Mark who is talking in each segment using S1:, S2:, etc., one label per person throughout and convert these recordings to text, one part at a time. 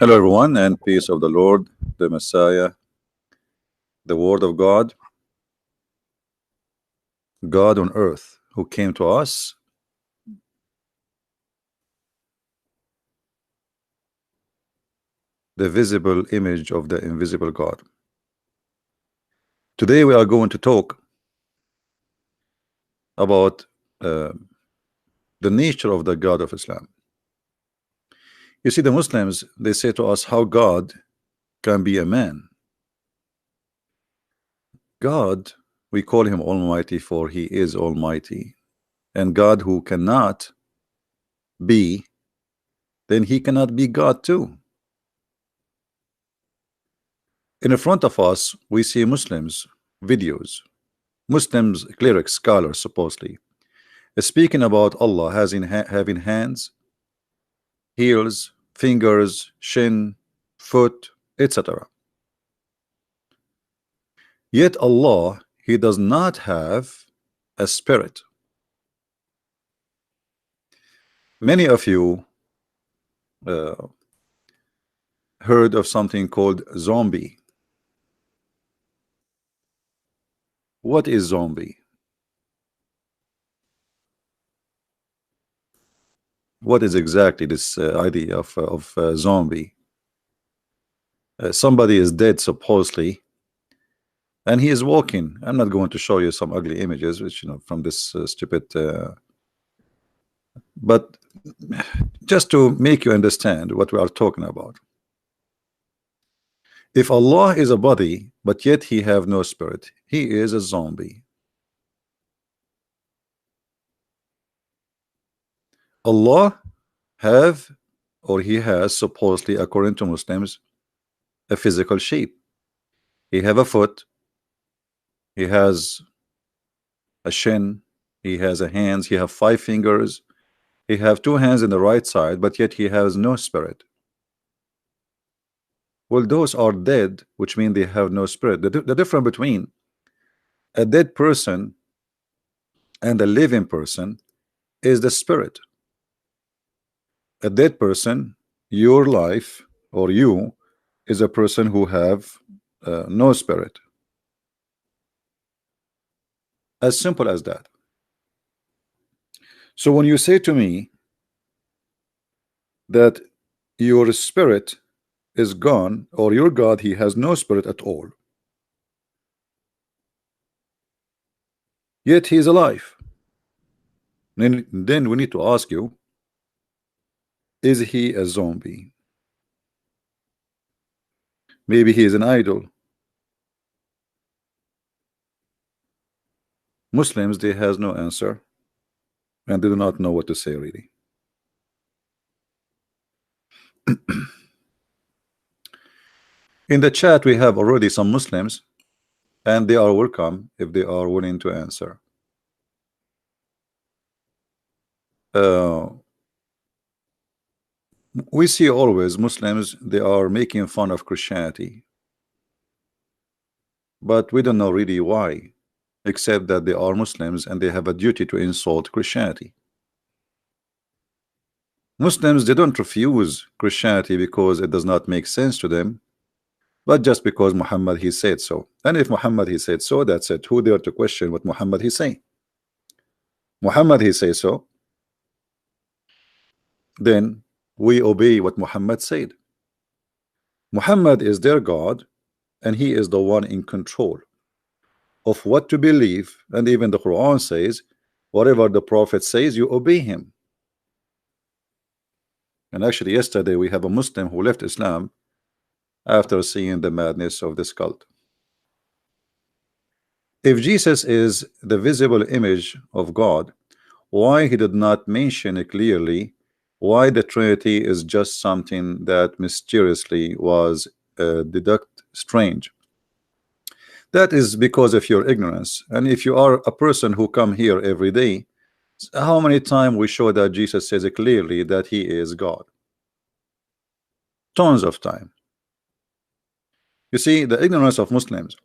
S1: Hello, everyone, and peace of the Lord, the Messiah, the Word of God, God on earth, who came to us, the visible image of the invisible God. Today, we are going to talk about the nature of the God of Islam. You see, the Muslims, they say to us how God can be a man. God, we call him Almighty, for he is Almighty. And God who cannot be, then he cannot be God too. In front of us, we see Muslims videos, Muslims, clerics, scholars, supposedly, speaking about Allah having hands, heels, fingers, shin, foot, etc. Yet Allah, he does not have a spirit. Many of you heard of something called zombie. What is zombie? What is exactly this idea of zombie? Somebody is dead supposedly, and he is walking. I'm not going to show you some ugly images, which from this stupid. But just to make you understand what we are talking about. If Allah is a body, but yet he have no spirit, he is a zombie. Allah have, or he has, supposedly, according to Muslims, a physical shape. He have a foot, he has a shin, he has a hands, he have 5 fingers, he have 2 hands in the right side, but yet he has no spirit. Well, those are dead, which means they have no spirit. The difference between a dead person and a living person is the spirit. A dead person, your life, or you, is a person who have no spirit. As simple as that. So when you say to me that your spirit is gone, or your God, he has no spirit at all, yet he is alive, then we need to ask you, is he a zombie? Maybe he is an idol. Muslims, they has no answer, and they do not know what to say really. In the chat we have already some Muslims, and they are welcome if they are willing to answer. We see always Muslims, they are making fun of Christianity, but we don't know really why, except that they are Muslims and they have a duty to insult Christianity. Muslims, they don't refuse Christianity because it does not make sense to them, but just because Muhammad, he said so. And if Muhammad, he said so, that's it. Who dare to question what Muhammad, he say? Muhammad, he say so, then we obey what Muhammad said. Muhammad is their God, and he is the one in control of what to believe. And even the Quran says, whatever the Prophet says, you obey him. And actually yesterday we have a Muslim who left Islam after seeing the madness of this cult. If Jesus is the visible image of God, why he did not mention it clearly? Why the Trinity is just something that mysteriously was deduced strange? That is because of your ignorance. And if you are a person who come here every day, how many times we show that Jesus says it clearly that he is God? Tons of time. You see, the ignorance of Muslims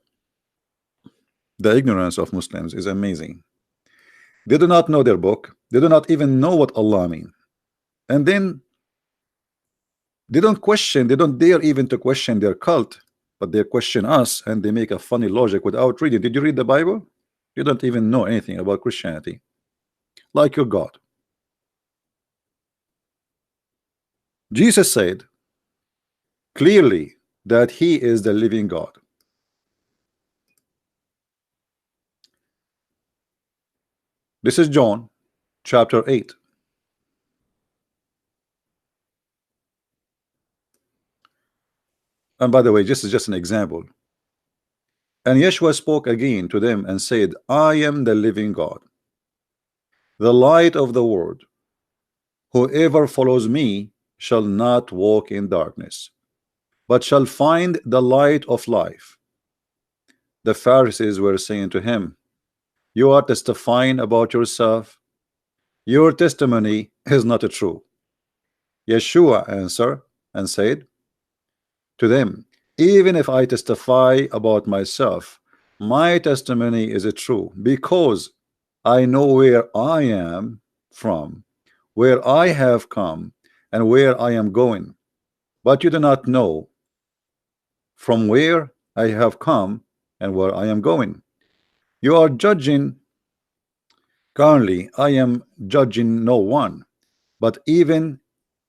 S1: is amazing. They do not know their book. They do not even know what Allah means. And then They don't question, they don't dare even to question their cult, but they question us and they make a funny logic without reading. Did you read the Bible? You don't even know anything about Christianity, like your God. Jesus said clearly that he is the living God. This is John chapter 8. And by the way, this is just an example. And Yeshua spoke again to them and said, I am the living God, the light of the world. Whoever follows me shall not walk in darkness, but shall find the light of life. The Pharisees were saying to him, you are testifying about yourself. Your testimony is not true. Yeshua answered and said to them, even if I testify about myself, my testimony is true, because I know where I am from, where I have come, and where I am going. But you do not know from where I have come and where I am going. You are judging currently. I am judging no one, but even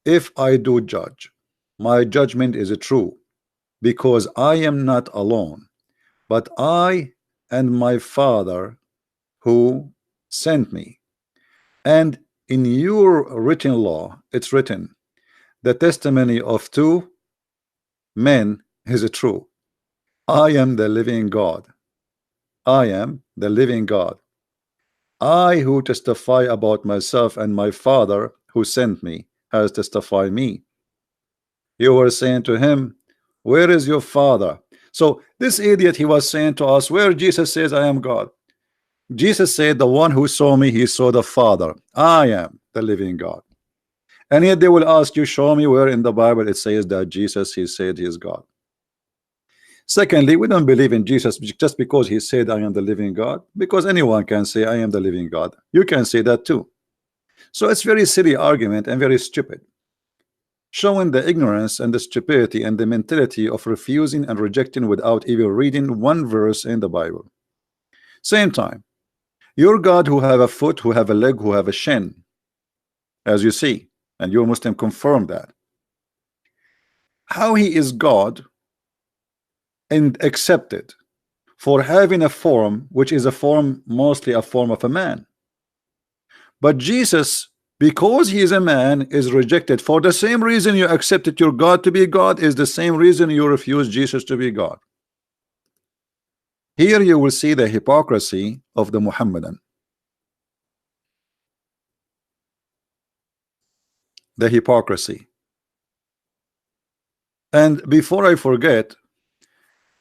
S1: if I do judge, my judgment is true, because I am not alone, but I and my Father who sent me. And in your written law it's written, the testimony of two men is true. I am the living God. I am the living God. I who testify about myself, and my Father who sent me has testified me. You were saying to him, where is your Father? So this idiot, he was saying to us, where Jesus says I am God. Jesus said, the one who saw me, he saw the Father. I am the living God. And yet they will ask you, show me where in the Bible it says that Jesus, he said he is God. Secondly, we don't believe in Jesus just because he said I am the living God, because anyone can say I am the living God. You can say that too. So it's very silly argument and very stupid, showing the ignorance and the stupidity and the mentality of refusing and rejecting without even reading one verse in the Bible. Same time, your God who have a foot, who have a leg, who have a shin, as you see, and your Muslim confirm that. How he is God and accepted for having a form which is a form, mostly a form of a man. But Jesus, because he is a man, is rejected for the same reason you accepted your God to be God, is the same reason you refuse Jesus to be God. Here you will see the hypocrisy of the Mohammedan. The hypocrisy. And before I forget,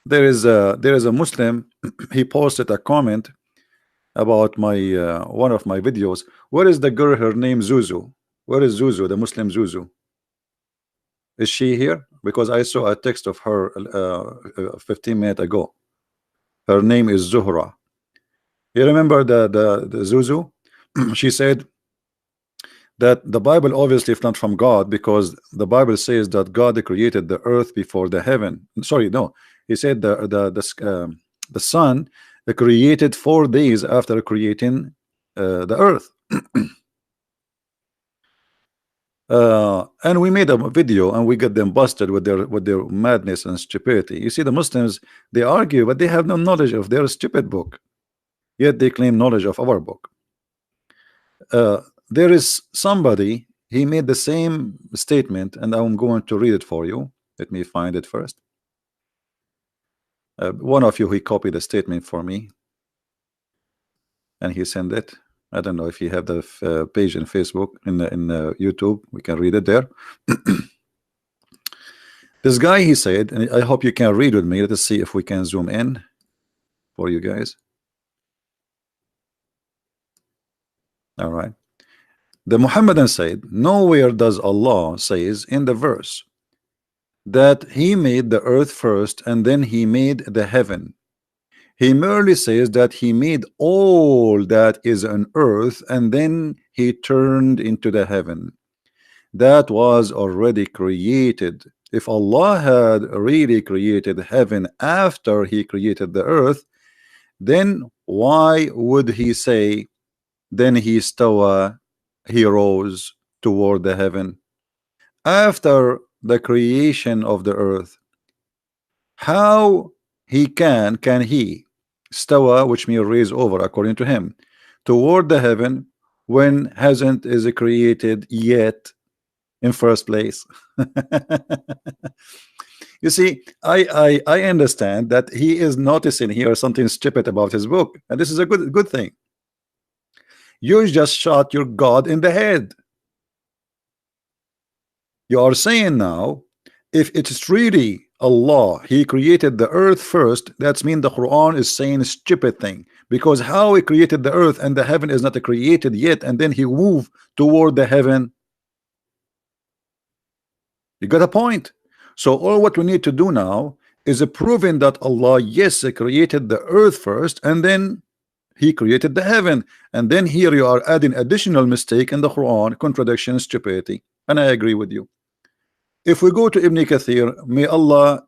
S1: there is a Muslim, he posted a comment about my one of my videos. Where is the girl? Her name Zuzu. Where is Zuzu, the Muslim Zuzu? Is she here? Because I saw a text of her 15 minutes ago. Her name is Zuhra. You remember the Zuzu? She said that the Bible obviously is not from God, because the Bible says that God created the earth before the heaven. Sorry, no, he said the sun created 4 days after creating the earth. And we made a video and we got them busted with their madness and stupidity. You see, the Muslims, they argue, but they have no knowledge of their stupid book, yet they claim knowledge of our book. There is somebody, he made the same statement, and I'm going to read it for you. Let me find it first. One of you, he copied the statement for me and he sent it. I don't know if you have the page in Facebook, in YouTube, we can read it there. This guy, he said, and I hope you can read with me. Let us see if we can zoom in for you guys. All right. The Muhammadan said, nowhere does Allah says in the verse that he made the earth first and then he made the heaven. He merely says that he made all that is on earth and then he turned into the heaven. that was already created. If Allah had really created heaven after He created the earth, then why would He say, then He stawa, He rose toward the heaven after the creation of the earth? How can He stawa, which means raise over, according to him, toward the heaven when hasn't is created yet in first place? You see, I understand that he is noticing here something stupid about his book, and this is a good thing. You just shot your God in the head. You are saying now, if it's really Allah, He created the earth first, that's mean the Quran is saying a stupid thing, because how He created the earth and the heaven is not created yet, and then He moved toward the heaven. You got a point. So all what we need to do now is proving that Allah, yes, created the earth first, and then He created the heaven. And then here you are adding additional mistake in the Quran, contradiction, stupidity. And I agree with you. If we go to Ibn Kathir, may Allah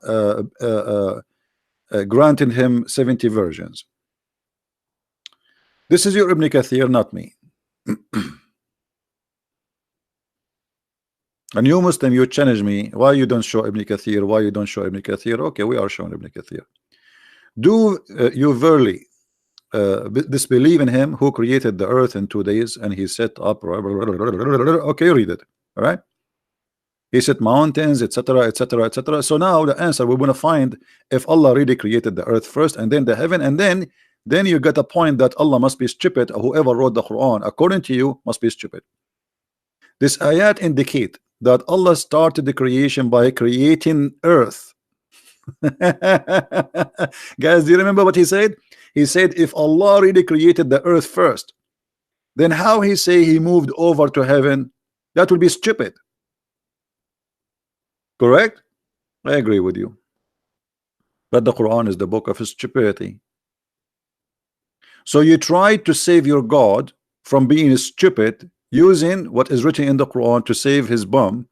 S1: granted him 70 versions. This is your Ibn Kathir, not me. And you Muslim, you challenge me, why you don't show Ibn Kathir, why you don't show Ibn Kathir? Okay, we are showing Ibn Kathir. Do you verily disbelieve in him who created the earth in 2 days and he set up, okay, read it, all right? He set mountains, etc., etc., etc. So now the answer we're going to find if Allah really created the earth first and then the heaven, and then you get a point that Allah must be stupid, or whoever wrote the Quran according to you must be stupid. This ayat indicate that Allah started the creation by creating earth. Guys, do you remember what he said? He said if Allah really created the earth first, then how he say he moved over to heaven? That would be stupid. Correct? I agree with you. But the Quran is the book of stupidity. So you try to save your God from being stupid using what is written in the Quran to save his bum,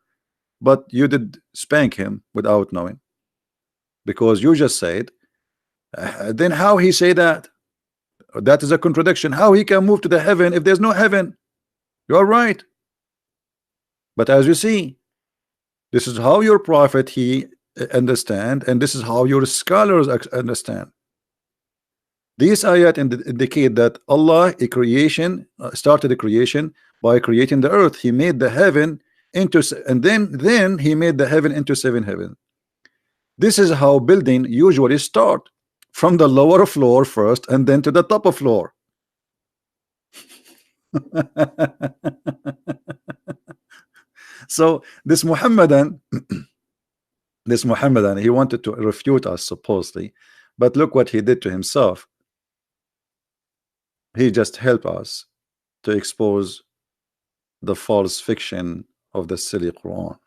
S1: but you did spank him without knowing, because you just said then how he say that? That is a contradiction. How he can move to the heaven if there's no heaven? You are right. But as you see, this is how your prophet he understand, and this is how your scholars understand. These ayat indicate that Allah started the creation by creating the earth. He made the heaven into, and then he made the heaven into 7 heavens. This is how building usually start, from the lower floor first and then to the top of floor. So this Muhammadan he wanted to refute us supposedly, but look what he did to himself. He just helped us to expose the false fiction of the silly Quran.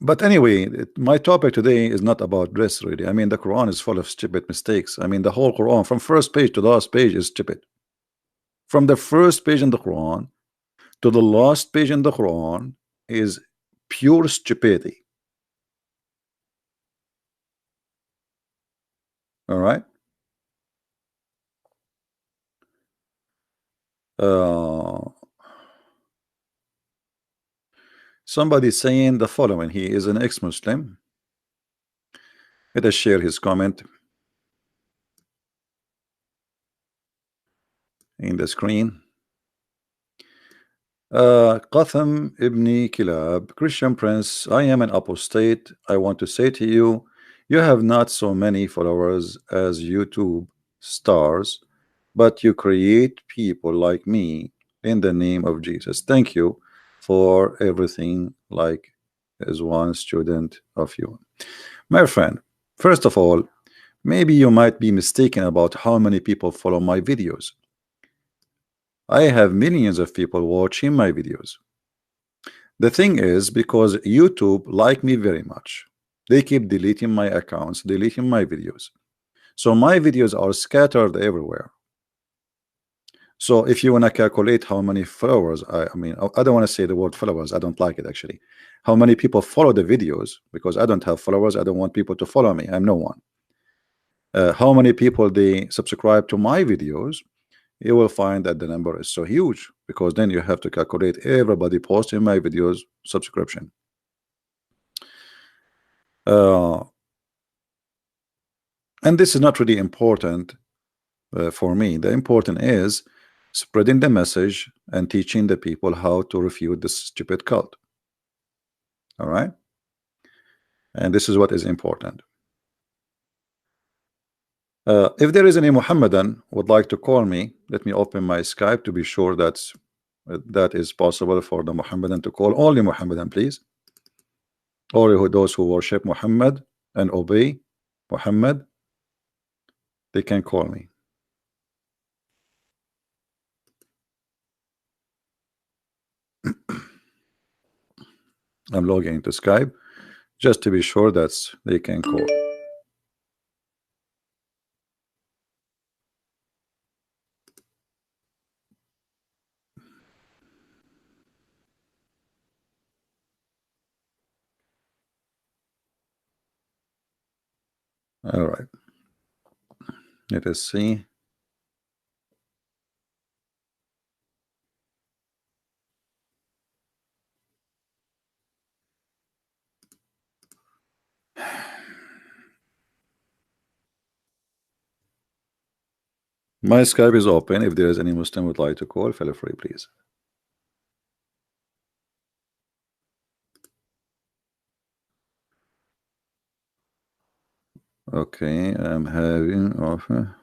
S1: But anyway, my topic today is not about dress, really. I mean, the Quran is full of stupid mistakes. I mean, the whole Quran from first page to last page is stupid. From the first page in the Quran to the last page in the Quran is pure stupidity. All right. Somebody saying the following: he is an ex-Muslim. Let us share his comment in the screen. Qatham ibn Kilab, Christian Prince, I am an apostate. I want to say to you, you have not so many followers as YouTube stars, but you create people like me in the name of Jesus. Thank you for everything, like as one student of you. My friend, first of all, maybe you might be mistaken about how many people follow my videos. I have millions of people watching my videos. The thing is, because YouTube like me very much, They keep deleting my accounts, deleting my videos. So my videos are scattered everywhere. So if you want to calculate how many followers, I mean, I don't want to say the word followers. I don't like it actually. How many people follow the videos, because I don't have followers. I don't want people to follow me. I'm no one. How many people they subscribe to my videos, you will find that the number is so huge, because then you have to calculate everybody posting my videos subscription. And this is not really important for me. The important is spreading the message and teaching the people how to refute this stupid cult. All right, and this is what is important. If there is any Muhammadan would like to call me, let me open my Skype to be sure that is possible for the Muhammadan to call. Only Muhammadan, please. Or those who worship Muhammad and obey Muhammad, they can call me. I'm logging into Skype just to be sure that they can call. All right. Let us see. My Skype is open. If there is any Muslim would like to call, feel free, please. Okay, I'm having offer.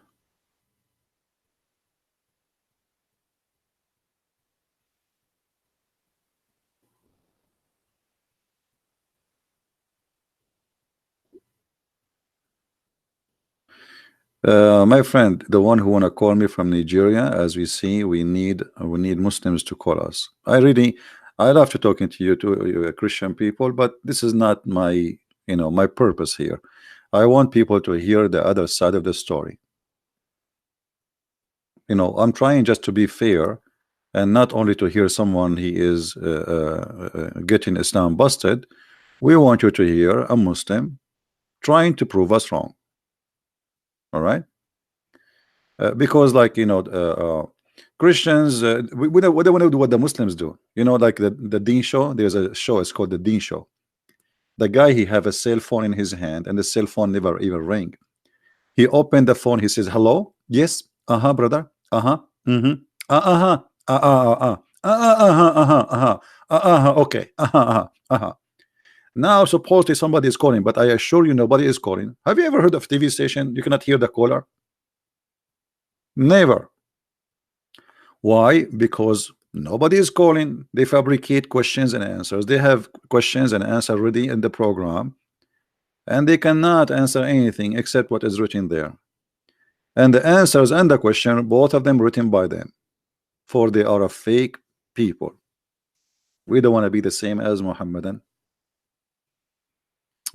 S1: My friend, the one who wanna call me from Nigeria, as we see, we need Muslims to call us. I love to talking to you Christian people, but this is not my my purpose here. I want people to hear the other side of the story. I'm trying just to be fair, and not only to hear someone he is getting Islam busted. We want you to hear a Muslim trying to prove us wrong. All right, because like Christians, we don't want to do what the Muslims do. Like the Deen show. There's a show. It's called the Deen show. The guy, he have a cell phone in his hand, and the cell phone never even ring. He opened the phone. He says, "Hello, yes, brother, mm-hmm, okay, Now supposedly somebody is calling, but I assure you nobody is calling. Have you ever heard of TV station? You cannot hear the caller. Never. Why? Because nobody is calling. They fabricate questions and answers. They have questions and answers ready in the program, and they cannot answer anything except what is written there. And the answers and the question, both of them written by them, for they are a fake people. We don't want to be the same as Muhammadan.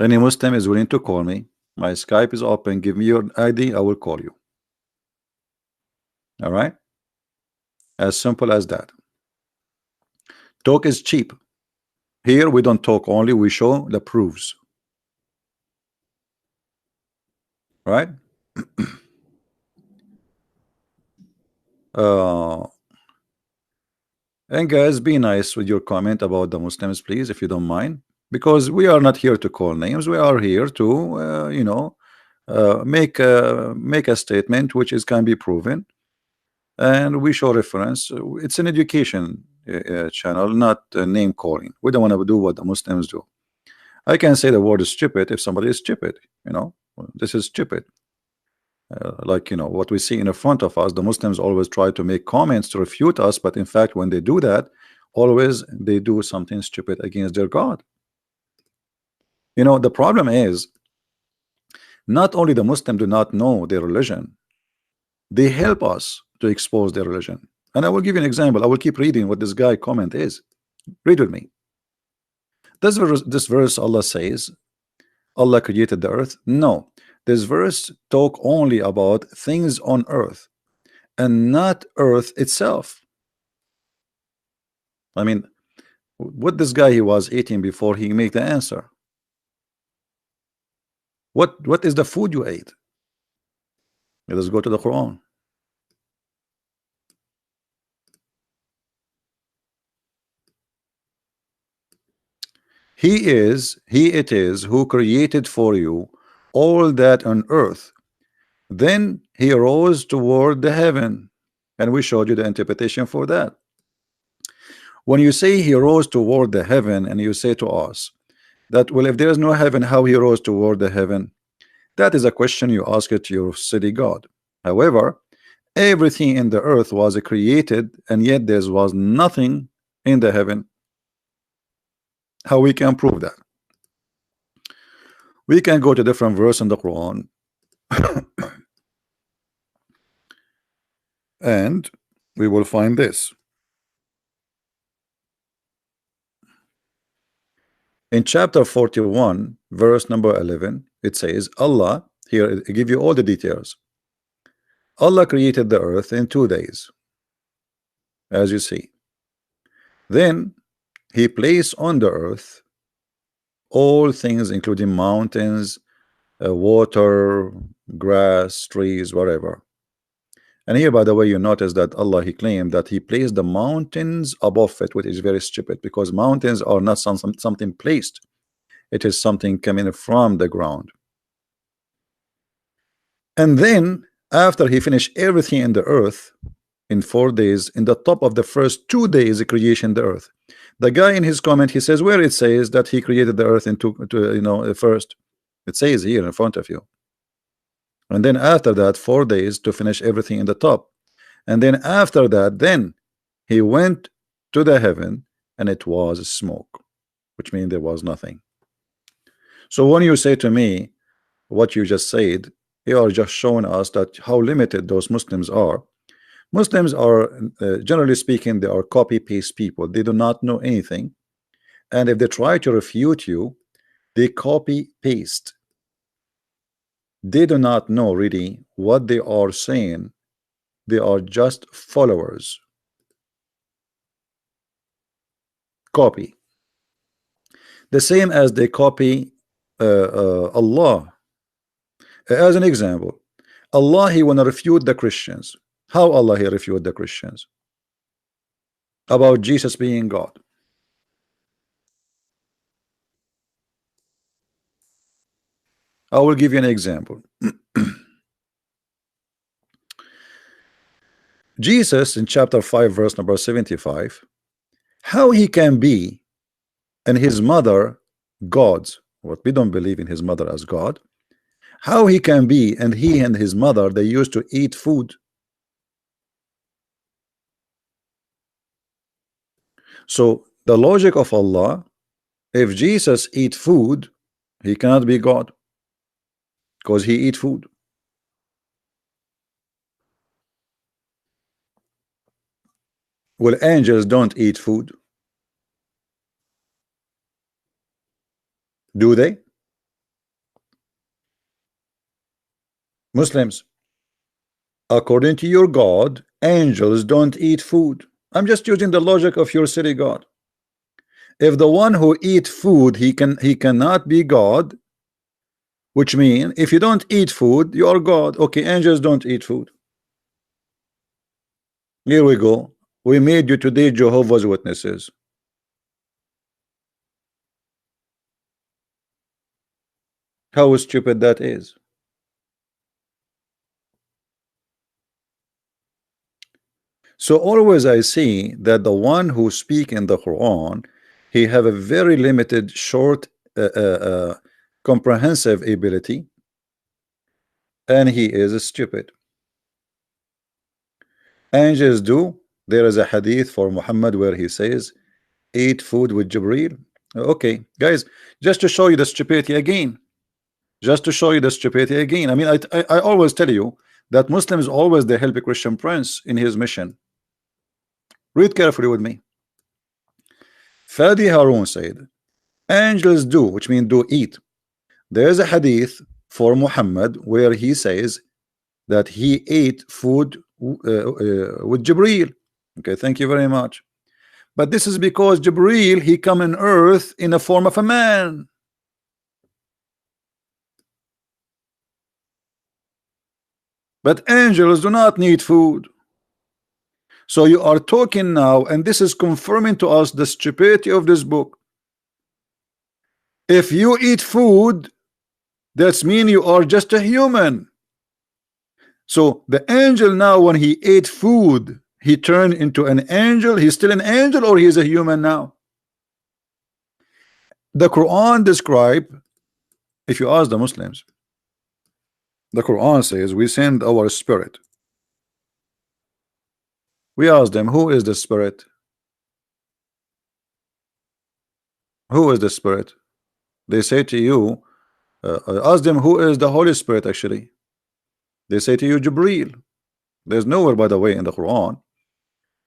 S1: Any Muslim is willing to call me. My Skype is open. Give me your ID, I will call you. All right, as simple as that. Talk is cheap. Here we don't talk only, we show the proofs. Right? And guys, be nice with your comment about the Muslims, please, if you don't mind, because we are not here to call names. We are here to make a statement which can be proven, and we show reference. It's an education channel, not name calling. We don't want to do what the Muslims do. I can say the word is stupid if somebody is stupid. This is stupid. Like what we see in front of us, the Muslims always try to make comments to refute us, but in fact when they do that, always they do something stupid against their God. The problem is not only the Muslim do not know their religion, they help us to expose their religion. And I will give you an example. I will keep reading what this guy comment is. Read with me. This verse Allah says, Allah created the earth? No. This verse talk only about things on earth and not earth itself. I mean, what this guy he was eating before he make the answer? What is the food you ate? Let us go to the Quran. He it is who created for you all that on earth. Then he rose toward the heaven, and we showed you the interpretation for that. When you say he rose toward the heaven, and you say to us that, well, if there is no heaven, how he rose toward the heaven? That is a question you ask it to your city God. However, everything in the earth was created, and yet there was nothing in the heaven. How we can prove that? We can go to different verse in the Quran and we will find this. In chapter 41, verse number 11, it says, Allah, here I give you all the details. Allah created the earth in 2 days, as you see. Then he placed on the earth all things, including mountains, water, grass, trees, whatever. And here, by the way, you notice that Allah, he claimed that he placed the mountains above it, which is very stupid, because mountains are not something placed. It is something coming from the ground. And then after he finished everything in the earth in 4 days, in the top of the first 2 days, he creation the earth. The guy in his comment, he says where it says that he created the earth in first. It says here in front of you. And then after that 4 days to finish everything in the top. And then after that, then he went to the heaven, and it was smoke, which means there was nothing. So when you say to me what you just said, you are just showing us that how limited those Muslims are. Muslims are generally speaking, they are copy-paste people. They do not know anything, and if they try to refute you, they copy-paste. They do not know really what they are saying. They are just followers. Copy. The same as they copy Allah. As an example, Allah, he wanna refute the Christians. How Allah he refute the Christians? About Jesus being God. I will give you an example. Jesus in chapter 5 verse number 75, how he can be and his mother gods, what we don't believe in his mother as God, how he can be and he and his mother, they used to eat food. So the logic of Allah, if Jesus eat food, he cannot be God, because he eat food. Well, angels don't eat food, do they? Muslims, according to your God, angels don't eat food. I'm just using the logic of your city God. If the one who eat food, he cannot be God, which means if you don't eat food, you are God. Okay, angels don't eat food. Here we go. We made you today Jehovah's Witnesses. How stupid that is. So always I see that the one who speak in the Quran, he have a very limited, short, comprehensive ability, and he is stupid. Angels do. There is a hadith for Muhammad where he says, eat food with Jibreel. Okay, guys, just to show you the stupidity again. Just to show you the stupidity again. I mean, I always tell you that Muslims always they help a Christian prince in his mission. Read carefully with me. Fadi Harun said, angels do, which means do eat, There is a hadith for Muhammad where he says that he ate food with Jibreel. Okay, thank you very much. But this is because Jibreel, he come on earth in the form of a man. But angels do not need food. So you are talking now, and this is confirming to us the stupidity of this book. If you eat food, that's mean you are just a human. So the angel now, when he ate food, he turned into an angel. He's still an angel, or he is a human now? The Quran describe, if you ask the Muslims, the Quran says we send our spirit. We ask them, who is the spirit? Who is the spirit? They say to you, ask them who is the Holy Spirit actually. They say to you, Jibreel. There's nowhere, by the way, in the Quran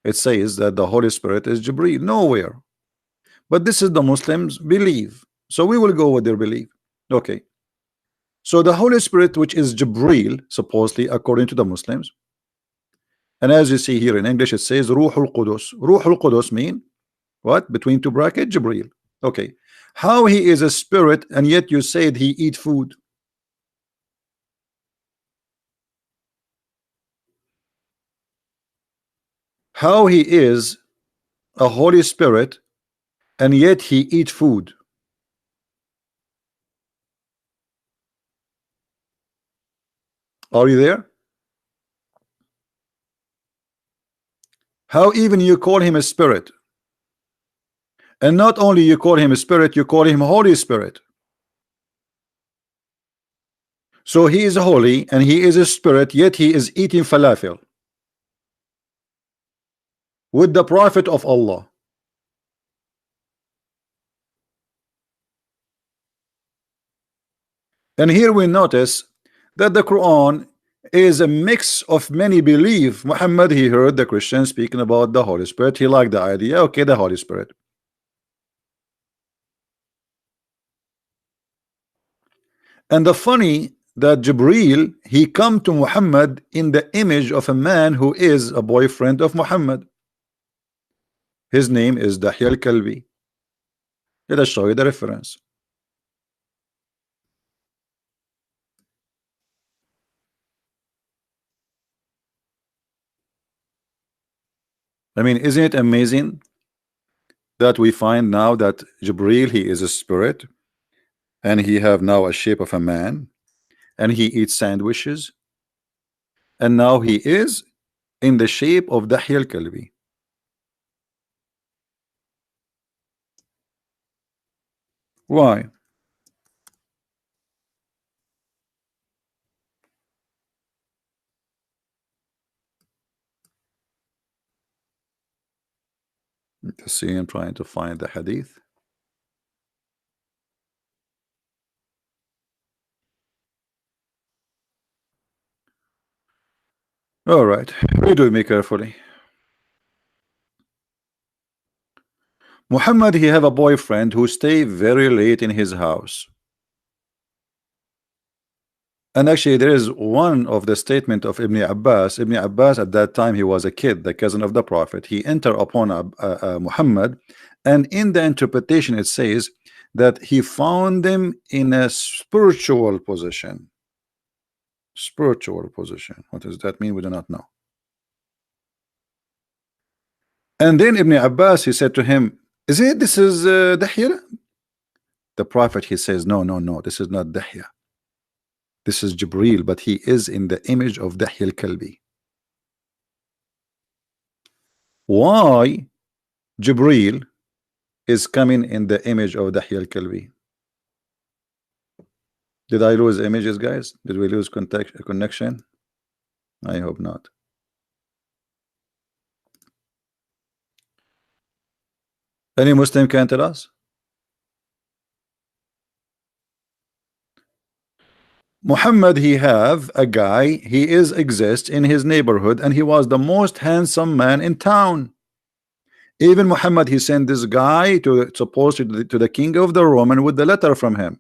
S1: it says that the Holy Spirit is Jibreel. Nowhere. But this is the Muslims believe, so we will go with their belief. Okay, so the Holy Spirit, which is Jibreel, supposedly according to the Muslims, and as you see here in English it says Ruhul Qudus. Ruhul Qudus mean what? Between two brackets, Jibreel. Okay, how he is a spirit and yet you said he eat food? How he is a Holy Spirit and yet he eat food? Are you there? How even you call him a spirit? And not only you call him a spirit, you call him Holy Spirit. So he is holy and he is a spirit, yet he is eating falafel with the Prophet of Allah. And here we notice that the Quran is a mix of many belief. Muhammad, he heard the Christians speaking about the Holy Spirit. He liked the idea. Okay, the Holy Spirit. And the funny that Jibreel, he come to Muhammad in the image of a man who is a boyfriend of Muhammad. His name is Dahya al-Kalbi. Let us show you the reference. I mean, isn't it amazing that we find now that Jibreel, he is a spirit and he have now a shape of a man and he eats sandwiches, and now he is in the shape of Dahya al-Kalbi. Why? Let's see, I'm trying to find the hadith. All right, read with me carefully. Muhammad, he have a boyfriend who stay very late in his house. And actually there is one of the statement of Ibn Abbas. Ibn Abbas at that time, he was a kid, the cousin of the Prophet. He enter upon Muhammad, and in the interpretation it says that he found them in a spiritual position. Spiritual position. What does that mean? We do not know. And then Ibn Abbas, he said to him, is it this is Dahya? The Prophet, he says, no, no, no, this is not Dahya. This is Jibreel, but he is in the image of Dahya al-Kalbi. Why Jibreel is coming in the image of Dahya al-Kalbi? Did I lose images, guys? Did we lose connection? I hope not. Any Muslim can tell us? Muhammad, he have a guy, he is exists in his neighborhood, and he was the most handsome man in town. Even Muhammad, he sent this guy to the king of the Roman with the letter from him.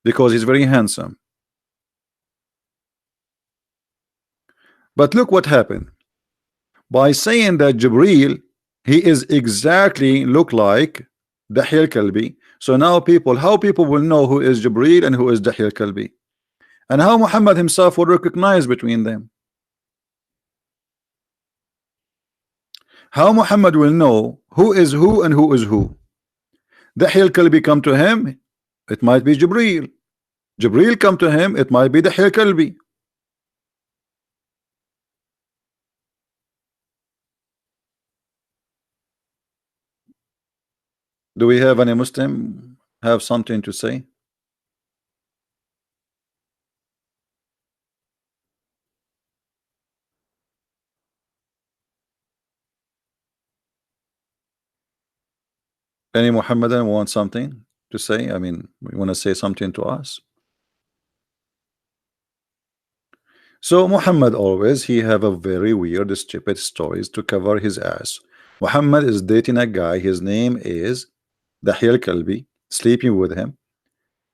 S1: because he's very handsome. But look what happened. By saying that Jibril, he is exactly look like Dahya al-Kalbi. So now how people will know who is Jibril and who is Dahya al-Kalbi, and how Muhammad himself will recognize between them. How Muhammad will know who is who and who is who. Dahya al-Kalbi come to him, it might be Jibril. Jibril come to him, it might be Dahya al-Kalbi. Do we have any Muslim have something to say? Any Muhammadan want something to say? I mean, we want to say something to us. So Muhammad always he have a very weird, stupid stories to cover his ass. Muhammad is dating a guy. His name is Dahya al-Kalbi, sleeping with him,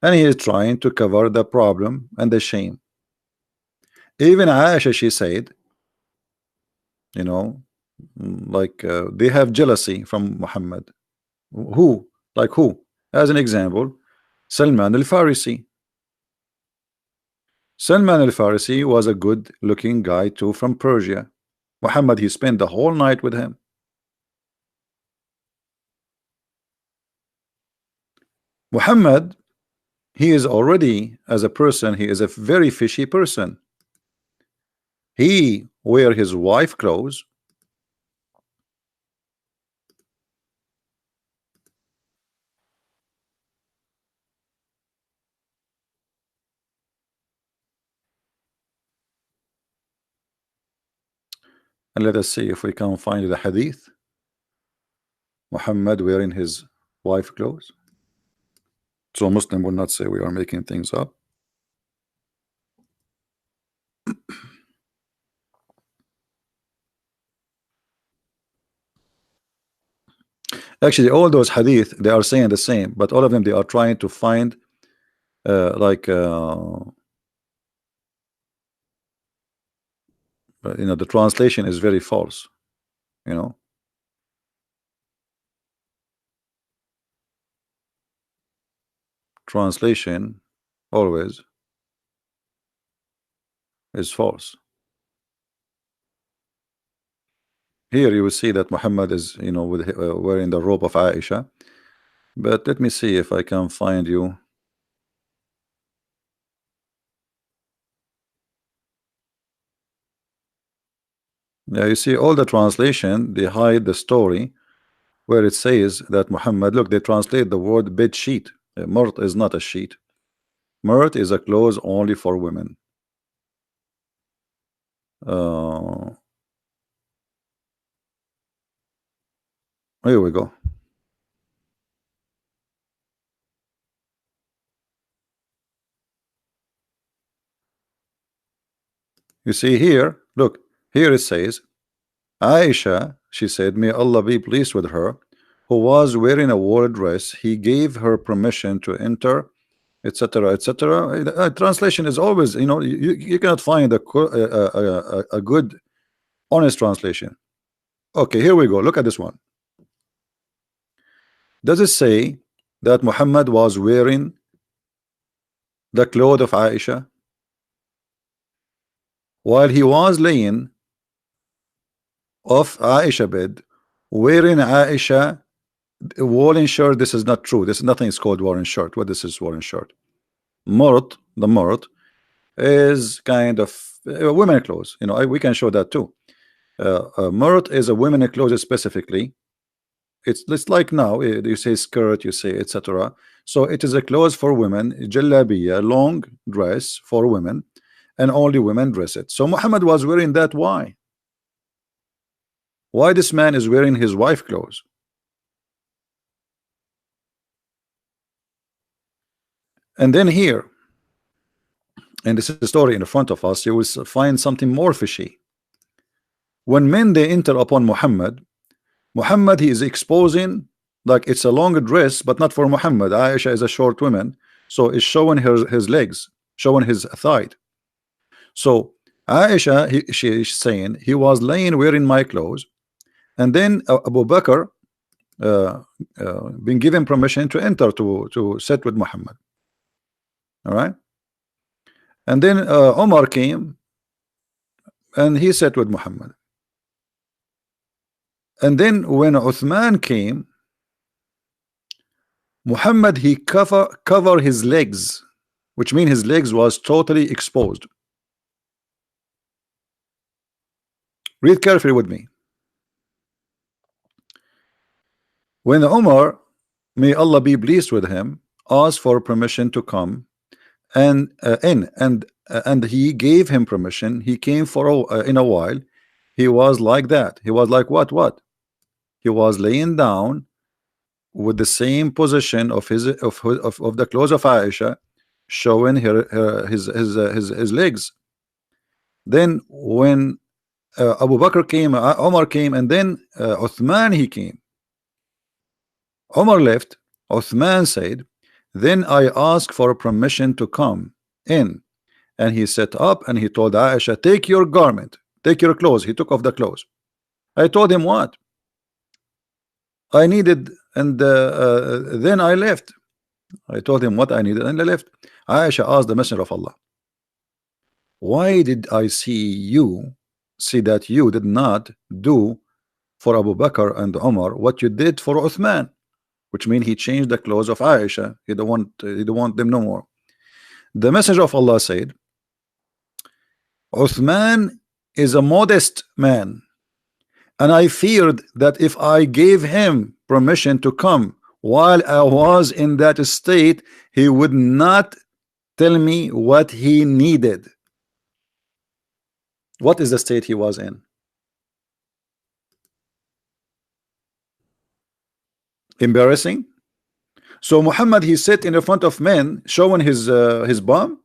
S1: and he is trying to cover the problem and the shame. Even Aisha, she said, you know, like they have jealousy from Muhammad. Who? Like who? As an example, Salman al-Farisi. Salman al-Farisi was a good looking guy too from Persia. Muhammad, he spent the whole night with him. Muhammad, he is already, as a person, he is a very fishy person. He wear his wife clothes. And let us see if we can find the hadith. Muhammad wearing his wife clothes. So Muslim will not say we are making things up. Actually, all those hadith, they are saying the same, but all of them, they are trying to find the translation is very false, translation always is false. Here you will see that Muhammad is with wearing the robe of Aisha, but let me see if I can find you. Yeah, you see all the translation, they hide the story where it says that Muhammad, look, they translate the word bed sheet. Murt is not a sheet. Murt is a clothes only for women. Here we go. You see here, look, here it says, Aisha, she said, may Allah be pleased with her, who was wearing a wool dress, he gave her permission to enter, etc., etc. Translation is always, you cannot find a good, honest translation. Okay, here we go. Look at this one. Does it say that Muhammad was wearing the clothes of Aisha while he was laying off Aisha bed, wearing Aisha woolen shirt? This is not true. This nothing is called woolen shirt. What this is woolen shirt? Murt, the murt is kind of women clothes. We can show that too. Murt is a women clothes specifically. It's like now you say skirt, you say etc. So it is a clothes for women, jalabiya, long dress for women, and only women dress it. So Muhammad was wearing that. Why this man is wearing his wife clothes? And then here, and this is the story in front of us, you will find something more fishy. When men they enter upon Muhammad, he is exposing, like it's a long dress, but not for Muhammad. Aisha is a short woman, so it's showing his legs, showing his thigh. So Aisha, she's saying he was laying wearing my clothes, and then Abu Bakr uh, been given permission to enter to sit with Muhammad. All right, and then Omar came and he sat with Muhammad, and then when Uthman came, Muhammad he cover his legs, which means his legs was totally exposed. Read carefully with me. When Umar, may Allah be pleased with him, asked for permission to come and and he gave him permission. He came for in a while. He was like that. He was like what? He was laying down with the same position of of the clothes of Aisha, showing his legs. Then when Abu Bakr came, Omar came, and then Uthman he came. Omar left. Uthman said, then I asked for permission to come in, and he sat up and he told Aisha, take your garment, take your clothes. He took off the clothes. I told him what I needed, and then I left. I told him what I needed and I left. Aisha asked the Messenger of Allah, why did I see that you did not do for Abu Bakr and Umar what you did for Uthman? Which means he changed the clothes of Aisha. He don't want them no more. The Messenger of Allah said, Uthman is a modest man, and I feared that if I gave him permission to come while I was in that state, he would not tell me what he needed. What is the state he was in? Embarrassing. So Muhammad, he sat in the front of men showing his bum,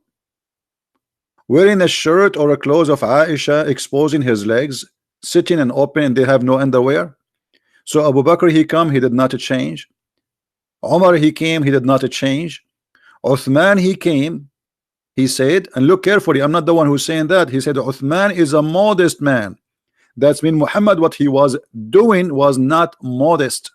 S1: wearing a shirt or a clothes of Aisha, exposing his legs, sitting and open, and they have no underwear. So Abu Bakr he come, he did not change. Umar he came, he did not change. Uthman he came, he said, and look carefully, I'm not the one who's saying that. He said Uthman is a modest man. That's mean Muhammad, what he was doing was not modest.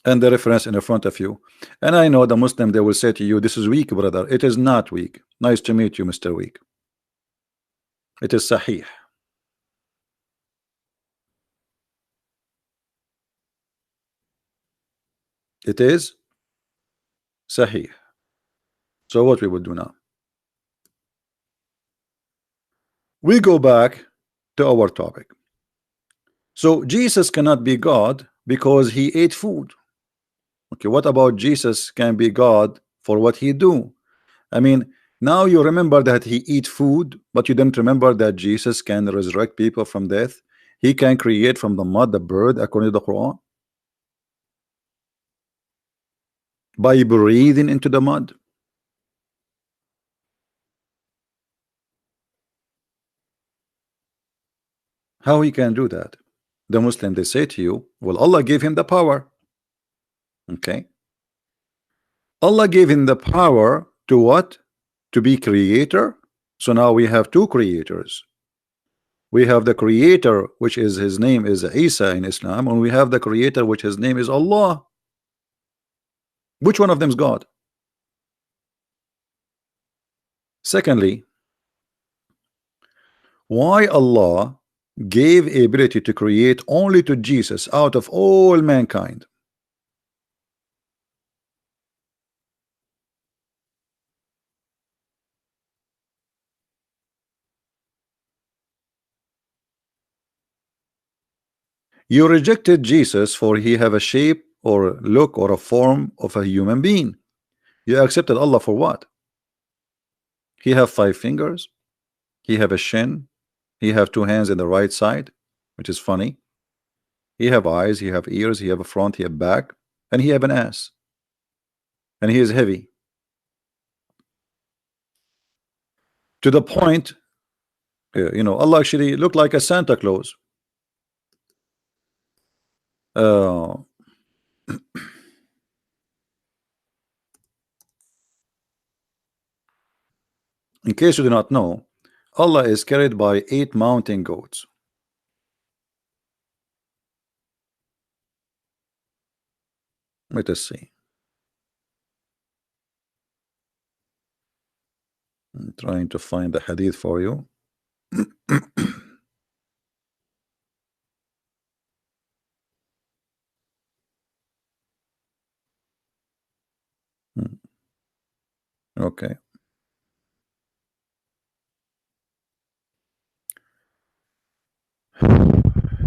S1: And the reference in the front of you, and I know the Muslim, they will say to you, this is weak, brother. It is not weak. Nice to meet you, Mr. Weak. It is sahih. It is sahih. So what we would do now, we go back to our topic. So Jesus cannot be God because he ate food. Okay, what about Jesus can be God for what he do? I mean, now you remember that he eat food, but you didn't remember that Jesus can resurrect people from death. He can create from the mud the bird, according to the Quran, by breathing into the mud. How he can do that? The Muslim, they say to you, well, Allah gave him the power. Okay, Allah gave him the power to what? To be creator. So now we have two creators. We have the creator, which is his name is Isa in Islam, and we have the creator, which his name is Allah. Which one of them is God? Secondly, why Allah gave ability to create only to Jesus out of all mankind? You rejected Jesus for he have a shape or look or a form of a human being. You accepted Allah for what? He have 5 fingers, he have a shin, he have 2 hands in the right side, which is funny. He have eyes, he have ears, he have a front, he have back, and he have an ass, and he is heavy. to the point, you know, Allah actually looked like a Santa Claus. Uh, in case you do not know, Allah is carried by 8 mountain goats. Let us see. I'm trying to find the hadith for you. Okay.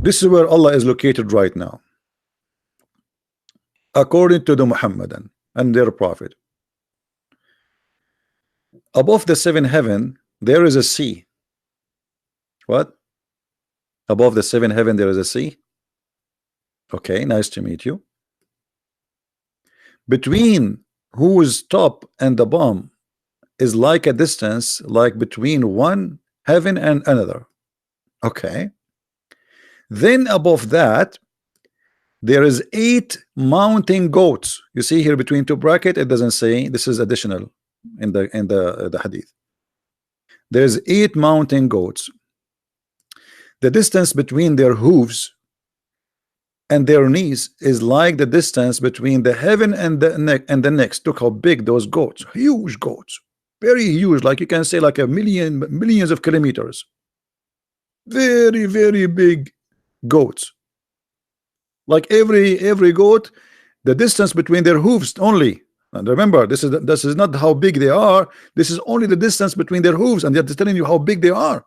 S1: This is where Allah is located right now, according to the Muhammadan and their prophet. Above the 7 heaven, there is a sea. What? Above the 7 heaven, there is a sea. Okay, nice to meet you. Between whose top and the bottom is like a distance, like between one heaven and another. Okay. Then above that, there is 8 mountain goats. You see here between 2 brackets, it doesn't say, this is additional in the hadith. There's 8 mountain goats. The distance between their hooves and their knees is like the distance between the heaven and the next. Look how big those goats, huge goats, very huge, like you can say like a millions of kilometers. Very, very big goats. Like every goat, the distance between their hooves only. And remember, this is not how big they are. This is only the distance between their hooves, and they're just telling you how big they are.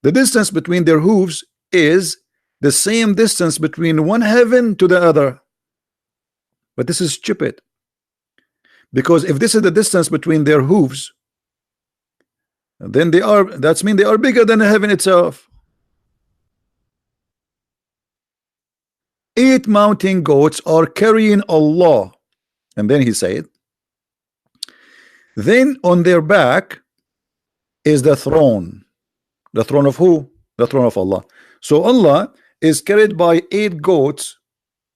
S1: The distance between their hooves is the same distance between one heaven to the other. But this is stupid, because if this is the distance between their hooves, then that means they are bigger than the heaven itself. 8 mountain goats are carrying Allah. And then he said, then on their back is the throne. The throne of who? The throne of Allah. So Allah is carried by 8 goats,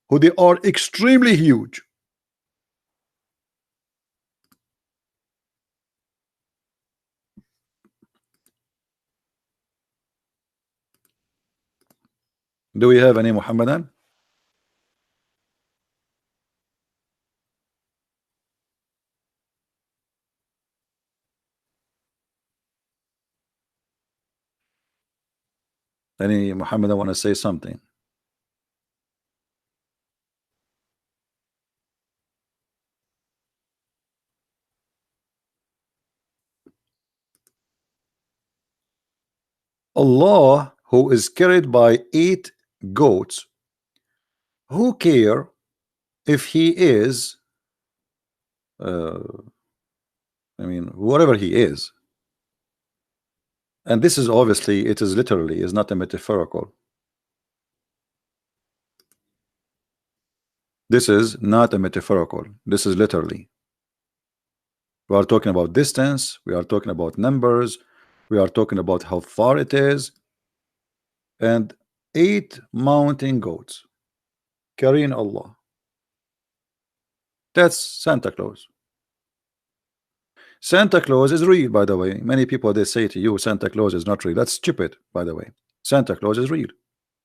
S1: who they are extremely huge. Do we have any Muhammadan? Any Muhammadan want to say something? Allah, who is carried by 8 goats, who care if he is I mean, whatever he is. And this is obviously, it is literally, is not a metaphorical. This is not a metaphorical. This is literally. We are talking about distance. We are talking about numbers. We are talking about how far it is. And 8 mountain goats carrying Allah. That's Santa Claus. Santa Claus is real, by the way. Many people, they say to you, Santa Claus is not real. That's stupid, by the way. Santa Claus is real.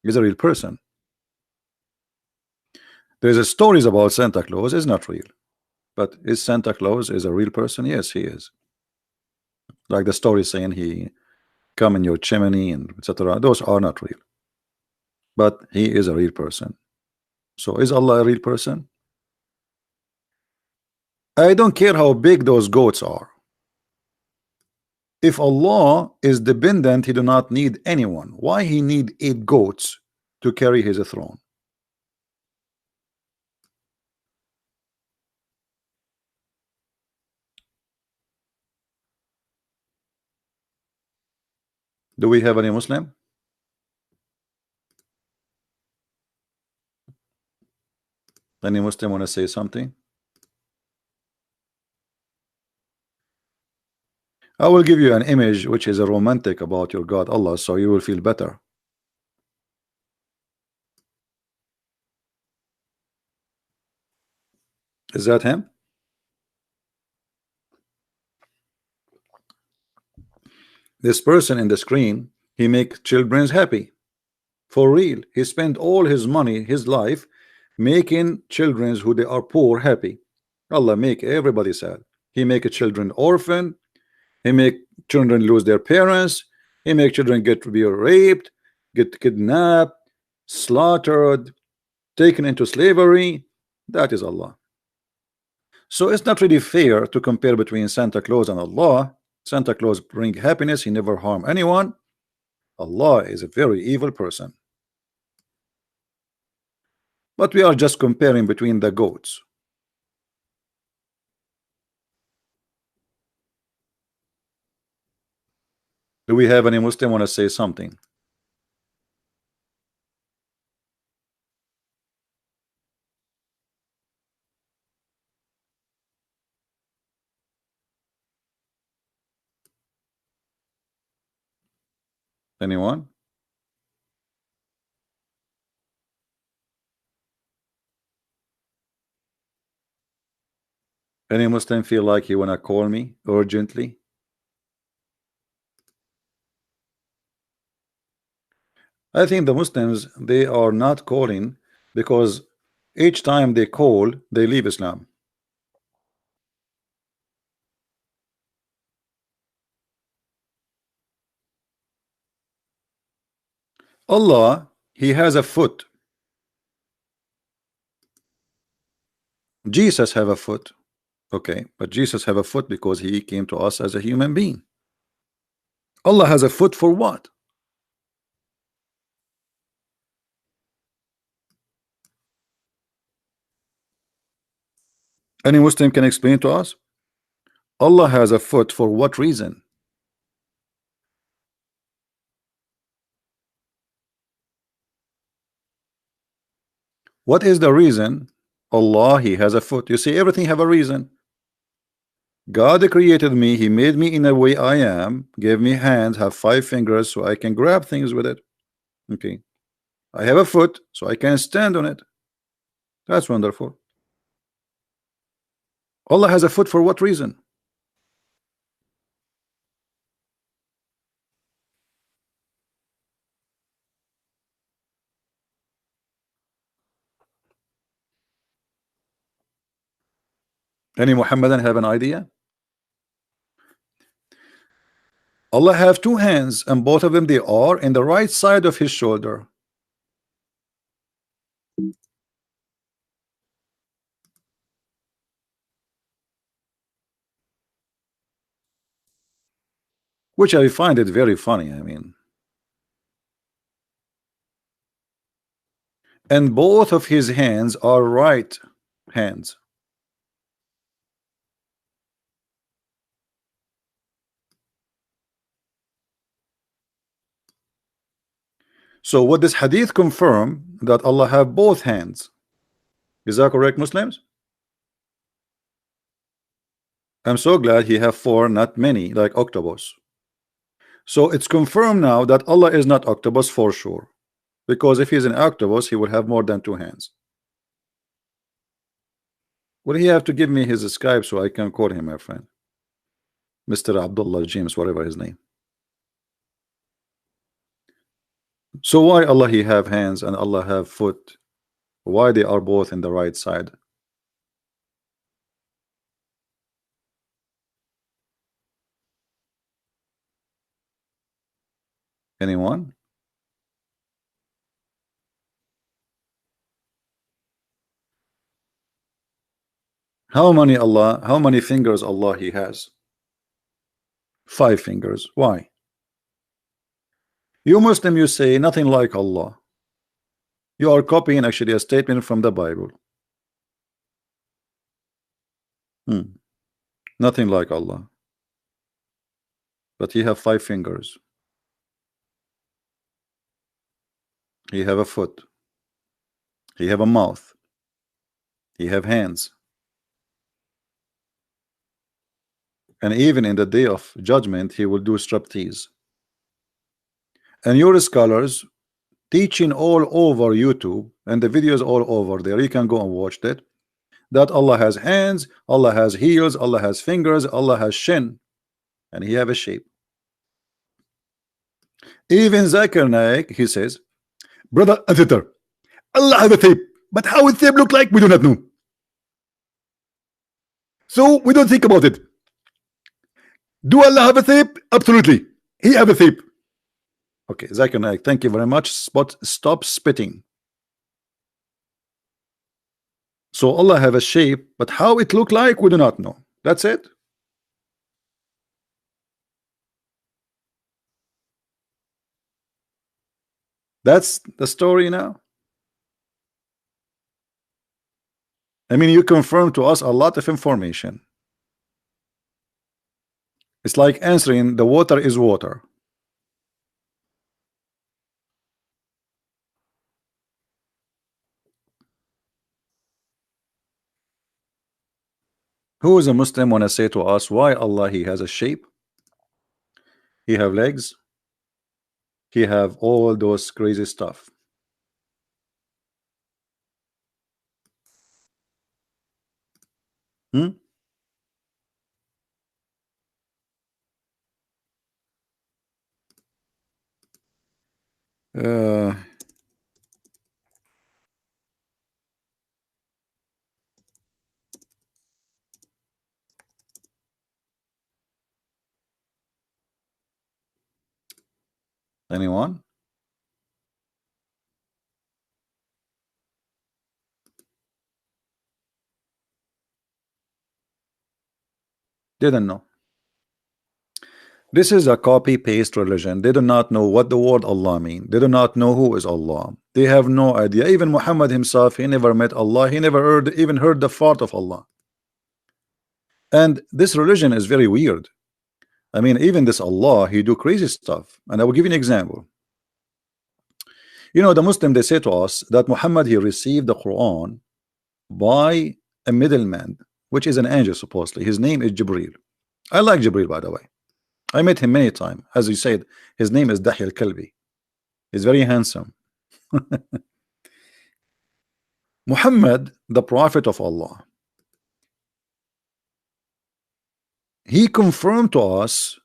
S1: He's a real person. There's a stories about Santa Claus is not real. But is Santa Claus is a real person? Yes, he is. Like the story saying he come in your chimney and etc. Those are not real. But he is a real person. So is Allah a real person? I don't care how big those goats are. If Allah is dependent, he do not need anyone. Why he need 8 goats to carry his throne? Do we have any Muslim? Any Muslim want to say something? I will give you an image which is a romantic about your God Allah, so you will feel better. Is that him? This person in the screen, he make children happy. For real. He spent all his money, his life, making children who they are poor happy. Allah make everybody sad. He make children orphan. He make children lose their parents. He make children get to be raped, get kidnapped, slaughtered, taken into slavery. That is Allah. So it's not really fair to compare between Santa Claus and Allah. Santa Claus bring happiness. He never harm anyone. Allah is a very evil person. But we are just comparing between the goats. Do we have any Muslim want to say something? Anyone? Any Muslim feel like he wanna call me urgently? I think the Muslims, they are not calling because each time they call they leave Islam. Allah, he has a foot. Jesus have a foot. Okay, but Jesus have a foot because he came to us as a human being. Allah has a foot for what? Any Muslim can explain to us? Allah has a foot for what reason? What is the reason Allah he has a foot? You see, everything have a reason. God created me, he made me in a way I am, gave me hands, have 5 fingers so I can grab things with it. Okay, I have a foot so I can stand on it. That's wonderful. Allah has a foot for what reason? Any Muhammadan have an idea? Allah have 2 hands and both of them they are in the right side of his shoulder. Which I find it very funny. I mean, and both of his hands are right hands. So what this hadith confirm that Allah have both hands. Is that correct, Muslims? I'm so glad he have 4, not many, like octopus. So it's confirmed now that Allah is not octopus for sure, because if he's an octopus, he would have more than 2 hands. Will he have to give me his Skype so I can call him, my friend? Mr. Abdullah James, whatever his name. So why Allah he have hands and Allah have foot? Why they are both in the right side? Anyone? How many fingers Allah he has? 5 fingers. Why? You Muslim, you say nothing like Allah. You are copying actually a statement from the Bible. Nothing like Allah. But he have 5 fingers. He have a foot. He have a mouth. He have hands. And even in the day of judgment, he will do striptease. And your scholars teaching all over YouTube, and the videos all over there, you can go and watch it, that Allah has hands, Allah has heels, Allah has fingers, Allah has shin, and he have a shape. Even Zakir Naik, he says, brother and sister, Allah has a shape, but how it shape look like, we do not know. So we don't think about it. Do Allah have a shape? Absolutely. He have a shape. Okay, Zakir Naik, thank you very much. Stop spitting. So Allah have a shape, but how it look like, we do not know. That's it. That's the story now. I mean, you confirm to us a lot of information. It's like answering the water is water. Who is a Muslim want to say to us why Allah he has a shape, he have legs, he have all those crazy stuff? Hmm? Uh, anyone? Didn't know. This is a copy-paste religion. They do not know what the word Allah mean. They do not know who is Allah. They have no idea. Even Muhammad himself, he never met Allah. He never even heard the fart of Allah. And this religion is very weird. I mean, even this Allah, he do crazy stuff. And I will give you an example. You know, the Muslim, they say to us that Muhammad, he received the Quran by a middleman, which is an angel, supposedly. His name is Jibril. I like Jibril, by the way. I met him many times. As you said, his name is Dahi al-Kalbi. He's very handsome. Muhammad, the prophet of Allah, he confirmed to us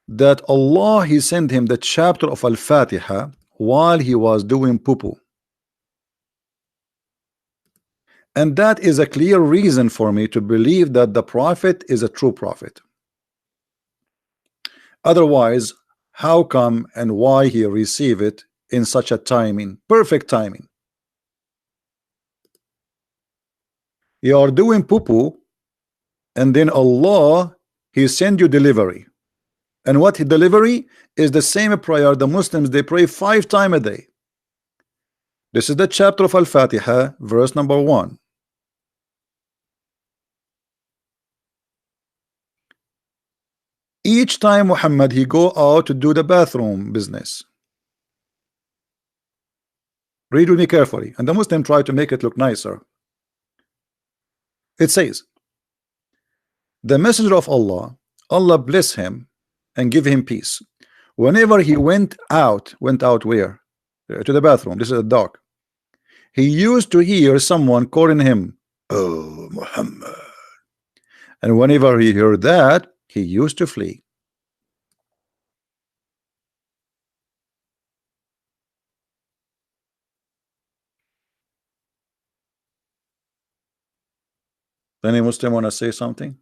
S1: that Allah, he sent him the chapter of Al-Fatiha while he was doing poo-poo. And that is a clear reason for me to believe that the prophet is a true prophet. Otherwise, how come and why he received it in such a timing, perfect timing? You are doing poo-poo, and then Allah, he send you delivery. And what delivery is the same prayer the Muslims, they pray 5 times a day. This is the chapter of Al-Fatiha, verse number 1. Each time Muhammad, he go out to do the bathroom business. Read with me carefully, and the Muslim try to make it look nicer. It says, the messenger of Allah, Allah bless him and give him peace. Whenever he went out where? To the bathroom. This is a dark. He used to hear someone calling him, oh Muhammad. And whenever he heard that, he used to flee. Any Muslim want to say something?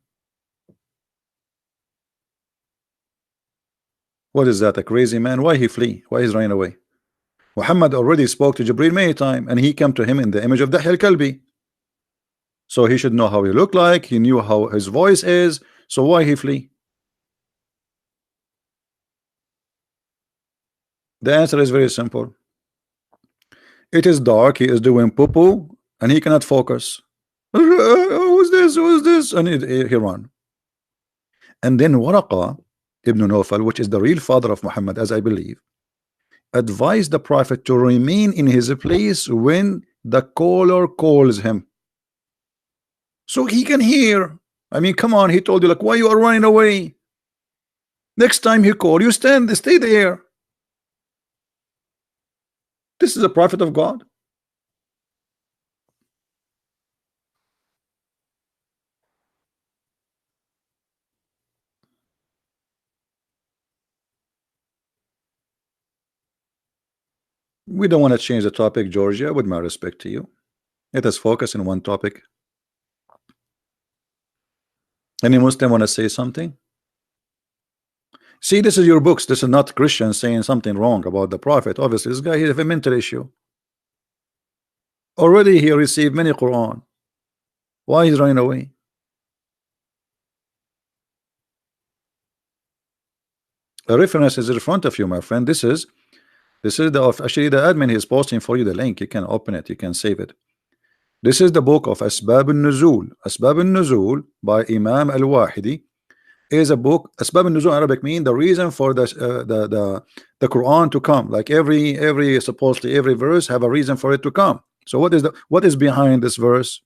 S1: What is that, a crazy man? Why he flee? Why he's running away? Muhammad already spoke to Jibril many times, and he came to him in the image of Dahi al-Kalbi. So he should know how he looked like. He knew how his voice is. So why he flee? The answer is very simple. It is dark. He is doing poo-poo, and he cannot focus. Who's this? Who's this? And he run. And then Waraqa ibn Nawfal, which is the real father of Muhammad, as I believe, advised the prophet to remain in his place when the caller calls him, so he can hear I mean, come on, he told you, like, why you are running away? Next time he called you, stay there. This is a prophet of God. We don't want to change the topic, Georgia, with my respect to you. Let us focus on one topic. Any Muslim want to say something? See, this is your books. This is not Christians saying something wrong about the prophet. Obviously, this guy, he has a mental issue. Already he received many Quran. Why he's running away? The reference is in front of you, my friend. This is actually the admin is posting for you the link. You can open it. You can save it. This is the book of Asbab al-Nuzul. Asbab al-Nuzul by Imam al-Wahidi is a book. Asbab al-Nuzul in Arabic mean the reason for the Quran to come. Like supposedly every verse have a reason for it to come. So what is behind this verse?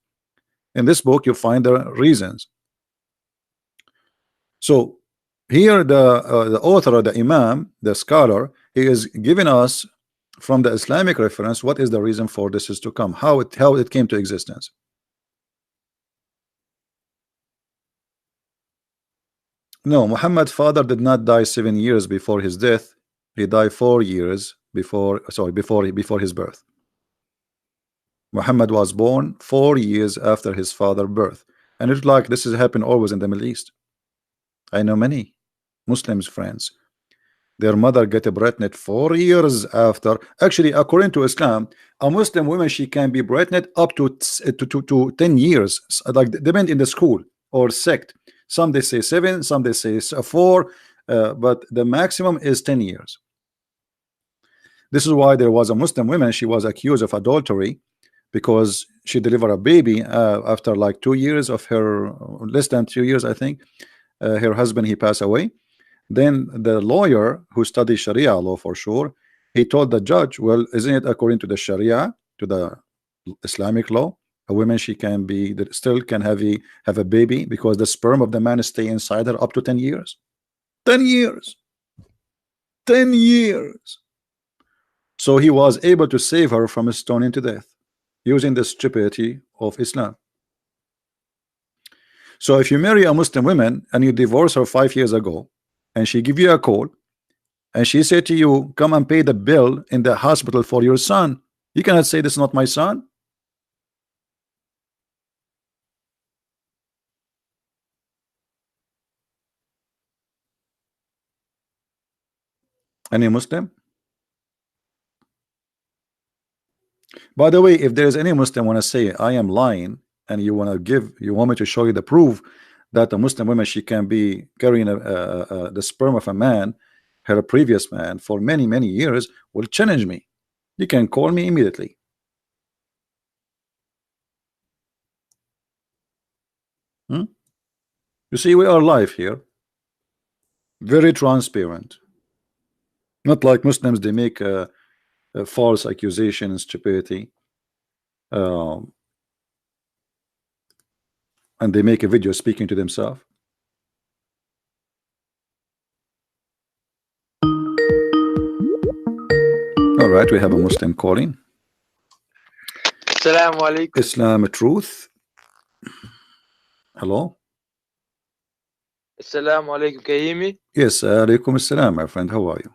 S1: In this book you find the reasons. So here the author, the Imam, the scholar, he is giving us from the Islamic reference what is the reason for this is to come, how it came to existence. No, Muhammad's father did not die 7 years before his death. He died 4 years before his birth. Muhammad was born 4 years after his father's birth, and it's like this has happened always in the Middle East. I know many Muslims friends, their mother get pregnant 4 years after. Actually, according to Islam, a Muslim woman, she can be pregnant up to 10 years, like depend in the school or sect. Some they say 7, some they say 4, but the maximum is 10 years. This is why there was a Muslim woman, she was accused of adultery because she delivered a baby after like 2 years of her, less than 2 years, I think. Her husband, he passed away. Then the lawyer who studied Sharia law for sure, he told the judge, well, isn't it according to the Sharia, to the Islamic law, a woman, she can be still can have a baby because the sperm of the man stay inside her up to 10 years. 10 years. 10 years. So he was able to save her from stoning to death using the stupidity of Islam. So if you marry a Muslim woman and you divorce her 5 years ago, and she give you a call, and she said to you, come and pay the bill in the hospital for your son, you cannot say this is not my son. Any Muslim? By the way, if there is any Muslim want to say I am lying, and you want me to show you the proof that a Muslim woman, she can be carrying the sperm of a man, her previous man, for many years, will challenge me. You can call me immediately. You see, we are live here, very transparent, not like Muslims. They make a false accusation and stupidity, and they make a video speaking to themselves. All right, we have a Muslim calling.
S2: Assalamu alaikum.
S1: Islam truth. Hello.
S2: Assalamu alaikum. Can you hear me?
S1: Yes, alaikum assalam, my friend. How are you?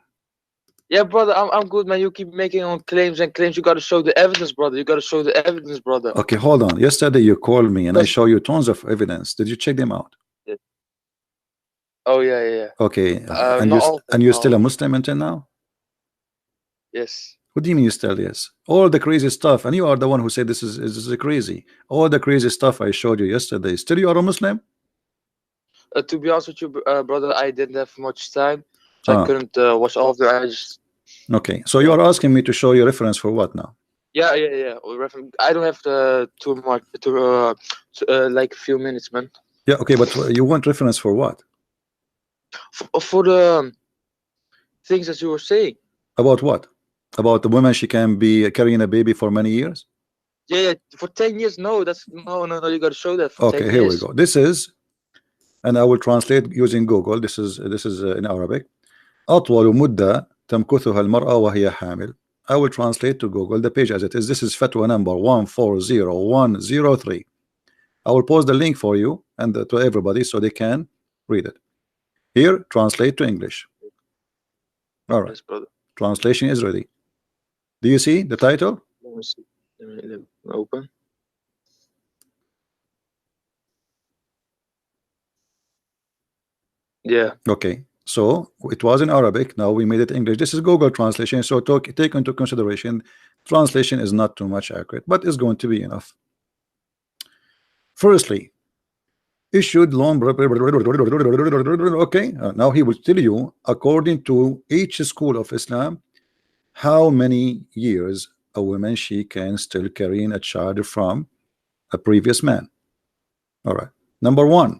S2: Yeah, brother, I'm good, man. You keep making on claims and claims. You got to show the evidence, brother. You got to show the evidence, brother.
S1: Okay, hold on. Yesterday you called me and I show you tons of evidence. Did you check them out?
S2: Yeah. Oh yeah.
S1: Okay, and you're still a Muslim until now?
S2: Yes.
S1: What do you mean you still yes? All the crazy stuff, and you are the one who said this is crazy. All the crazy stuff I showed you yesterday. Still you are a Muslim?
S2: To be honest with you, brother, I didn't have much time, so I couldn't watch all of the. I just.
S1: Okay, so you are asking me to show you reference for what now?
S2: Yeah. I don't have too much like a few minutes, man.
S1: Yeah, okay, but you want reference for what?
S2: For the things that you were saying.
S1: About what? About the woman, she can be carrying a baby for many years?
S2: Yeah, for 10 years. No, that's no. You got to show that. For
S1: okay,
S2: 10
S1: here
S2: years.
S1: we go. This is and I will translate using Google. This is in Arabic. أطول مدة تمكثها المرأة وهي حامل. I will translate to Google the page as it is. This is fatwa number 140103. I will post the link for you and to everybody so they can read it. Here, translate to English. All right.
S2: Yes, brother.
S1: Translation is ready. Do you see the title?
S2: Let me see. Let me open. Yeah.
S1: Okay. So it was in Arabic. Now we made it English. This is Google translation. So take into consideration, translation is not too much accurate, but it's going to be enough. Firstly, issued long. Okay. Now he will tell you, according to each school of Islam, how many years a woman she can still carrying a child from a previous man. All right. Number one,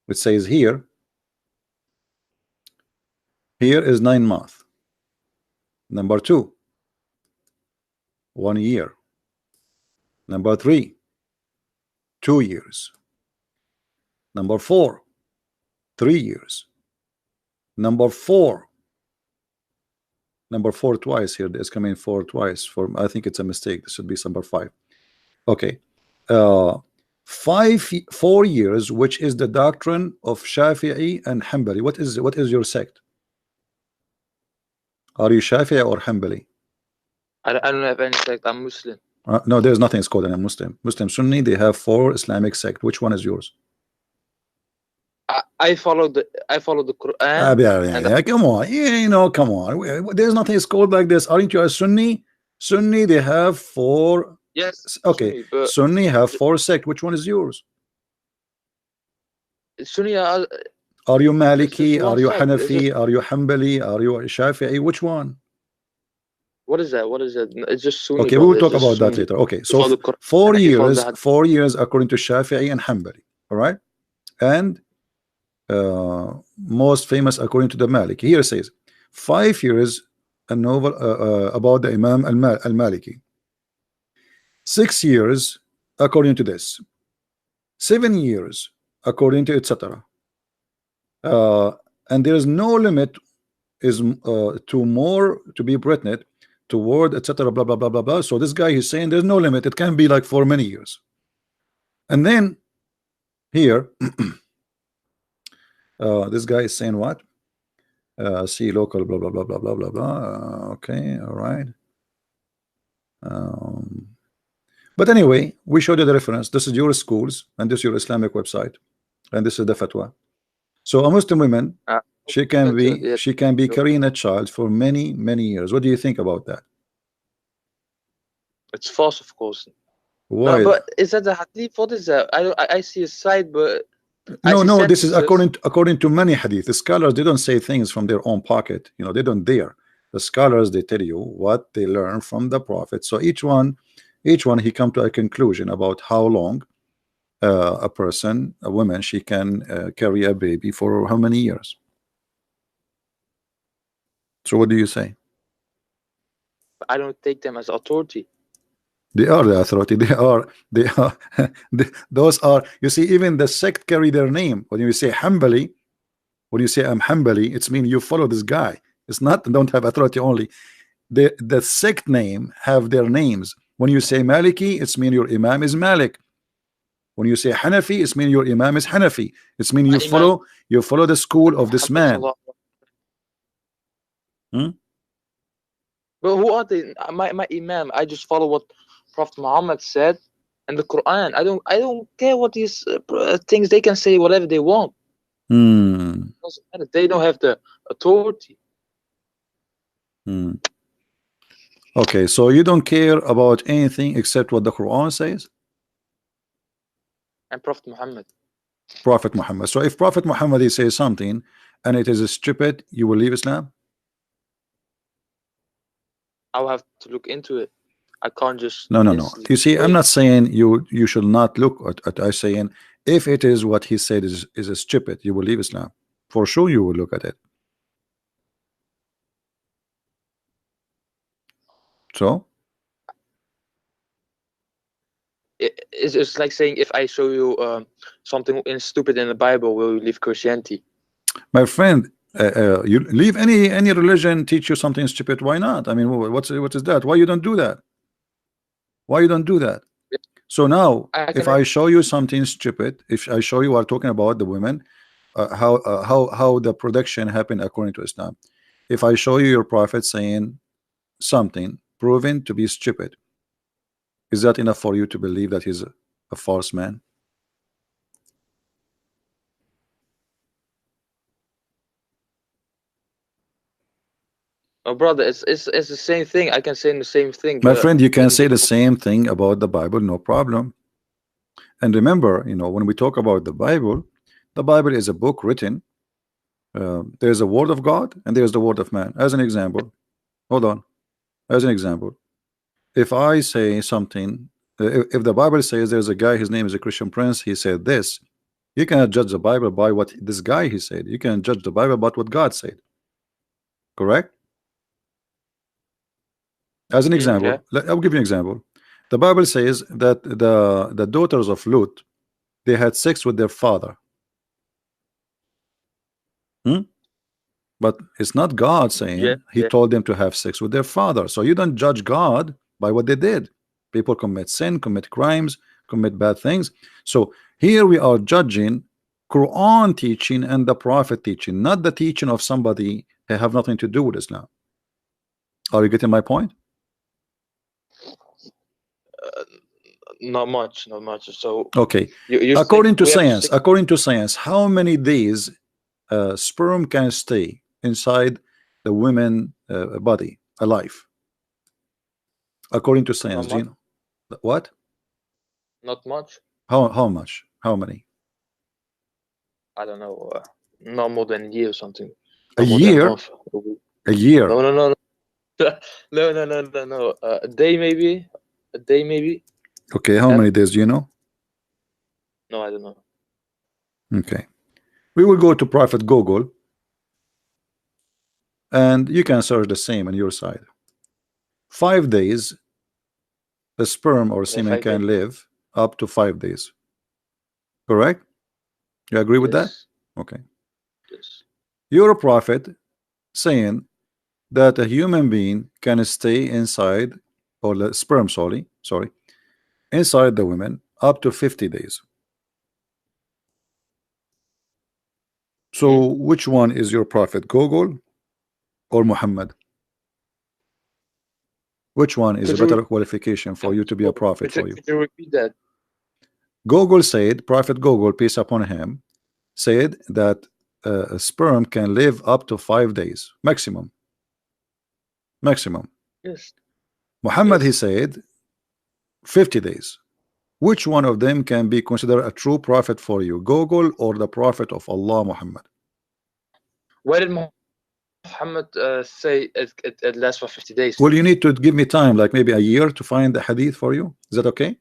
S1: it says here is 9 months. Number two, 1 year. Number three, 2 years. Number four, 3 years. Number four twice here. There's coming 4 twice. I think it's a mistake. This should be number 5. Okay. 4 years, which is the doctrine of Shafi'i and Hanbali. What is your sect? Are you Shafi'i or Hanbali?
S2: I don't have any sect. I'm Muslim.
S1: No, there's nothing is called a Muslim. Muslim Sunni, they have 4 Islamic sects. Which one is yours?
S2: I follow the Quran.
S1: Yeah, come on. You know, come on. There's nothing is called like this. Aren't you a Sunni? Sunni, they have 4.
S2: Yes.
S1: Okay. Sunni have 4 sects. Which one is yours?
S2: Sunni.
S1: Are you Maliki? Are you Hanafi? Are you Hanbali? Are you Shafi'i? Which one?
S2: What is that? What is that? It's just Sunni.
S1: Okay, we will talk about that later. Okay, so 4 years, 4 years according to Shafi'i and Hanbali. All right, and most famous according to the Maliki. Here it says 5 years a novel about the Imam al-Maliki. 6 years according to this. 7 years according to etc. And there is no limit is to more to be pregnant toward etc. blah blah blah blah blah. So this guy is saying there's no limit. It can be like for many years. And then here this guy is saying what? See local blah blah blah blah blah blah blah. Okay, all right. But anyway, we showed you the reference. This is your schools and this is your Islamic website, and this is the fatwa. So a Muslim woman, she can be carrying a child for many years. What do you think about that?
S2: It's false, of course.
S1: Why?
S2: No, but is that the hadith? What is that? I see a side, but
S1: no. This is according to many hadith. The scholars, they don't say things from their own pocket. You know, they don't dare. The scholars, they tell you what they learn from the Prophet. So each one he come to a conclusion about how long a woman, she can carry a baby for how many years. So what do you say?
S2: I don't take them as authority.
S1: They are the authority. They are those are, you see, even the sect carry their name. When you say Hanbali, when you say I'm Hanbali, it's mean you follow this guy. It's not don't have authority only. The sect name have their names. When you say Maliki, it's mean your Imam is Malik. When you say Hanafi, it's mean your Imam is Hanafi. It's mean you follow the school of this man.
S2: But who are they? My Imam. I just follow what Prophet Muhammad said and the Quran. I don't care what these things. They can say whatever they want. It doesn't matter. They don't have the authority.
S1: Okay, so you don't care about anything except what the Quran says?
S2: And Prophet Muhammad.
S1: Prophet Muhammad. So if Prophet Muhammad says something and it is stupid, you will leave Islam?
S2: I'll have to look into it. I can't just
S1: no. You see, I'm not saying you should not look at I'm saying if it is what he said is stupid, you will leave Islam. For sure you will look at it. So
S2: is it's like saying, if I show you something stupid in the Bible, will you leave Christianity?
S1: My friend, you leave any religion teach you something stupid. Why not? I mean, what is that? Why you don't do that? Why you don't do that? So now, if I show you something stupid, if I show you, are talking about the women, how the production happened according to Islam. If I show you your prophet saying something proven to be stupid, is that enough for you to believe that he's a false man?
S2: Oh, brother, it's the same thing. I can say the same thing.
S1: My friend, you can say the same thing about the Bible, no problem. And remember, you know, when we talk about the Bible is a book written. There's a word of God and there's the word of man. As an example, hold on. As an example, if I say something, if the Bible says there's a guy, his name is a Christian Prince, he said this, you cannot judge the Bible by what this guy he said. You can judge the Bible about what God said. Correct? As an example, I'll give you an example. The Bible says that the daughters of Lut, they had sex with their father. But it's not God saying he told them to have sex with their father. So you don't judge God by what they did. People commit sin, commit crimes, commit bad things. So here we are judging Quran teaching and the Prophet teaching, not the teaching of somebody who have nothing to do with Islam. Are you getting my point?
S2: Not much. So
S1: okay, according to science, how many days sperm can stay inside the women body alive? According to science, do you know what?
S2: Not much.
S1: How much? How many?
S2: I don't know. Not more than a year or something.
S1: A year? A year?
S2: No. No. A day maybe.
S1: Okay, how many days do you know?
S2: No, I don't know.
S1: Okay, we will go to Prophet Google, and you can search the same on your side. 5 days, the sperm or semen can live up to 5 days. Correct? You agree with that? Okay.
S2: Yes.
S1: You're a prophet saying that a human being can stay inside, or the sperm, sorry, inside the women up to 50 days. So which one is your prophet, Google or Muhammad? Which one is a better qualification for you to be a prophet for you?
S2: Could you repeat that?
S1: Google said, Prophet Google, peace upon him, said that a sperm can live up to 5 days maximum.
S2: Yes.
S1: Muhammad, he said 50 days. Which one of them can be considered a true prophet for you, Google or the prophet of Allah, Muhammad?
S2: Why did Muhammad say it lasts for 50 days?
S1: Well, you need to give me time, like maybe a year, to find the hadith for you. Is that okay?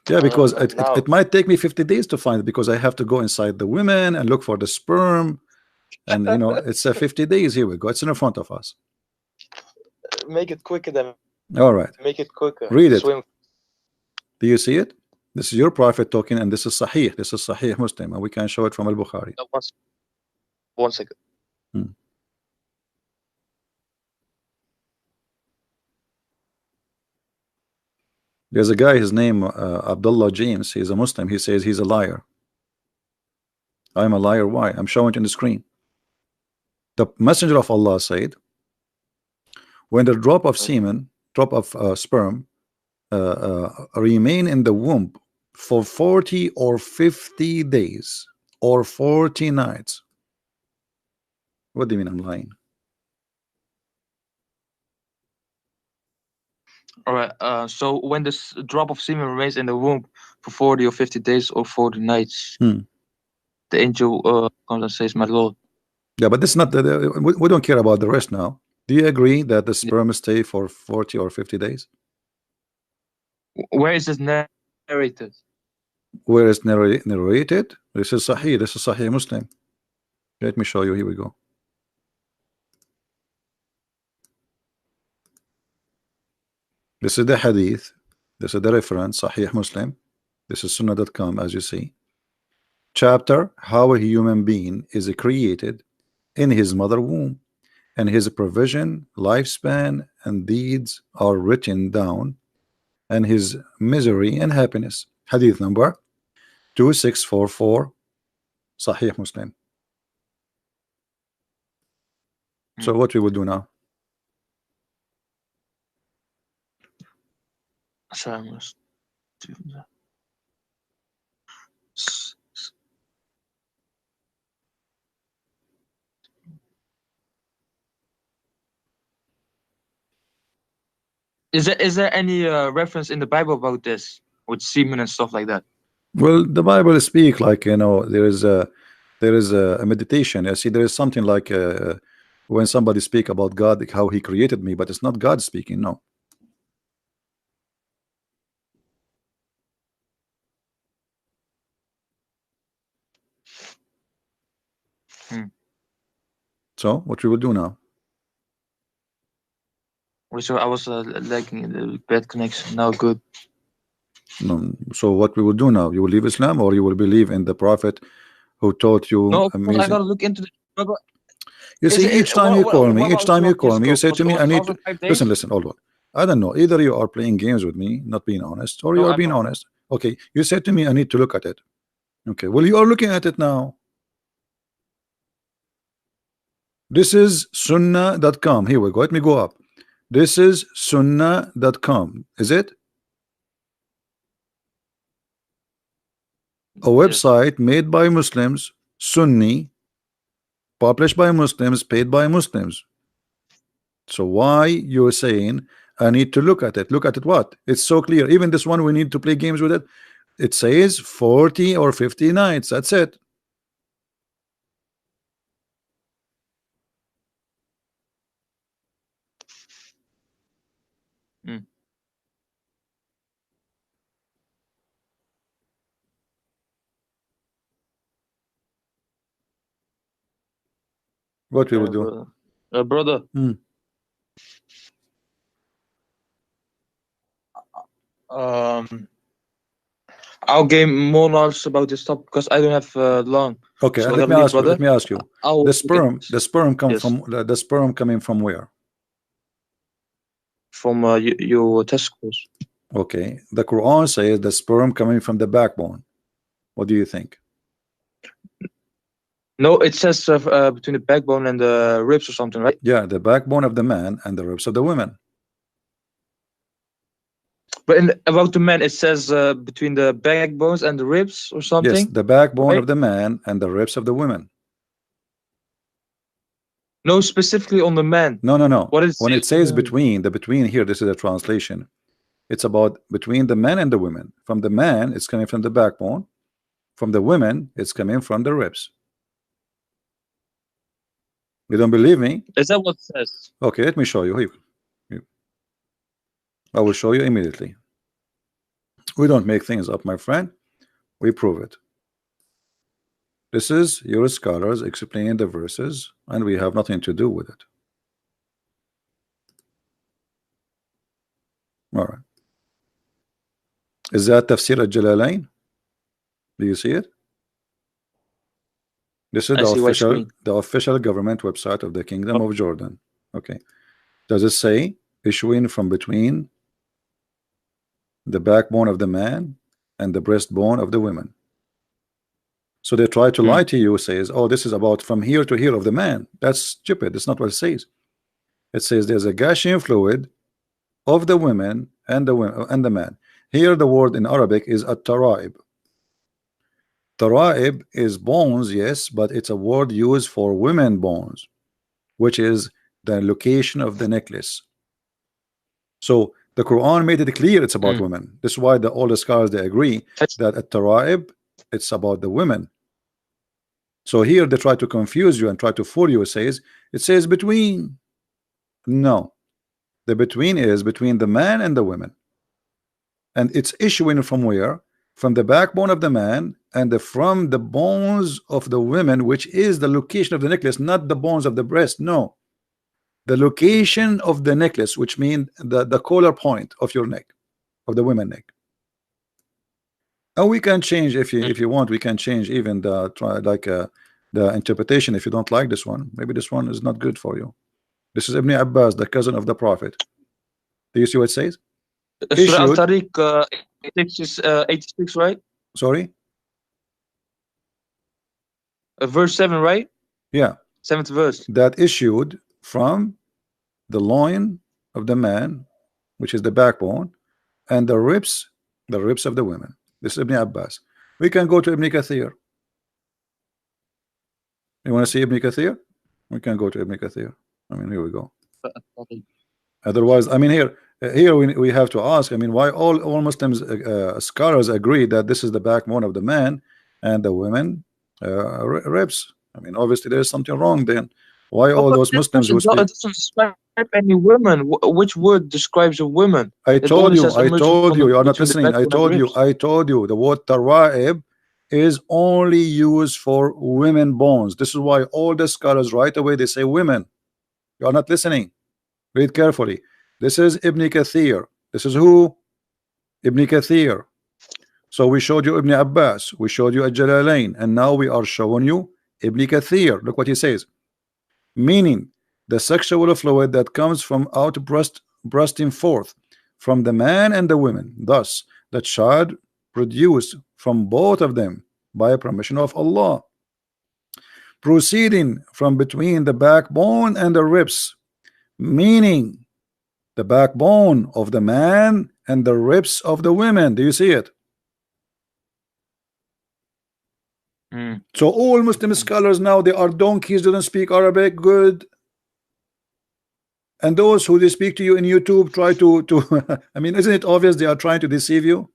S1: Yeah, because it might take me 50 days to find it, because I have to go inside the women and look for the sperm, and you know, it's 50 days. Here we go, it's in front of us.
S2: Make it quicker then.
S1: All right,
S2: make it quicker.
S1: Read it. Do you see it? This is your prophet talking, and this is Sahih. This is Sahih Muslim, and we can show it from Al-Bukhari.
S2: One second.
S1: There's a guy, his name Abdullah James. He's a Muslim. He says he's a liar. I'm a liar. Why? I'm showing it on the screen. The messenger of Allah said, when the drop of semen, sperm remain in the womb for 40 or 50 days or 40 nights. What do you mean I'm lying?
S2: All right. So when this drop of semen remains in the womb for 40 or 50 days or 40 nights, the angel comes and says, "My Lord."
S1: Yeah, but this is not we don't care about the rest now. Do you agree that the sperm stay for 40 or 50 days?
S2: Where is this narrated?
S1: Where is narrated? This is Sahih. This is Sahih Muslim. Let me show you. Here we go. This is the hadith. This is the reference, Sahih Muslim. This is sunnah.com, as you see. Chapter, how a human being is created in his mother womb, and his provision, lifespan, and deeds are written down, and his misery and happiness. Hadith number 2644, Sahih Muslim. So what we will do now?
S2: Sorry, I must do that. Is there any reference in the Bible about this with semen and stuff like that?
S1: Well, the Bible speak like, you know, there is a meditation. You see, there is something like when somebody speak about God, how he created me, but it's not God speaking. No. So what we will do now?
S2: So I was lagging the bad connection. Now good.
S1: No. So what we will do now? You will leave Islam, or you will believe in the Prophet who taught you?
S2: No,
S1: amazing.
S2: I gotta look into the.
S1: You see, each time you call me, you say to me, I need to listen, hold on. I don't know. Either you are playing games with me, not being honest, or you are being honest. Okay, you said to me, I need to look at it. Okay, well, you are looking at it now. This is sunnah.com. Here we go. Let me go up. This is sunnah.com. Is it? A website made by Muslims, Sunni, published by Muslims, paid by Muslims. So why you're saying I need to look at it? Look at it what? It's so clear. Even this one, we need to play games with it. It says 40 or 50 nights. That's it. What we will do?
S2: Brother. I'll gain more knowledge about this topic because I don't have long.
S1: Okay, so let me ask you. The sperm coming from where?
S2: From your testicles.
S1: Okay, the Quran says the sperm coming from the backbone. What do you think?
S2: No, it says between the backbone and the ribs or something, right?
S1: Yeah, the backbone of the man and the ribs of the women.
S2: But about the man, it says between the backbones and the ribs or something.
S1: Yes, the backbone of the man and the ribs of the women.
S2: No, specifically on the man.
S1: No.
S2: What is
S1: when it says between, the between here, this is a translation. It's about between the men and the women. From the man, it's coming from the backbone. From the women, it's coming from the ribs. You don't believe me?
S2: Is that what it says?
S1: Okay, let me show you. I will show you immediately. We don't make things up, my friend. We prove it. This is your scholars explaining the verses, and we have nothing to do with it. All right. Is that Tafsir al-Jalalain? Do you see it? This is the official government website of the Kingdom of Jordan. Okay. Does it say issuing from between the backbone of the man and the breastbone of the women? So they try to lie to you, says, oh, this is about from here to here of the man. That's stupid. That's not what it says. It says there's a gushing fluid of the women and the man. Here the word in Arabic is at-taraib. Taraib is bones, yes, but it's a word used for women bones, which is the location of the necklace. So the Quran made it clear it's about women. This is why all the scholars, they agree that at-taraib, it's about the women. So here they try to confuse you and try to fool you. It says between. No, the between is between the man and the women, and it's issuing from where? From the backbone of the man and from the bones of the women, which is the location of the necklace, not the bones of the breast. No, the location of the necklace, which means the collar point of your neck, of the women neck. And we can change if you want. We can change even the interpretation if you don't like this one. Maybe this one is not good for you. This is Ibn Abbas, the cousin of the Prophet. Do you see what it says?
S2: Surah Al-Tariq 86, right?
S1: Sorry?
S2: Verse 7, right?
S1: Yeah.
S2: 7th verse.
S1: That issued from the loin of the man, which is the backbone, and the ribs of the women. This is Ibn Abbas. We can go to Ibn Kathir. You want to see Ibn Kathir? We can go to Ibn Kathir. I mean, here we go. Otherwise, I mean, here we have to ask, I mean, why all Muslims scholars agree that this is the backbone of the man and the women ribs. I mean, obviously there is something wrong then. Why all those Muslims who speak?
S2: It doesn't describe any women. Which word describes a woman?
S1: I told you, you are not listening. I told you, the word tara'ib is only used for women bones. This is why all the scholars right away they say women. You are not listening. Read carefully. This is Ibn Kathir. This is who? Ibn Kathir. So we showed you Ibn Abbas, we showed you Al-Jalalain, and now we are showing you Ibn Kathir. Look what he says. Meaning the sexual fluid that comes from bursting forth from the man and the women, thus the child produced from both of them by permission of Allah, proceeding from between the backbone and the ribs, meaning the backbone of the man and the ribs of the women. Do you see it? So all Muslim scholars now, they are donkeys, they don't speak Arabic good, and those who they speak to you in YouTube try to I mean, isn't it obvious they are trying to deceive you?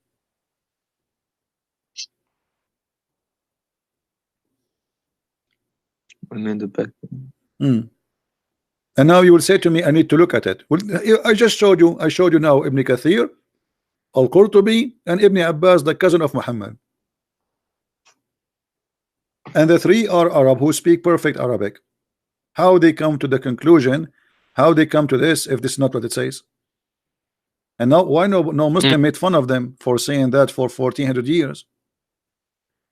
S1: And now you will say to me, I need to look at it. Well, I just showed you. I showed you now Ibn Kathir, Al-Qurtubi, and Ibn Abbas, the cousin of Muhammad. And the three are Arab who speak perfect Arabic. How they come to the conclusion, how they come to this, if this is not what it says? And now why no Muslim made fun of them for saying that for 1400 years?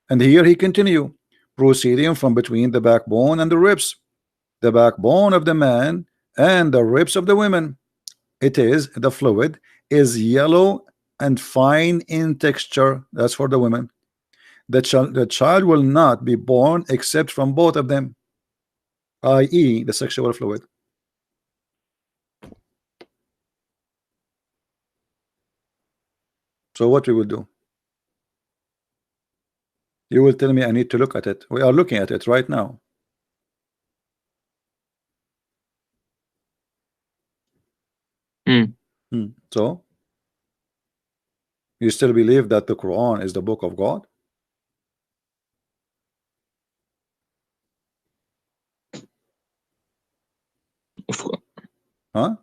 S1: And here he continue, proceeding from between the backbone and the ribs, the backbone of the man and the ribs of the women. It is, the fluid is yellow and fine in texture. That's for the women. The child will not be born except from both of them, i.e. the sexual fluid. So what we will do? You will tell me I need to look at it. We are looking at it right now. So you still believe that the Quran is the book of God? Huh?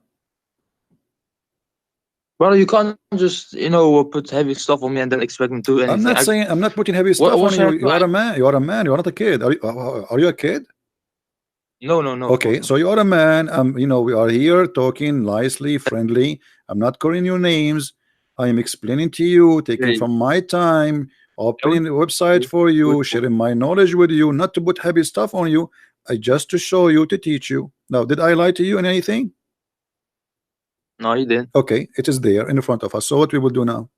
S2: Well, you can't just, put heavy stuff on me and then expect me to do anything.
S1: I'm not putting heavy stuff on you. You are a man. You are a man. You are not a kid. Are you a kid?
S2: No.
S1: Okay, so you are a man. We are here talking nicely, friendly. I'm not calling you names. I am explaining to you, taking from my time, opening the website for you, sharing my knowledge with you, not to put heavy stuff on you. Just to show you, to teach you. Now, did I lie to you in anything?
S2: No, you didn't.
S1: Okay, it is there in front of us. So what we will do now?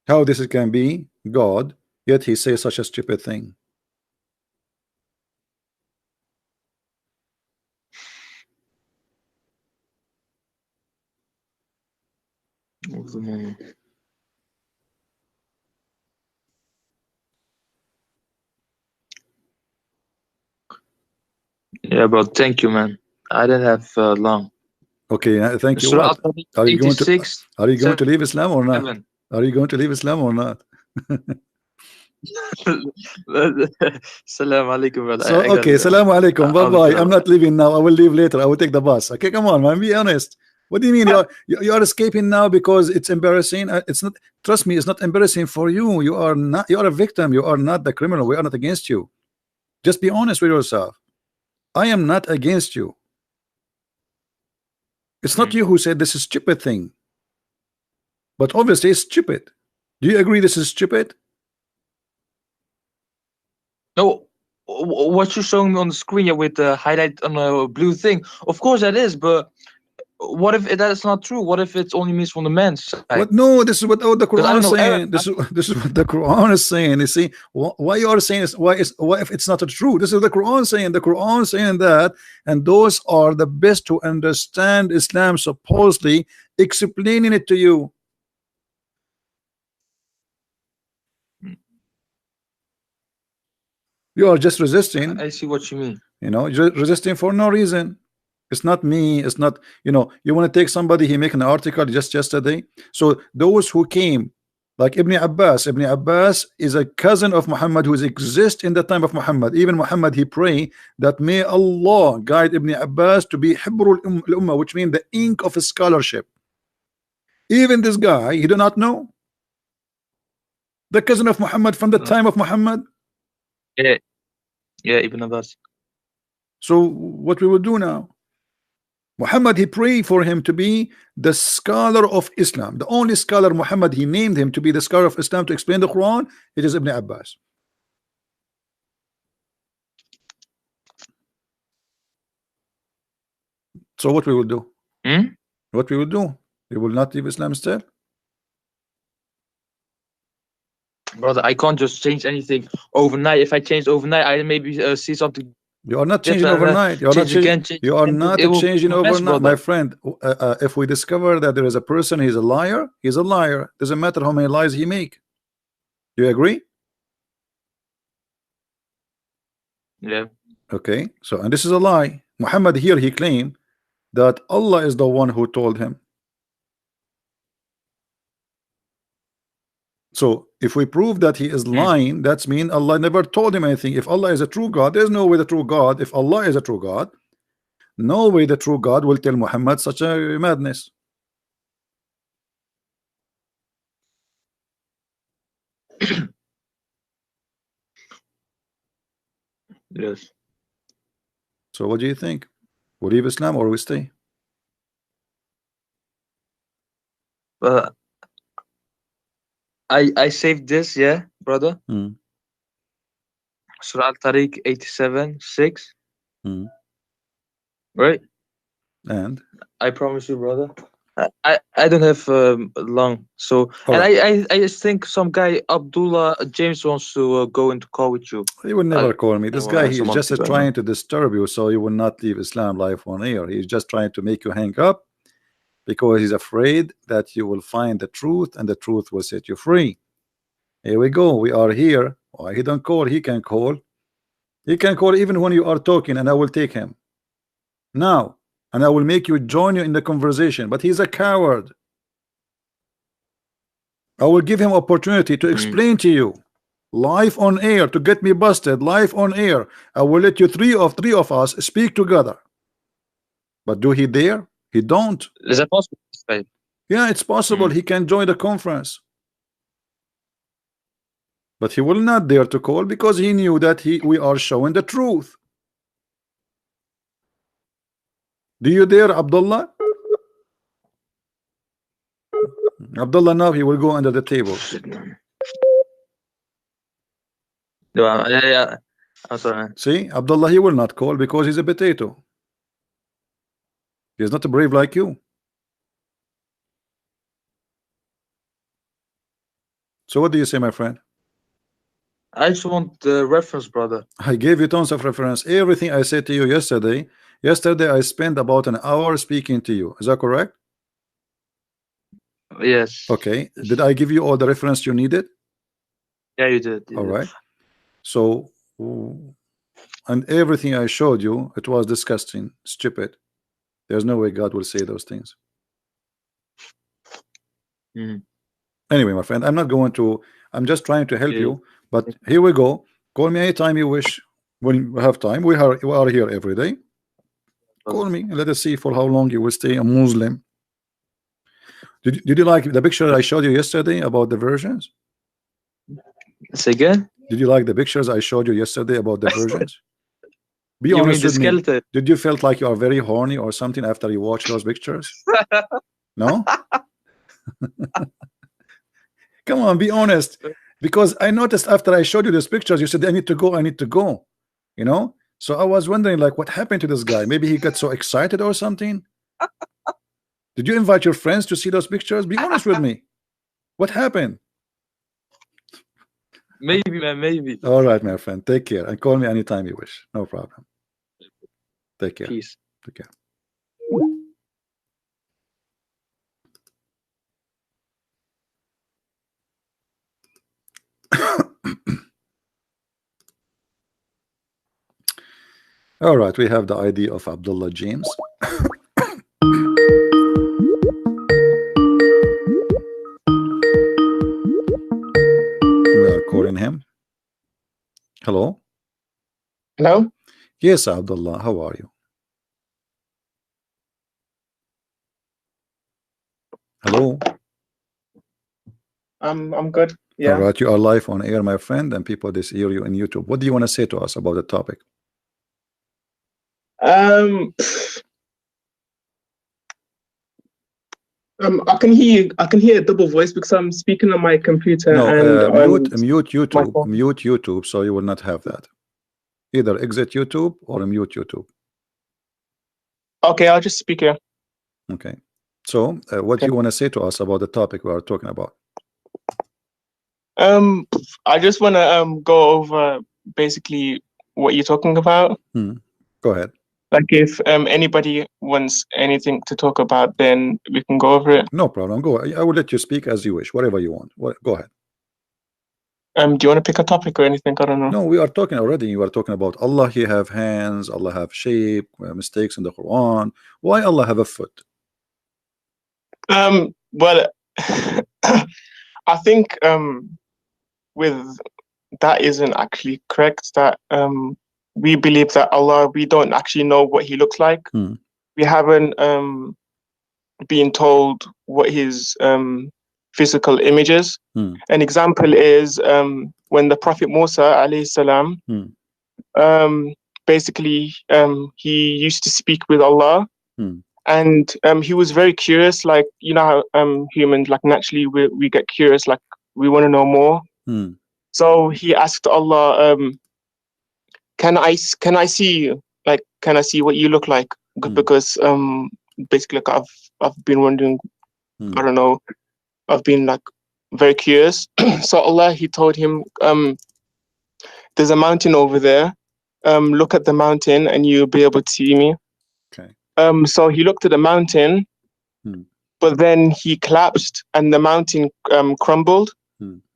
S1: How this can be God, yet he says such a stupid thing?
S2: Yeah, but thank you, man. I didn't have long.
S1: Okay, thank you. What? Are you going to leave Islam or not? Are you going to leave Islam or not?
S2: Assalamu alaikum, brother.
S1: So, okay, assalamu alaikum. Bye-bye. I'm not leaving now. I will leave later. I will take the bus. Okay, come on, man. Be honest. What do you mean you are escaping now because it's embarrassing? It's not. Trust me, it's not embarrassing for you. You are not. You are a victim. You are not the criminal. We are not against you. Just be honest with yourself. I am not against you. It's not you who said this is stupid thing. But obviously it's stupid. Do you agree this is stupid?
S2: No, what you're showing me on the screen here with the highlight on a blue thing, of course that is, but what if that is not true? What if it only means from the man's side?
S1: What? No, this is what the Quran is saying.
S2: Arab.
S1: This is what the Quran is saying. You see, why you are saying is why if it's not true? This is the Quran saying. The Quran saying that, and those are the best to understand Islam, supposedly explaining it to you. You are just resisting.
S2: I see what you mean.
S1: You know, you're resisting for no reason. It's not me. It's not, you know, you want to take somebody, he make an article just yesterday. So those who came, like Ibn Abbas is a cousin of Muhammad who exists in the time of Muhammad. Even Muhammad, he pray that may Allah guide Ibn Abbas to be Hibrul Ummah, which means the ink of scholarship. Even this guy, he do not know. The cousin of Muhammad from the time of Muhammad.
S2: Yeah, Ibn Abbas.
S1: So what we will do now? Muhammad, he prayed for him to be the scholar of Islam. The only scholar Muhammad, he named him to be the scholar of Islam to explain the Quran. It is Ibn Abbas. So what we will do? What we will do? We will not leave Islam still?
S2: Brother, I can't just change anything overnight. If I change overnight, I maybe see something.
S1: You are not changing overnight. You are not changing. You are not changing overnight, my friend. If we discover that there is a person, he's a liar. He's a liar. Doesn't matter how many lies he make. Do you agree?
S2: Yeah.
S1: Okay. So, and this is a lie. Muhammad here, he claimed that Allah is the one who told him. So if we prove that he is lying, that's mean Allah never told him anything. If Allah is a true God, there's no way the true God, if Allah is a true God, no way the true God will tell Muhammad such a madness.
S2: Yes.
S1: So what do you think? We leave Islam or we stay?
S2: I saved this, yeah, brother. Surah Al-Tariq 87:6. Right?
S1: And
S2: I promise you, brother. I don't have long, so and I just think some guy Abdullah James wants to go into call with you.
S1: He would never call me. This guy, he is just trying to disturb you so you will not leave Islam live on air. He's just trying to make you hang up because he's afraid that you will find the truth and the truth will set you free. Here we go. We are here. Why he don't call? He can call. He can call even when you are talking, and I will take him now. And I will make you join you in the conversation, but he's a coward. I will give him opportunity to explain to you live on air, to get me busted live on air. I will let you three of us speak together. But do he dare? He don't.
S2: Is that possible?
S1: Yeah, it's possible. He can join the conference, but he will not dare to call because he knew that we are showing the truth. Do you dare, Abdullah? Abdullah, now he will go under the table.
S2: Yeah. I'm sorry.
S1: See, Abdullah, he will not call because he's a potato. He's not brave like you. So what do you say, my friend?
S2: I just want the reference, brother.
S1: I gave you tons of reference. Everything I said to you yesterday. Yesterday I spent about an hour speaking to you. Is that correct?
S2: Yes.
S1: Okay. Did I give you all the reference you needed?
S2: Yeah, you did.
S1: All right. So, and everything I showed you, it was disgusting, stupid. There's no way God will say those things. Anyway, my friend, I'm not going to, I'm just trying to help you. But here we go. Call me anytime you wish. When we have time, we are here every day. Call me and let us see for how long you will stay a Muslim. Did you like the picture I showed you yesterday about the versions?
S2: Say again?
S1: Did you like the pictures I showed you yesterday about the versions? Be
S2: You mean
S1: honest
S2: the
S1: with me.
S2: skeleton?
S1: Did you felt like you are very horny or something after you watch those pictures? No? Come on, be honest. Because I noticed after I showed you these pictures, you said, I need to go, I need to go. You know? So I was wondering, like, what happened to this guy? Maybe he got so excited or something. Did you invite your friends to see those pictures? Be honest with me. What happened?
S2: Maybe, man, maybe.
S1: All right, my friend. Take care. And call me anytime you wish. No problem. Take care.
S2: Peace.
S1: Take care. All right, we have the ID of Abdullah James. We are calling him. Hello.
S3: Hello.
S1: Yes, Abdullah. How are you? Hello.
S3: I'm good. Yeah.
S1: All right, you are live on air, my friend, and people this hear you in YouTube. What do you want to say to us about the topic?
S3: I can hear you. I can hear a double voice because I'm speaking on my computer
S1: No,
S3: and
S1: mute YouTube.
S3: phone.
S1: Mute YouTube, so you will not have that. Either exit YouTube or mute YouTube.
S3: Okay, I'll just speak here.
S1: Okay. So, what do you want to say to us about the topic we are talking about?
S3: I just want to go over basically what you're talking about.
S1: Go ahead.
S3: Like if anybody wants anything to talk about, then we can go over it.
S1: No problem. Go. I will let you speak as you wish. Whatever you want. Go ahead.
S3: Do you want to pick a topic or anything? I don't know.
S1: No, we are talking already. You are talking about Allah. He have hands. Allah have shape. Mistakes in the Quran. Why Allah have a foot?
S3: Well, I think with that isn't actually correct. That we believe that Allah, we don't actually know what He looks like. We haven't been told what His physical image is. An example is when the Prophet Musa alayhi salam, basically he used to speak with Allah. And he was very curious, like, you know how humans, like, naturally we get curious, like we want to know more. So he asked Allah, can I see you? Like, can I see what you look like? Because basically, like, I've been wondering, I don't know, I've been like very curious. So Allah, He told him, there's a mountain over there. Look at the mountain and you'll be able to see me.
S1: Okay.
S3: So he looked at the mountain, but then he collapsed and the mountain crumbled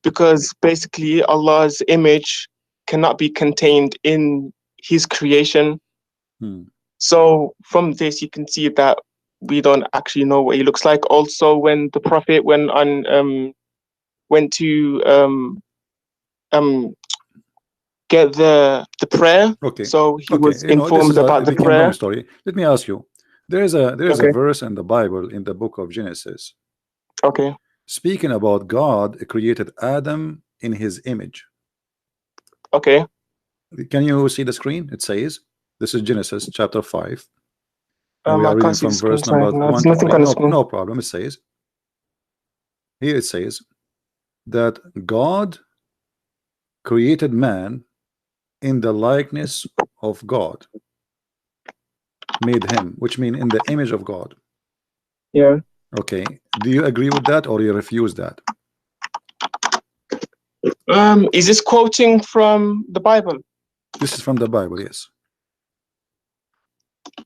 S3: because basically Allah's image cannot be contained in His creation. So from this, you can see that we don't actually know what He looks like. Also, when the Prophet went to get the prayer,
S1: okay.
S3: so he was informed about the prayer.
S1: Long story. Let me ask you. There is a verse in the Bible in the book of Genesis.
S3: Okay.
S1: Speaking about God created Adam in His image.
S3: Okay.
S1: Can you see the screen? It says, this is Genesis chapter 5. And we
S3: I
S1: are reading
S3: can't see
S1: from
S3: the screen,
S1: verse number
S3: sorry. No,
S1: 1
S3: there's nothing on the screen.
S1: no problem. It says, here it says that God created man in the likeness of God, made him, which means in the image of God.
S3: Yeah.
S1: Okay. Do you agree with that or you refuse that?
S3: Is this quoting from the Bible?
S1: This is from the Bible, yes.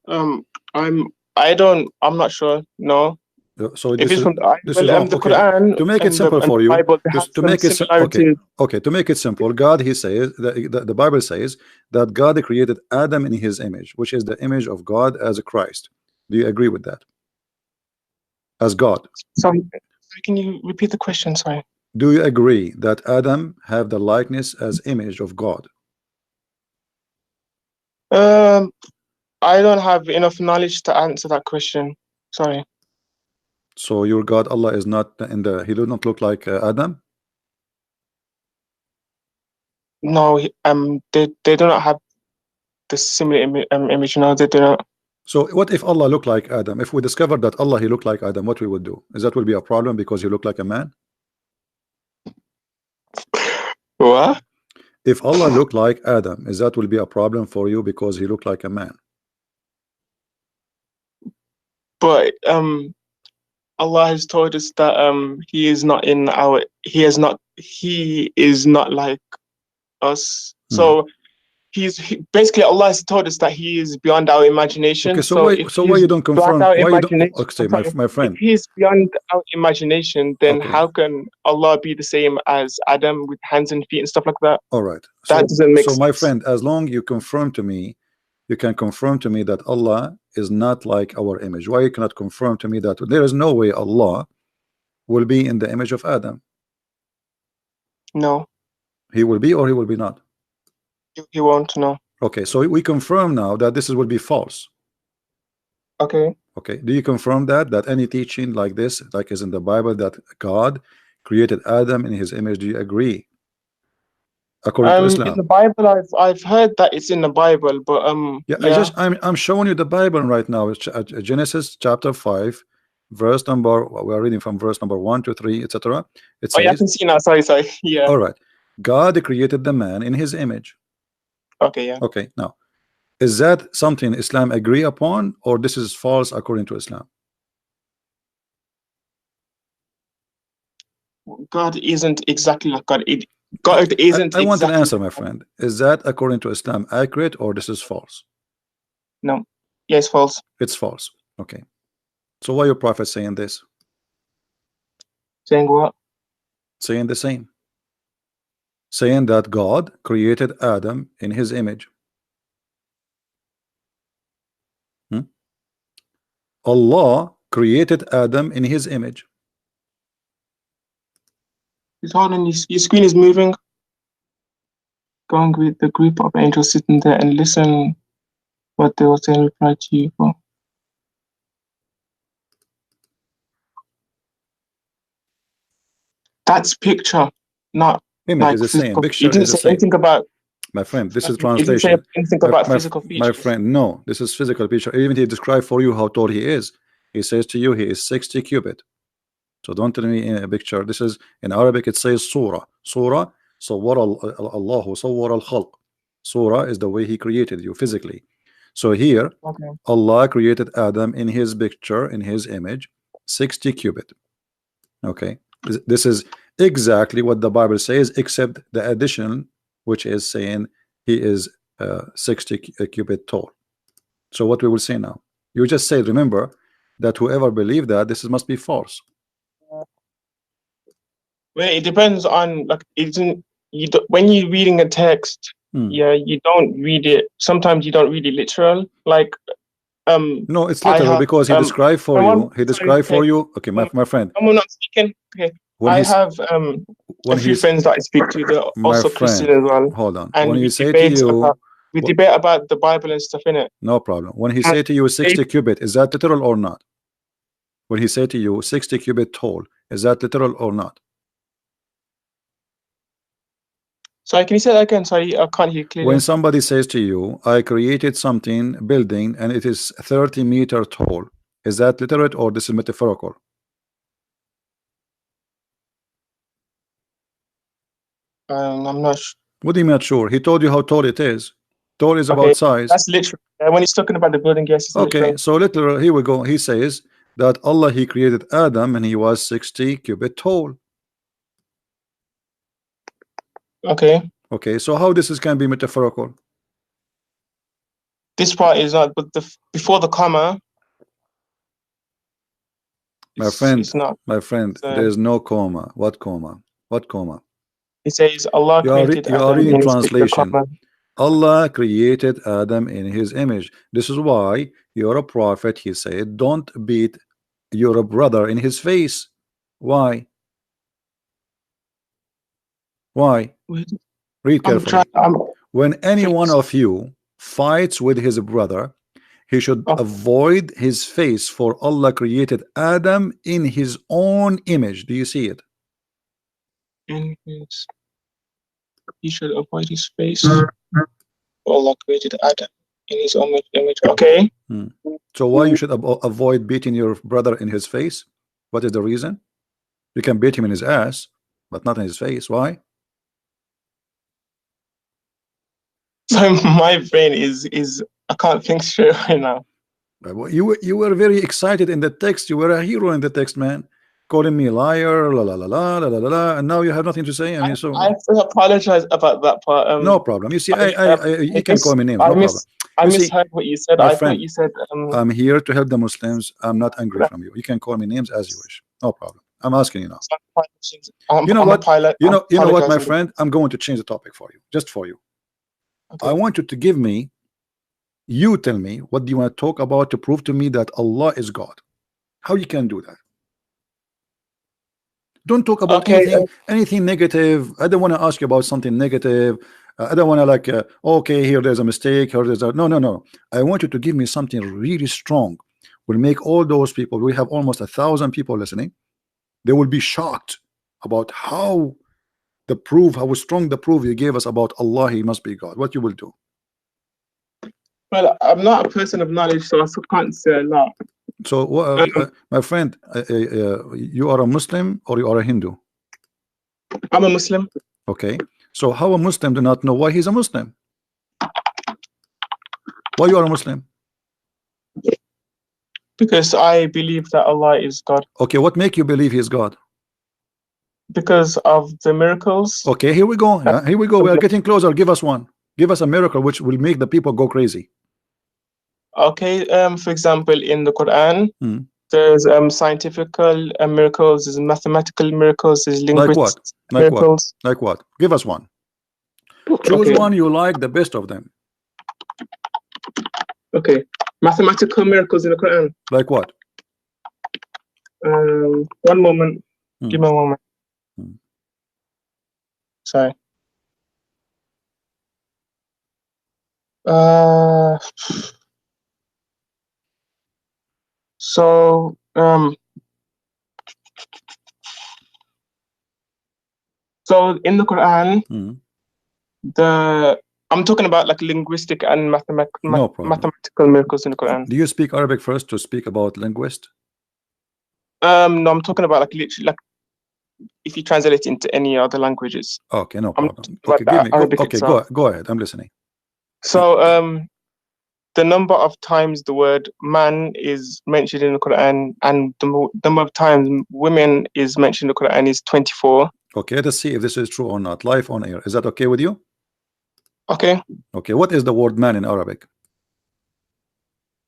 S3: I'm not sure. No.
S1: So
S3: if it's from the
S1: okay.
S3: Quran,
S1: To make it simple for you,
S3: Bible,
S1: to make it okay, to make it simple, God, He says the Bible says that God created Adam in His image, which is the image of God as a Christ. Do you agree with that? As God.
S3: Sorry, can you repeat the question? Sorry.
S1: Do you agree that Adam have the likeness as image of God?
S3: I don't have enough knowledge to answer that question. Sorry.
S1: So your God Allah is not in the, He does not look like Adam?
S3: No, they do not have the similar image. No, they do not.
S1: So what if Allah looked like Adam? If we discovered that Allah he looked like Adam, what we would do? Is that will be a problem because he looked like a man?
S3: What?
S1: If Allah looked like Adam, is that will be a problem for you because he looked like a man?
S3: But Allah has told us that he is not like us. So basically Allah has told us that he is beyond our imagination.
S1: Okay, so why you don't confirm? Why you don't? Okay, my friend.
S3: If he's beyond our imagination, then how can Allah be the same as Adam with hands and feet and stuff like that?
S1: All right.
S3: That doesn't make sense.
S1: So my friend, as long you confirm to me, you can confirm to me that Allah is not like our image. Why you cannot confirm to me that there is no way Allah will be in the image of Adam?
S3: No.
S1: He will be or he will be not?
S3: He won't. No.
S1: Okay, so we confirm now that this will be false.
S3: Okay.
S1: Okay. Do you confirm that any teaching like this, like is in the Bible, that God created Adam in his image? Do you agree? According to Islam.
S3: In the Bible, I've heard that it's in the Bible, but
S1: yeah. I'm showing you the Bible right now. It's Genesis chapter 5, verse number. We're reading from verse number 1 to 3, etc. It says,
S3: I can see now. Sorry. Yeah.
S1: All right. God created the man in his image.
S3: Okay. Yeah.
S1: Okay. Now, is that something Islam agree upon, or this is false according to Islam?
S3: God isn't exactly like God. God isn't.
S1: I want an answer, my friend. Is that according to Islam accurate, or this is false?
S3: No. Yes, false.
S1: It's false. Okay. So why your prophet saying this?
S3: Saying what?
S1: Saying the same. Saying that God created Adam in his image. Allah created Adam in his image.
S3: Hold on, your screen is moving. Going with the group of angels sitting there and listen what they will say and reply to you for. That's picture, not
S1: image
S3: like
S1: is the same. Picture
S3: you didn't
S1: is the
S3: say
S1: same.
S3: anything about.
S1: My friend, this is
S3: You didn't
S1: translation.
S3: say anything about physical features.
S1: My friend, no, this is physical picture. Even he described for you how tall he is. He says to you he is 60 cubit. So don't tell me in a picture. This is in Arabic. It says surah. Surah. Sawwara Allahu sawwara al-khalq. Surah is the way he created you physically. So here, Allah created Adam in his picture, in his image, 60 cubit. Okay, this is exactly what the Bible says, except the addition, which is saying he is 60 cubit tall. So what we will say now? You just say, remember that whoever believed that this must be false.
S3: Well, it depends on when you're reading a text. Yeah, you don't read it. Sometimes you don't read it literal. Like
S1: no, it's literal because he described for you. He described for you. Okay, my friend.
S3: I'm not speaking. Okay, I have a few friends that I speak to that are also Christian as well.
S1: Hold on.
S3: And
S1: when he say to you,
S3: we debate about the Bible and stuff in it.
S1: No problem. When he say to you 60 cubit, is that literal or not? When he say to you 60 cubit tall, is that literal or not?
S3: Sorry, can you say that again? Sorry, I can't hear clearly.
S1: When somebody says to you, I created something, building, and it is 30 meters tall, is that literate or this is metaphorical?
S3: I'm not sure.
S1: What do you mean not sure? He told you how tall it is. Tall is about size.
S3: That's literal. When he's talking about the building, yes.
S1: Okay,
S3: literal.
S1: so literal, here we go. He says that Allah, he created Adam and he was 60 cubit tall.
S3: Okay.
S1: Okay, so how this can be metaphorical?
S3: This part is not, but before the comma.
S1: My friend,
S3: it's not.
S1: My friend, there is no comma. What comma? What comma?
S3: It says Allah created
S1: you are reading translation. Allah created Adam in his image. This is why you're a prophet. He said, don't beat your brother in his face. Why? Why? Read carefully. When any one of you fights with his brother, he should avoid his face, for Allah created Adam in his own image. Do you see it?
S3: he should avoid his face. Allah created Adam in his own image. Okay.
S1: So why you should avoid beating your brother in his face? What is the reason? You can beat him in his ass, but not in his face. Why?
S3: So my brain is I can't think straight right now.
S1: You were very excited in the text. You were a hero in the text, man. Calling me liar, la la la la la la la la, and now you have nothing to say. I mean, so
S3: I apologize about that part.
S1: No problem. You see, you can call me names. No problem.
S3: I misheard what you said. I thought you said.
S1: I'm here to help the Muslims. I'm not angry from you. You can call me names as you wish. No problem. I'm asking you now. You know what? You know what, my friend? I'm going to change the topic for you, just for you. Okay. I want you to give me. You tell me what do you want to talk about to prove to me that Allah is God. How you can do that? Don't talk about anything negative. I don't want to ask you about something negative. I don't want to like okay, here there's a mistake, here there's a no. I want you to give me something really strong. Will make all those people, we have almost 1,000 people listening, they will be shocked about how strong the proof you gave us about Allah, he must be God. What you will do?
S3: Well, I'm not a person of knowledge, so I can't say a lot.
S1: So, my friend, you are a Muslim or you are a Hindu?
S3: I'm a Muslim.
S1: Okay. So, how a Muslim do not know why he's a Muslim? Why you are a Muslim?
S3: Because I believe that Allah is God.
S1: Okay. What make you believe he is God?
S3: Because of the miracles.
S1: Okay. Here we go. Here we go. We are getting closer. Give us one. Give us a miracle which will make the people go crazy.
S3: Okay, for example, in the Quran, there's scientific miracles, there's mathematical miracles, there's linguistic miracles.
S1: Like what? Give us one. Choose one you like, the best of them.
S3: Okay, mathematical miracles in the Quran.
S1: Like what?
S3: One moment. Give me a moment. Sorry. So in the Quran, I'm talking about like linguistic and mathematical miracles in the Quran.
S1: Do you speak Arabic first to speak about linguist?
S3: No, I'm talking about like literally like if you translate it into any other languages.
S1: Okay, no problem. Okay, give me. Go ahead. I'm listening.
S3: So the number of times the word man is mentioned in the Quran and the number of times women is mentioned in the Quran is 24.
S1: Okay, let's see if this is true or not. Live on air. Is that okay with you?
S3: Okay.
S1: Okay, what is the word man in Arabic?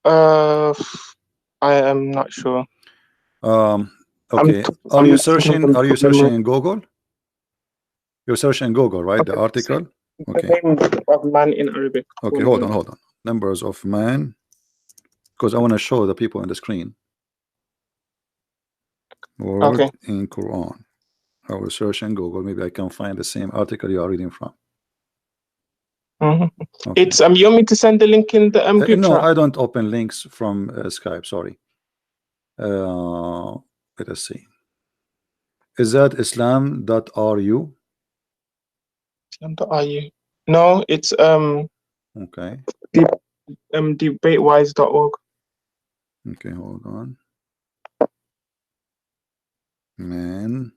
S3: I am not sure.
S1: Okay. Are you searching in Google? You're searching in Google, right? The article? Okay.
S3: The name of man in Arabic.
S1: Okay, hold on. Numbers of man, because I want to show the people on the screen. Word in Quran. I will search in Google. Maybe I can find the same article you are reading from.
S3: Okay. It's you want me to send the link in the group
S1: no,
S3: chat?
S1: I don't open links from Skype. Sorry. Let us see. Is that Islam.ru?
S3: Islam.ru. No, it's
S1: okay.
S3: Debatewise.org.
S1: Okay, hold on. Man.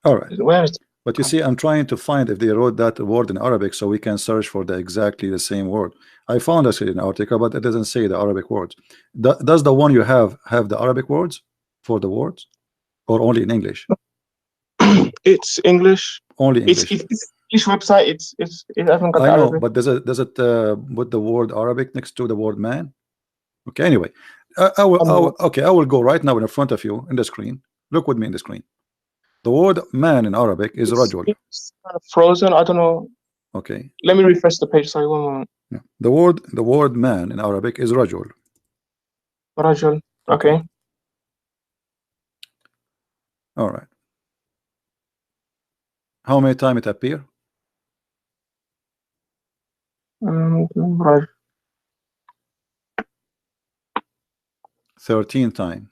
S1: All right.
S3: Where is it?
S1: But you see, I'm trying to find if they wrote that word in Arabic so we can search for exactly the same word. I found actually an article, but it doesn't say the Arabic words. Does the one you have the Arabic words for the words, or only in English?
S3: It's English.
S1: Only English.
S3: It's English website. It hasn't got
S1: I know,
S3: Arabic.
S1: but does it put the word Arabic next to the word man? Okay. Anyway, I will go right now in front of you in the screen. Look with me in the screen. The word man in Arabic is rajul.
S3: It's kind of frozen. I don't know.
S1: Okay.
S3: Let me refresh the page. Sorry, one moment.
S1: Yeah. The word man in Arabic is rajul.
S3: Rajul. Okay.
S1: All right. How many times it appear? 13 times.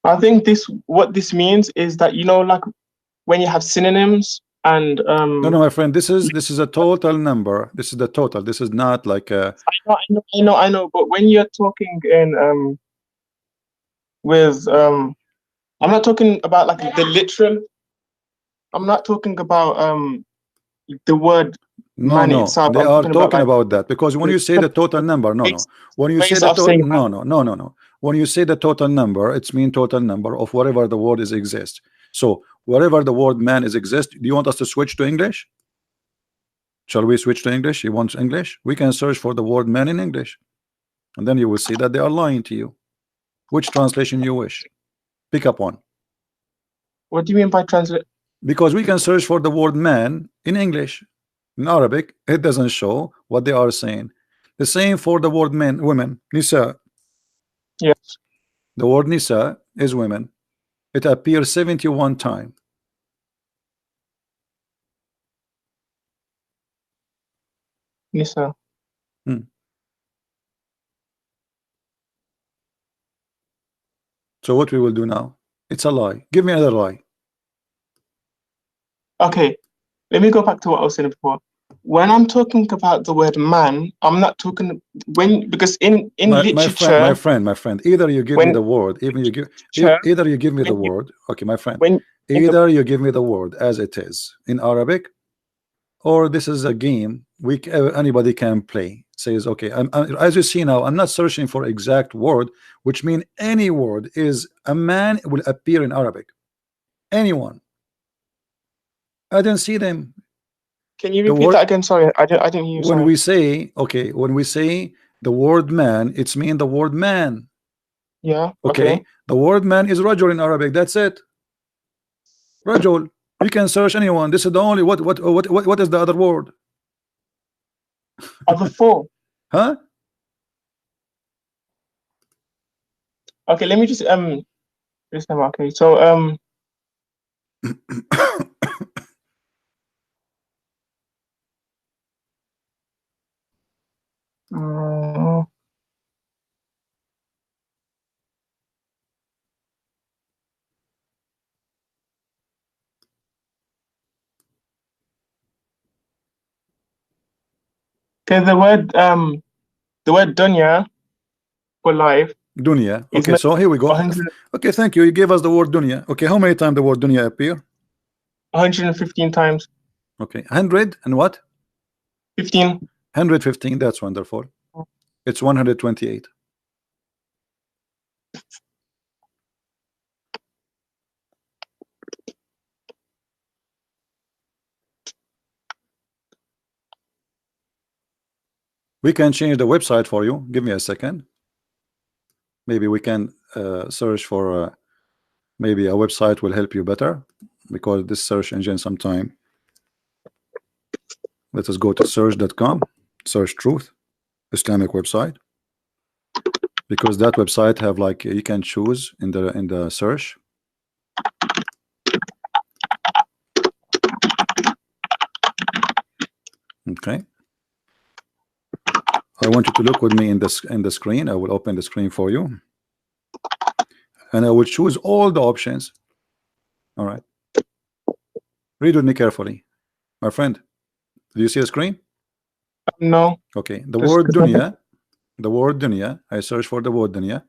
S3: I think what this means is that, you know, like when you have synonyms and
S1: no, my friend, this is a total number. This is the total. This is not like a.
S3: I know. But when you're talking in with I'm not talking about like the literal. I'm not talking about the word man itself.
S1: They
S3: I'm
S1: are talking
S3: like,
S1: about that, because when you say the total number, when you say the total, no, when you say the total number, it's mean total number of whatever the word is exist. So wherever the word man is exist, do you want us to switch to English? Shall we switch to English? You want English? We can search for the word man in English, and then you will see that they are lying to you. Which translation you wish? Pick up one.
S3: What do you mean by translate?
S1: Because we can search for the word man in English. In Arabic, it doesn't show what they are saying. The same for the word men, women, nisa.
S3: Yes.
S1: The word nisa is women. It appears 71 times.
S3: Nisa.
S1: So what we will do now? It's a lie. Give me another lie.
S3: Okay, let me go back to what I was saying before. When I'm talking about the word man, I'm not talking because in literature,
S1: my friend, either you give me the word, either you give me the word. Okay, my friend. Either you give me the word as it is in Arabic, or this is a game anybody can play. Says okay. As you see now, I'm not searching for exact word, which mean any word is a man will appear in Arabic. Anyone. I didn't see them.
S3: Can you repeat that again? Sorry, I didn't hear you.
S1: When we say when we say the word man, it's mean the word man.
S3: Yeah.
S1: Okay. The word man is rajul in Arabic. That's it. Rajul. You can search anyone. This is the only what is the other word?
S3: Other four.
S1: Huh?
S3: Okay, let me just this time. Okay, so okay, the word dunya for life.
S1: Dunya. Okay, so here we go. Okay, thank you. You gave us the word dunya. Okay, how many times the word dunya appear?
S3: 115 times.
S1: Okay, 100 and what?
S3: 15.
S1: 115. That's wonderful. It's 128. We can change the website for you. Give me a second. Maybe we can search for maybe a website will help you better, because this search engine sometime. Let us go to search.com, search truth, Islamic website, because that website have like you can choose in the search. Okay. I want you to look with me in the screen. I will open the screen for you, and I will choose all the options. All right. Read with me carefully, my friend. Do you see a screen?
S3: No.
S1: Okay. The word dunya. I search for the word dunya.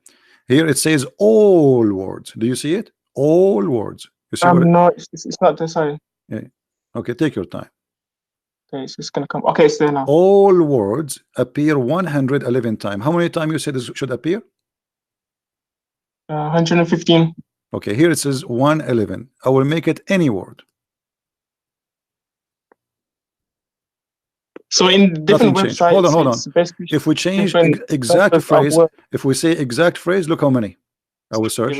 S1: Here it says all words. Do you see it? All words. You see
S3: no, it's not the same.
S1: Yeah. Okay, take your time.
S3: Okay, it's just gonna come. Okay, it's there now.
S1: All words appear 111 times. How many times you said this should appear?
S3: 115.
S1: Okay, here it says 111. I will make it any word.
S3: So in different websites,
S1: hold on. If we change exact phrase, if we say exact phrase, look how many I will search.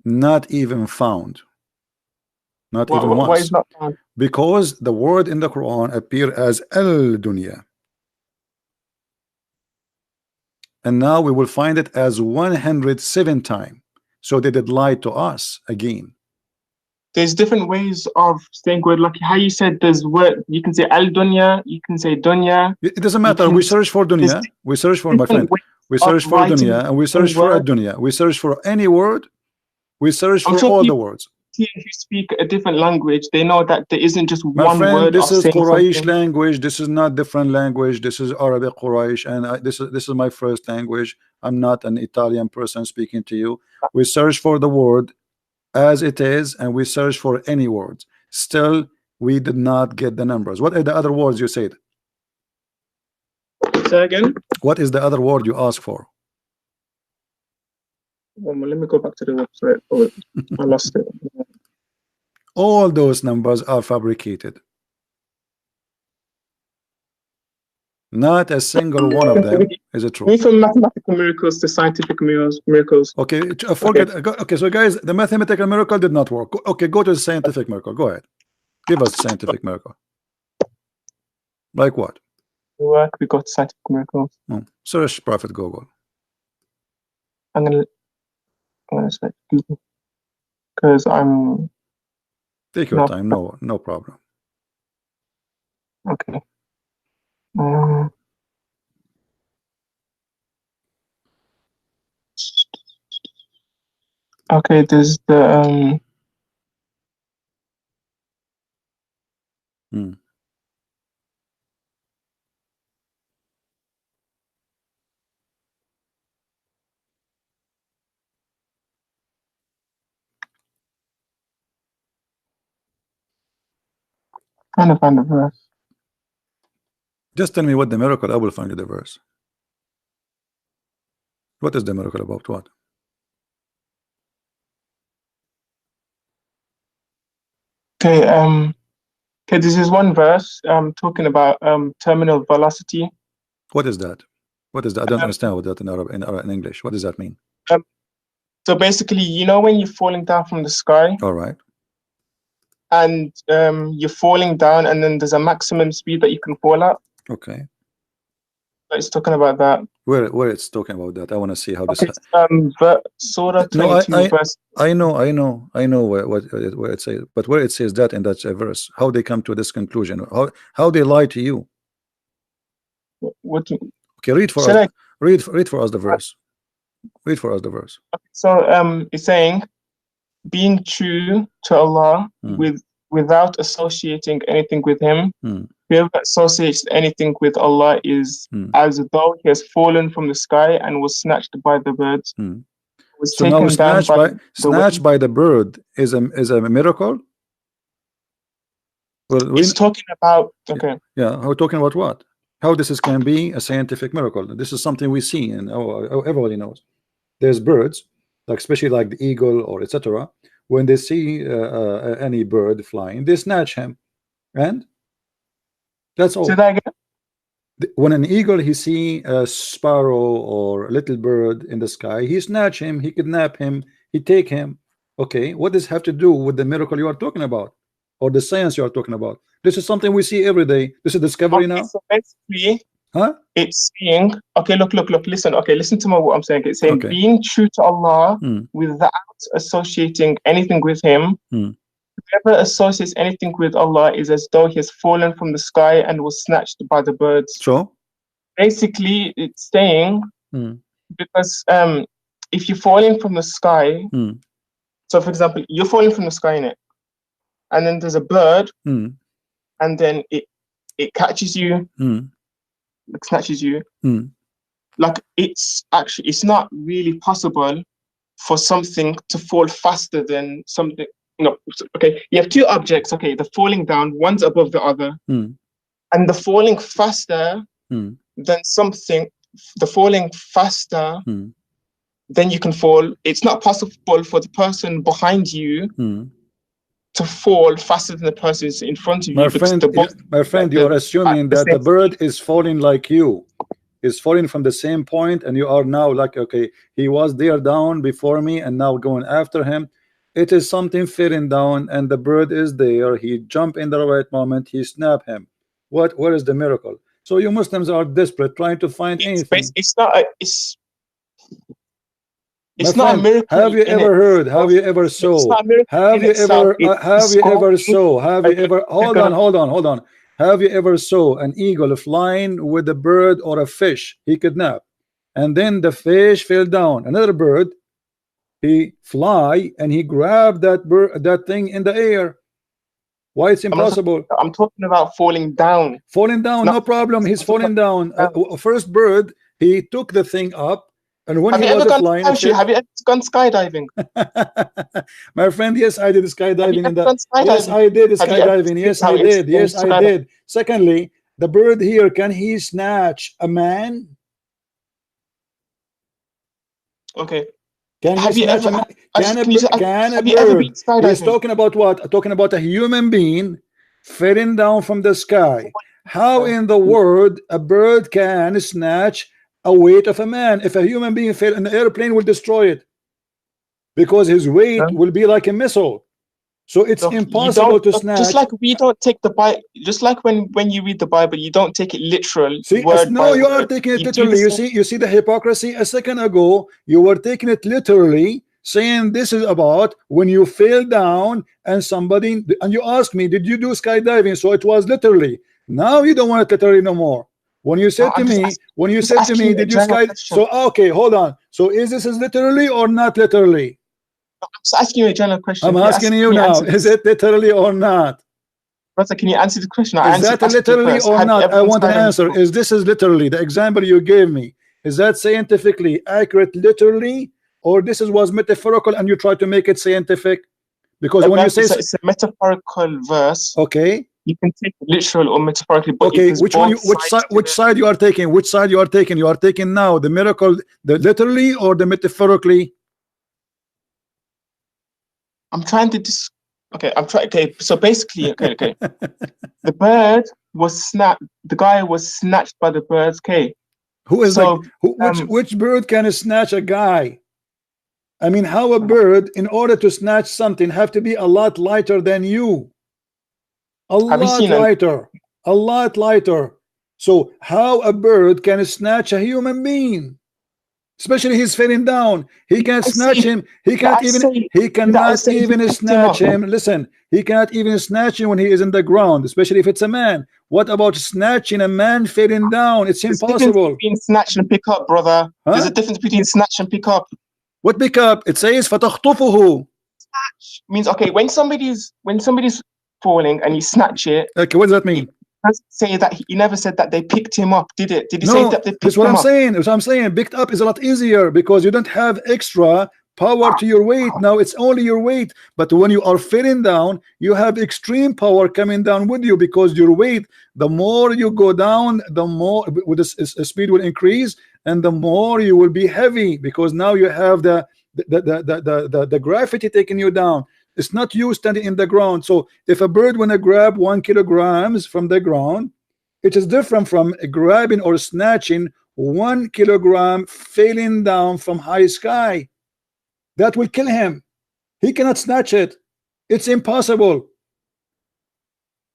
S1: Not even found. Not even once.
S3: Why is not found?
S1: Because the word in the Quran appear as al-dunya. And now we will find it as 107 times. So they did lie to us again.
S3: There's different ways of saying word, like how you said there's word, you can say al-dunya, you can say dunya.
S1: It doesn't matter. We search for dunya. We search for, my friend. We search for dunya and we search for ad-dunya. We search for any word. We search for all the words.
S3: If you speak a different language, they know that there isn't just
S1: My
S3: one
S1: friend,
S3: word.
S1: this
S3: of
S1: is
S3: saying
S1: Quraysh
S3: something.
S1: language. This is not different language. This is Arabic Quraysh, and this is my first language. I'm not an Italian person speaking to you. We search for the word as it is, and we search for any words. Still, we did not get the numbers. What are the other words you said?
S3: Say again.
S1: What is the other word you asked for?
S3: Let me go back to the website. Oh, I lost it.
S1: All those numbers are fabricated. Not a single one of them is it true.
S3: We from mathematical miracles to scientific miracles.
S1: Okay, forget. Okay, so guys, the mathematical miracle did not work. Okay, go to the scientific miracle. Go ahead. Give us the scientific miracle. Like what?
S3: Work. We got scientific miracles.
S1: Search Prophet Google.
S3: I'm gonna search Google because I'm.
S1: Take your time. No problem.
S3: Okay. Okay, there's the trying to find the verse.
S1: Just tell me what the miracle. I will find you the verse. What is the miracle about? What?
S3: Okay, okay, this is one verse talking about terminal velocity.
S1: What is that? What is that? I don't understand what that in English. What does that mean?
S3: So basically, you know when you're falling down from the sky,
S1: all right,
S3: and you're falling down, and then there's a maximum speed that you can fall at.
S1: Okay.
S3: It's talking about that.
S1: Where it's talking about that? I want to see how this.
S3: Surah 22 verse.
S1: I know where it says, but where it says that in that verse, how they come to this conclusion? How they lie to you?
S3: What?
S1: Okay, read for us. Read for us the verse. Read for us the verse.
S3: Okay, so it's saying, being true to Allah without associating anything with Him. Whoever associates anything with Allah is as though he has fallen from the sky and was snatched by the birds. Was
S1: so now snatched by the bird is a miracle. Well,
S3: it's talking about
S1: Yeah, we're talking about what? How this can be a scientific miracle. This is something we see, and everybody knows. There's birds, like especially like the eagle or etc. When they see any bird flying, they snatch him, and that's all.
S3: Say that again?
S1: When an eagle he see a sparrow or a little bird in the sky, he snatch him, he kidnap him, he take him. Okay, what does this have to do with the miracle you are talking about, or the science you are talking about? This is something we see every day. This is discovery now.
S3: So basically, it's saying, okay, look, listen. Okay, listen to what I'm saying. It's saying being true to Allah without associating anything with Him. Whoever associates anything with Allah is as though he has fallen from the sky and was snatched by the birds.
S1: So
S3: basically, it's saying because if you're falling from the sky, so for example, you're falling from the sky in it, and then there's a bird, and then it catches you, it snatches you. Like it's not really possible for something to fall faster than something. No, okay, you have two objects. Okay, the falling down, one's above the other, and the falling faster than something, the falling faster than you can fall. It's not possible for the person behind you to fall faster than the person is in front of you.
S1: My friend, you are assuming that the bird is falling like you, is falling from the same point, and you are now like, okay, he was there down before me, and now going after him. It is something falling down, and the bird is there. He jump in the right moment. He snap him. Where is the miracle? So you Muslims are desperate, trying to find anything.
S3: It's not a miracle.
S1: Have you ever heard? Have you ever saw? Have you ever? Hold on. Have you ever saw an eagle flying with a bird or a fish he kidnapped, and then the fish fell down? Another bird he fly and he grabbed that thing in the air. Why it's impossible?
S3: I'm talking about falling down.
S1: Falling down, no problem. He's falling down. First bird, he took the thing up, and when he was flying,
S3: have you ever gone skydiving?
S1: My friend, yes, I did skydiving in that. Yes, I did skydiving. Yes, I did. Yes, I did. Secondly, the bird here, can he snatch a man?
S3: Okay.
S1: Can he snatch a man? Can a bird? He's talking about what? Talking about a human being falling down from the sky. How in the world a bird can snatch a weight of a man? If a human being fell, an airplane will destroy it, because his weight will be like a missile. So it's impossible to snatch.
S3: Just like we don't take the Bible, just like when you read the Bible, you don't take it literal.
S1: See, no, you are taking it literally. You see the hypocrisy. A second ago, you were taking it literally, saying this is about when you fell down and somebody, and you asked me, did you do skydiving? So it was literally. Now you don't want it literally no more. When you said to me, did you skydive? So okay, hold on. So is this literally or not literally?
S3: I'm just asking you a general question.
S1: I'm asking you now, is it literally or not?
S3: Brother, can you answer the question?
S1: Is that literally or not? I want an answer. Is this literally, the example you gave me, is that scientifically accurate literally, or this was metaphorical and you try to make it scientific? Because when you say
S3: it's a metaphorical verse,
S1: okay,
S3: you can take it literal or metaphorically. But
S1: okay, which side you are taking? Which side you are taking? You are taking now the miracle, the literally or the metaphorically?
S3: I'm trying to okay, so basically, okay. The bird was snapped, the guy was snatched by the birds, okay.
S1: Who is which bird can snatch a guy? I mean, how a bird, in order to snatch something, have to be a lot lighter than you? A lot lighter. So how a bird can snatch a human being? Especially he's falling down. He can't snatch him. He cannot even snatch him. Listen, he cannot even snatch him when he is in the ground, especially if it's a man. What about snatching a man falling down? It's impossible.
S3: There's a difference between snatch and pick up, brother. Huh? There's a difference between snatch and pick up.
S1: What pick up? It says فَتَخْطُفُهُ.
S3: Snatch means, okay, when somebody's falling and you snatch it.
S1: Okay, what does that mean?
S3: Say that he never said that they picked him up, did it? Did he say that they picked him up?
S1: That's what I'm saying. Picked up is a lot easier because you don't have extra power to your weight. Now it's only your weight. But when you are falling down, you have extreme power coming down with you, because your weight, the more you go down, the more with the speed will increase, and the more you will be heavy, because now you have the gravity taking you down. It's not you standing in the ground. So if a bird wanna grab 1 kilogram from the ground, it is different from grabbing or snatching 1 kilogram falling down from high sky. That will kill him. He cannot snatch it. It's impossible.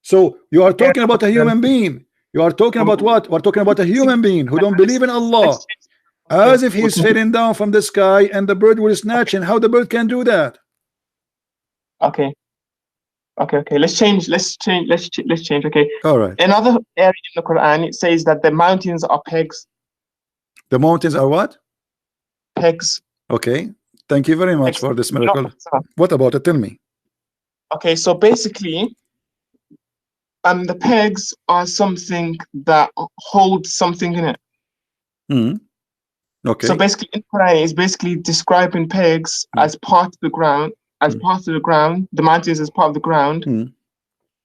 S1: So you are talking about a human being. You are talking about what? We're talking about a human being who don't believe in Allah, as if he's falling down from the sky and the bird will snatch him. How the bird can do that?
S3: Okay. Let's change. Okay.
S1: All right.
S3: Another area in the Quran, it says that the mountains are pegs.
S1: The mountains are what?
S3: Pegs.
S1: Okay. Thank you very much for this miracle. No, what about it? Tell me.
S3: Okay, so basically, the pegs are something that holds something in it.
S1: Okay.
S3: So basically, in Quran, it's basically describing pegs as part of the ground. The mountains as part of the ground.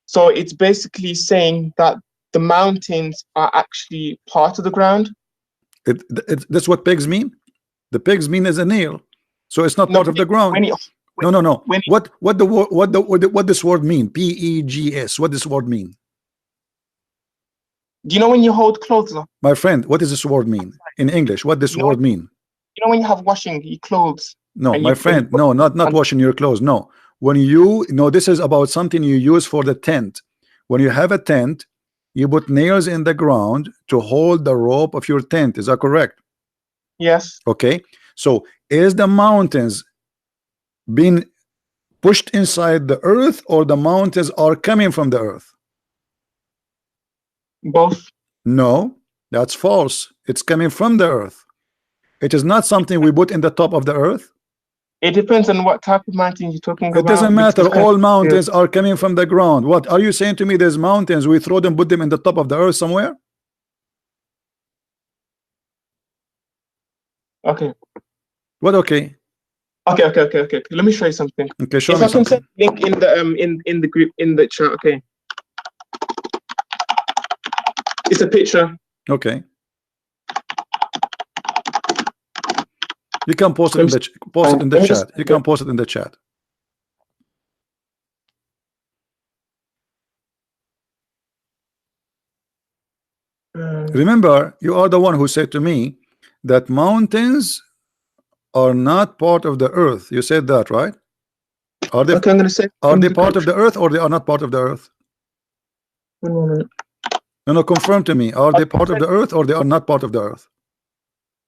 S3: So it's basically saying that the mountains are actually part of the ground.
S1: That's what pegs mean. The pegs mean as a nail, so it's not part of the ground. No. What this word mean? P-E-G-S. What this word mean?
S3: Do you know when you hold clothes up?
S1: My friend, what does this word mean in English? What this word mean?
S3: You know when you have washing your clothes.
S1: No, my friend, no, not washing your clothes. No, when you this is about something you use for the tent. When you have a tent, you put nails in the ground to hold the rope of your tent. Is that correct?
S3: Yes.
S1: Okay. So is the mountains being pushed inside the earth, or the mountains are coming from the earth?
S3: Both.
S1: No, that's false. It's coming from the earth. It is not something we put in the top of the earth.
S3: It depends on what type of mountain you're talking about.
S1: It doesn't matter. All mountains are coming from the ground. What are you saying to me? There's mountains, we throw them, put them in the top of the earth somewhere?
S3: Okay.
S1: What? Okay.
S3: Okay. Let me show you something.
S1: Okay, show
S3: if
S1: me
S3: I can
S1: something.
S3: send link in the in the group, in the chat. Okay. It's a picture.
S1: Okay. You can post it in the chat. You can post it in the chat. Remember, you are the one who said to me that mountains are not part of the earth. You said that, right? Are they?
S3: Okay, I'm gonna say.
S1: Are they part of the earth, or they are not part of the earth?
S3: 1 moment.
S1: No, confirm to me. Are they part of the earth, or they are not part of the earth?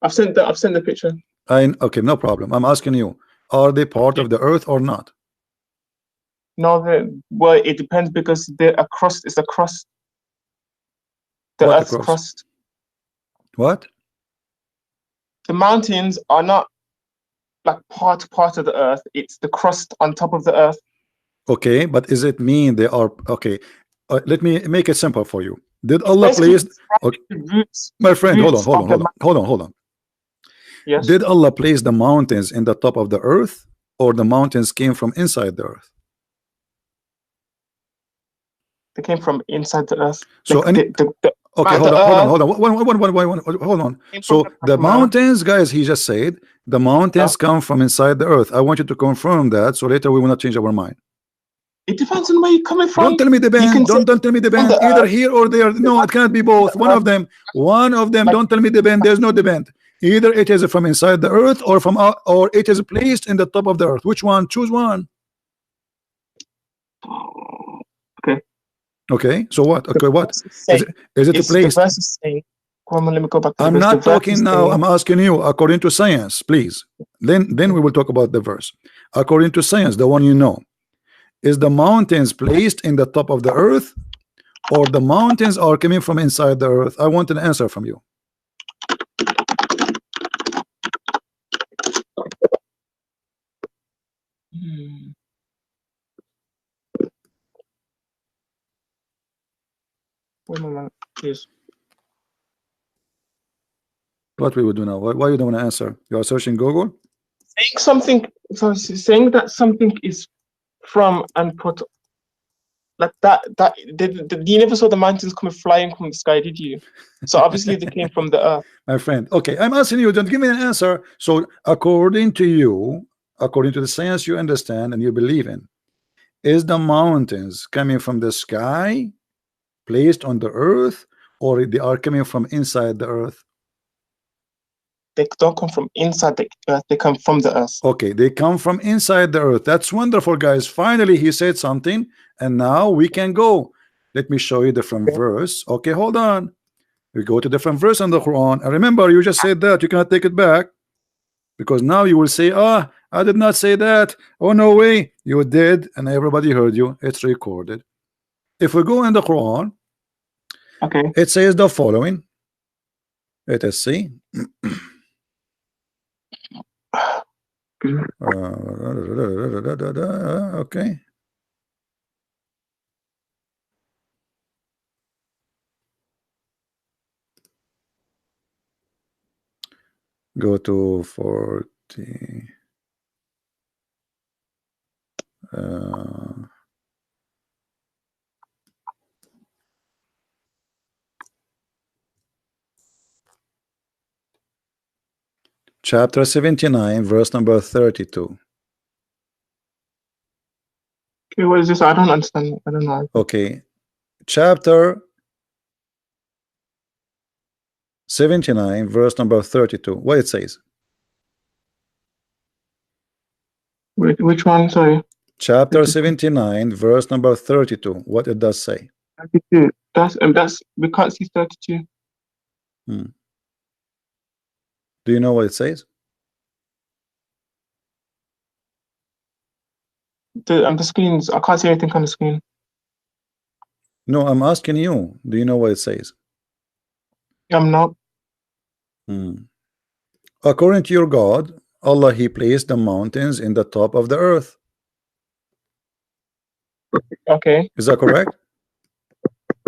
S3: I've sent the picture.
S1: Okay, no problem. I'm asking you, are they part of the earth or not?
S3: No, well, it depends, because they're a crust. It's a crust. The
S1: What
S3: Earth's crust.
S1: What?
S3: The mountains are not like part of the earth. It's the crust on top of the earth.
S1: Okay, but does it mean they are okay? Let me make it simple for you. Did Allah place? Okay. My friend, hold on.
S3: Yes.
S1: Did Allah place the mountains in the top of the earth, or the mountains came from inside the earth?
S3: They came from inside the earth.
S1: So okay, hold on. So the mountains, guys, he just said the mountains come from inside the earth. I want you to confirm that, so later we will not change our mind.
S3: It depends on where you're coming from.
S1: Don't tell me the band. Don't tell me the band. Either here or there. No, it cannot be both. One of them. Don't tell me the band. There's no the band. Either it is from inside the earth, or or it is placed in the top of the earth. Which one? Choose one.
S3: Okay.
S1: Okay. So what? Okay. What is it placed?
S3: The verse is saying, let me go back to
S1: I'm not talking now. I'm asking you according to science, please. Then we will talk about the verse. According to science, the one you know. Is the mountains placed in the top of the earth, or the mountains are coming from inside the earth? I want an answer from you.
S3: Please.
S1: What we would do now? Why you don't want to answer? You are searching Google?
S3: Saying something, so saying that something is from and put like that you never saw the mountains coming flying from the sky, did you? So obviously they came from the earth.
S1: My friend, okay, I'm asking you, don't give me an answer. So according to you, according to the science you understand and you believe in, is the mountains coming from the sky, placed on the earth, or they are coming from inside the earth?
S3: They don't come from inside the earth, they come from the earth.
S1: Okay, they come from inside the earth. That's wonderful, guys. Finally he said something, and now we can go. Let me show you different verse. Okay, hold on. We go to different verse in the Quran, and remember, you just said that. You cannot take it back, because now you will say, I did not say that. Oh, no way. You did, and everybody heard you. It's recorded. If we go in the Quran,
S3: okay,
S1: it says the following. Let us see. Okay. Go to 40. Chapter 79, verse number 32.
S3: Okay, what is this? I don't understand. I don't know.
S1: Okay, chapter 79, verse number 32. What it says?
S3: Which one? Sorry.
S1: Chapter 79, verse number 32. What it does say?
S3: 32. That's we can't see 32.
S1: Do you know what it says?
S3: The screens. I can't see anything on the screen.
S1: No, I'm asking you. Do you know what it says?
S3: I'm not.
S1: According to your God, Allah, He placed the mountains in the top of the earth.
S3: Okay.
S1: Is that correct?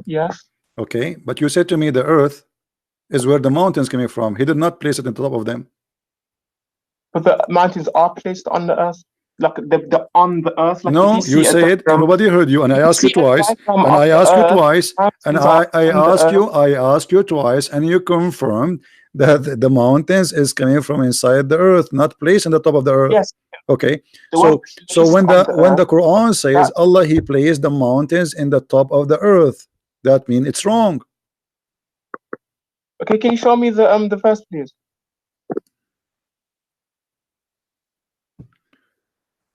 S3: Yes.
S1: Okay, but you said to me the earth is where the mountains coming from. He did not place it on top of them.
S3: But the mountains are placed on the earth, like the on the earth. Like
S1: No,
S3: if
S1: you
S3: see a
S1: said
S3: diagram,
S1: everybody heard you, and I asked you twice, and I asked you twice, and I asked you twice, and you confirmed that the mountains is coming from inside the earth, not placed on the top of the earth.
S3: Yes.
S1: Okay.
S3: They weren't
S1: So
S3: placed
S1: when
S3: on
S1: the
S3: earth,
S1: Quran says Allah, He placed the mountains in the top of the earth, that means it's wrong.
S3: Okay, can you show me the verse, please?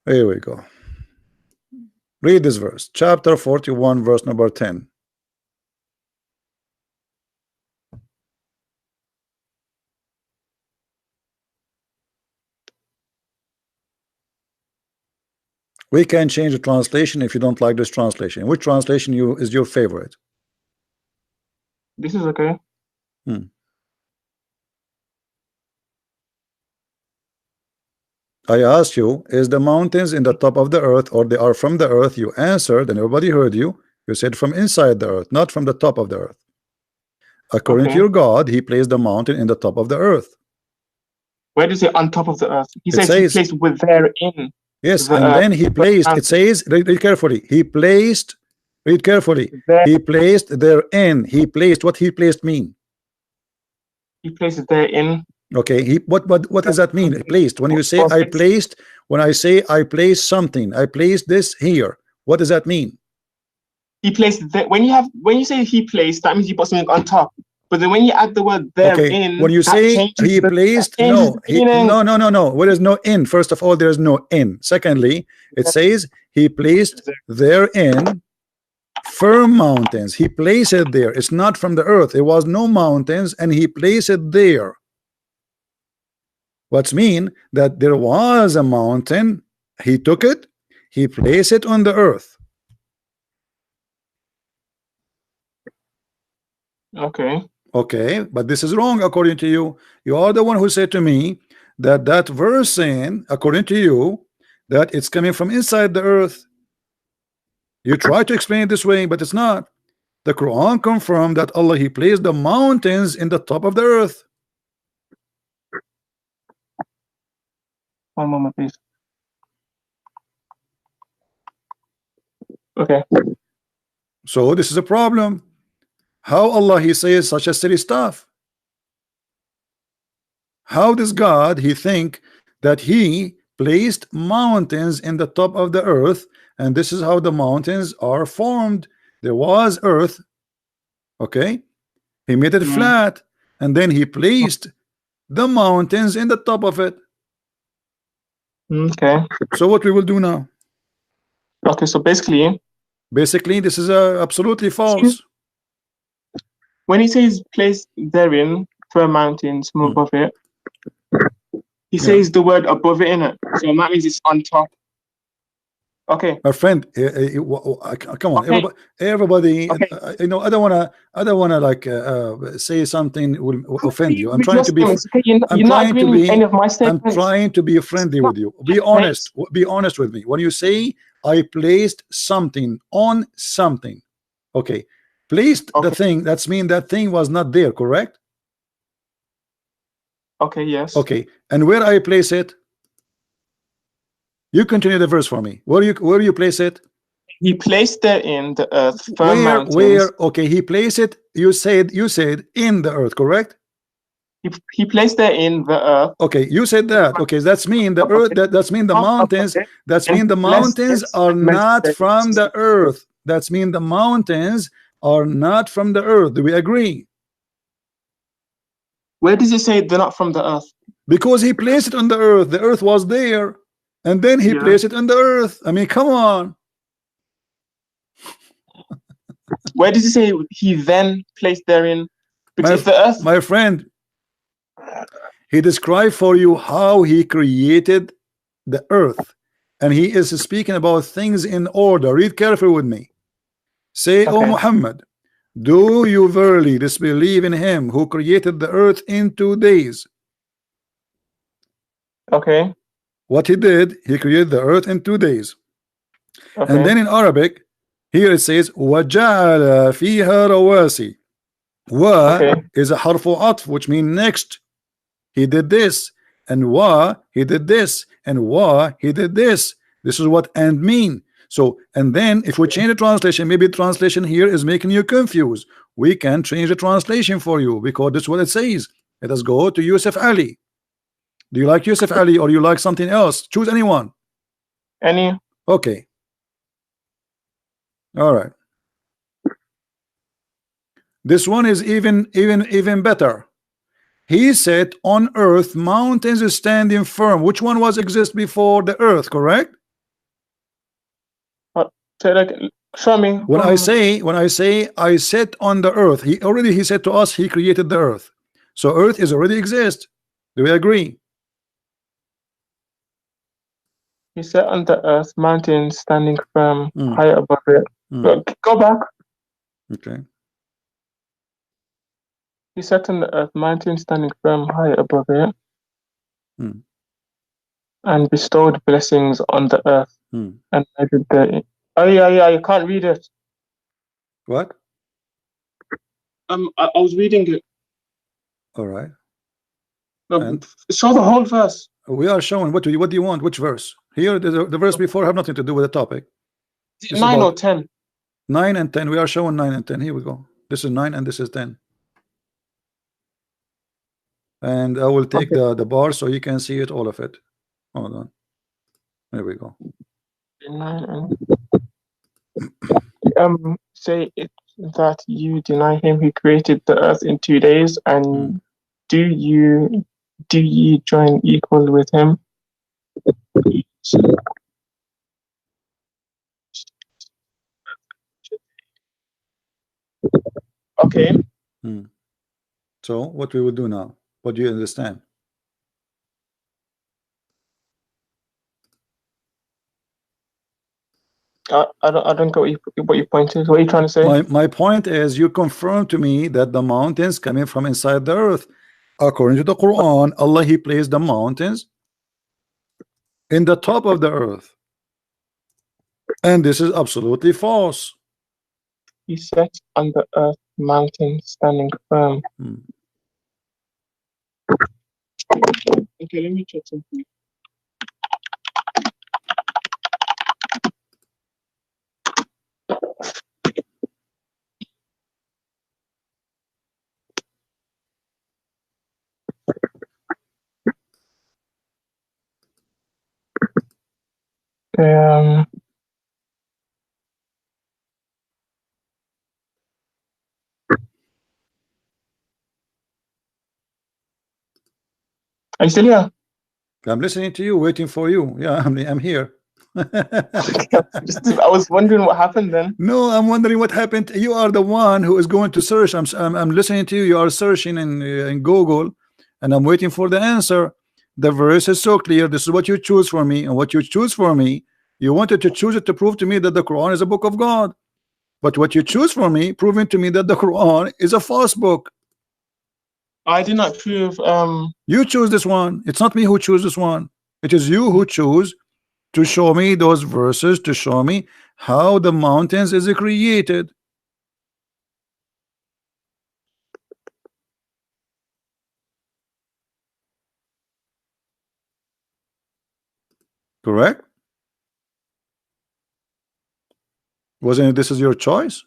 S1: Here we go. Read this verse, chapter 41, verse number 10. We can change the translation if you don't like this translation. Which translation is your favorite?
S3: This is okay.
S1: I asked you, is the mountains in the top of the earth, or they are from the earth? You answered, and everybody heard you. You said from inside the earth, not from the top of the earth. According to your God, He placed the mountain in the top of the earth.
S3: Where does it on top of the earth? He says He placed with therein.
S1: Yes, and then He placed, it says, read carefully, He placed, read carefully, He placed therein. He placed, what He placed mean?
S3: He placed it therein.
S1: Okay, what does that mean? Placed. When you say I placed, when I say I placed something, I placed this here. What does that mean?
S3: He placed that. When you say He placed, that means He put something on top. But then when you add the word therein,
S1: okay, when you say He placed, no, there is no in. First of all, there is no in. Secondly, it says He placed therein firm mountains. He placed it there. It's not from the earth. There was no mountains, and He placed it there. What's mean that there was a mountain, He took it, He placed it on the earth. Okay, but this is wrong according to you. You are the one who said to me that that verse saying, according to you, that it's coming from inside the earth. You try to explain it this way, but it's not. The Quran confirmed that Allah, He placed the mountains in the top of the earth.
S3: One moment, please. Okay.
S1: So this is a problem. How Allah, He says such a silly stuff? How does God, He think that He placed mountains in the top of the earth, and this is how the mountains are formed? There was earth, okay? He made it flat, and then He placed the mountains in the top of it.
S3: Okay.
S1: So what we will do now?
S3: Okay, so basically
S1: this is absolutely false.
S3: When He says place therein firm mountains from above it, He says the word above it in it. So that means it's on top. Okay.
S1: My friend, come on, okay. Everybody. Okay. You know, I don't wanna like say something will offend you. I'm trying to be. I'm trying to be friendly with you. Be honest. Be honest with me. When you say I placed something on something, okay, placed the thing. That's mean that thing was not there, correct?
S3: Okay. Yes.
S1: Okay. And where I place it? You continue the verse for me. Where you place it?
S3: He placed there in the earth.
S1: Where? Okay, He placed it. You said in the earth, correct?
S3: He placed there in the earth.
S1: Okay, you said that. Okay, that's mean the earth. That's mean the mountains. That's mean the mountains are not from the earth. That's mean the mountains are not from the earth. Do we agree?
S3: Where does it say they're not from the earth?
S1: Because He placed it on the earth. The earth was there. And then He placed it on the earth. I mean, come on.
S3: Where does it say He then placed therein? Because the earth,
S1: my friend, He described for you how He created the earth, and He is speaking about things in order. Read carefully with me. Say, okay. O Muhammad, do you verily disbelieve in Him who created the earth in 2 days?
S3: Okay.
S1: What he did, he created the earth in 2 days.
S3: Okay.
S1: And then in Arabic, here it says وَجَعَلَ فِيهَا رَوَاسِي. Wa is a harfu atf, which means next. He did this, and wa he did this, and wa he did this. This is what and mean. So, and then if we change the translation, maybe translation here is making you confused. We can change the translation for you because this is what it says. Let us go to Yusuf Ali. Do you like Yusuf Ali or you like something else? Choose anyone.
S3: Any.
S1: Okay. All right. This one is even better. He said on earth mountains is standing firm. Which one was exist before the earth, correct?
S3: Show me.
S1: When I say I sit on the earth, he said to us he created the earth. So earth is already exist. Do we agree?
S3: He sat on the earth, mountains standing firm, high above it. Go back.
S1: Okay.
S3: He sat on the earth, mountains standing firm, high above it, and bestowed blessings on the earth. And measured the. Oh yeah, you can't read it.
S1: What?
S3: I was reading it.
S1: All right.
S3: And? Show the whole verse.
S1: We are showing. What do you want? Which verse? Here, the verse before have nothing to do with the topic.
S3: 9 or 10.
S1: 9 and 10. We are showing 9 and 10. Here we go. This is 9 and this is 10. And I will take the bar so you can see it, all of it. Hold on. There we go.
S3: 9 and say it that you deny him who created the earth in 2 days, and do you join equal with him? Okay.
S1: So what we will do now? What do you understand?
S3: I don't get what your point is. What are you trying to say?
S1: My point is you confirm to me that the mountains coming from inside the earth. According to the Quran, Allah he placed the mountains in the top of the earth. And this is absolutely false.
S3: He sat on the earth, mountain standing firm. Okay, let me check something. Are you still here?
S1: I'm listening to you, waiting for you. Yeah, I'm here.
S3: I was wondering what happened then.
S1: No, I'm wondering what happened. You are the one who is going to search. I'm listening to you. You are searching in Google, and I'm waiting for the answer. The verse is so clear. This is what you choose for me, and what you choose for me, you wanted to choose it to prove to me that the Quran is a book of God. But what you choose for me, proving to me that the Quran is a false book.
S3: I did not prove.
S1: You choose this one. It's not me who choose this one. It is you who choose to show me those verses, to show me how the mountains is created. Correct? Wasn't it this is your choice?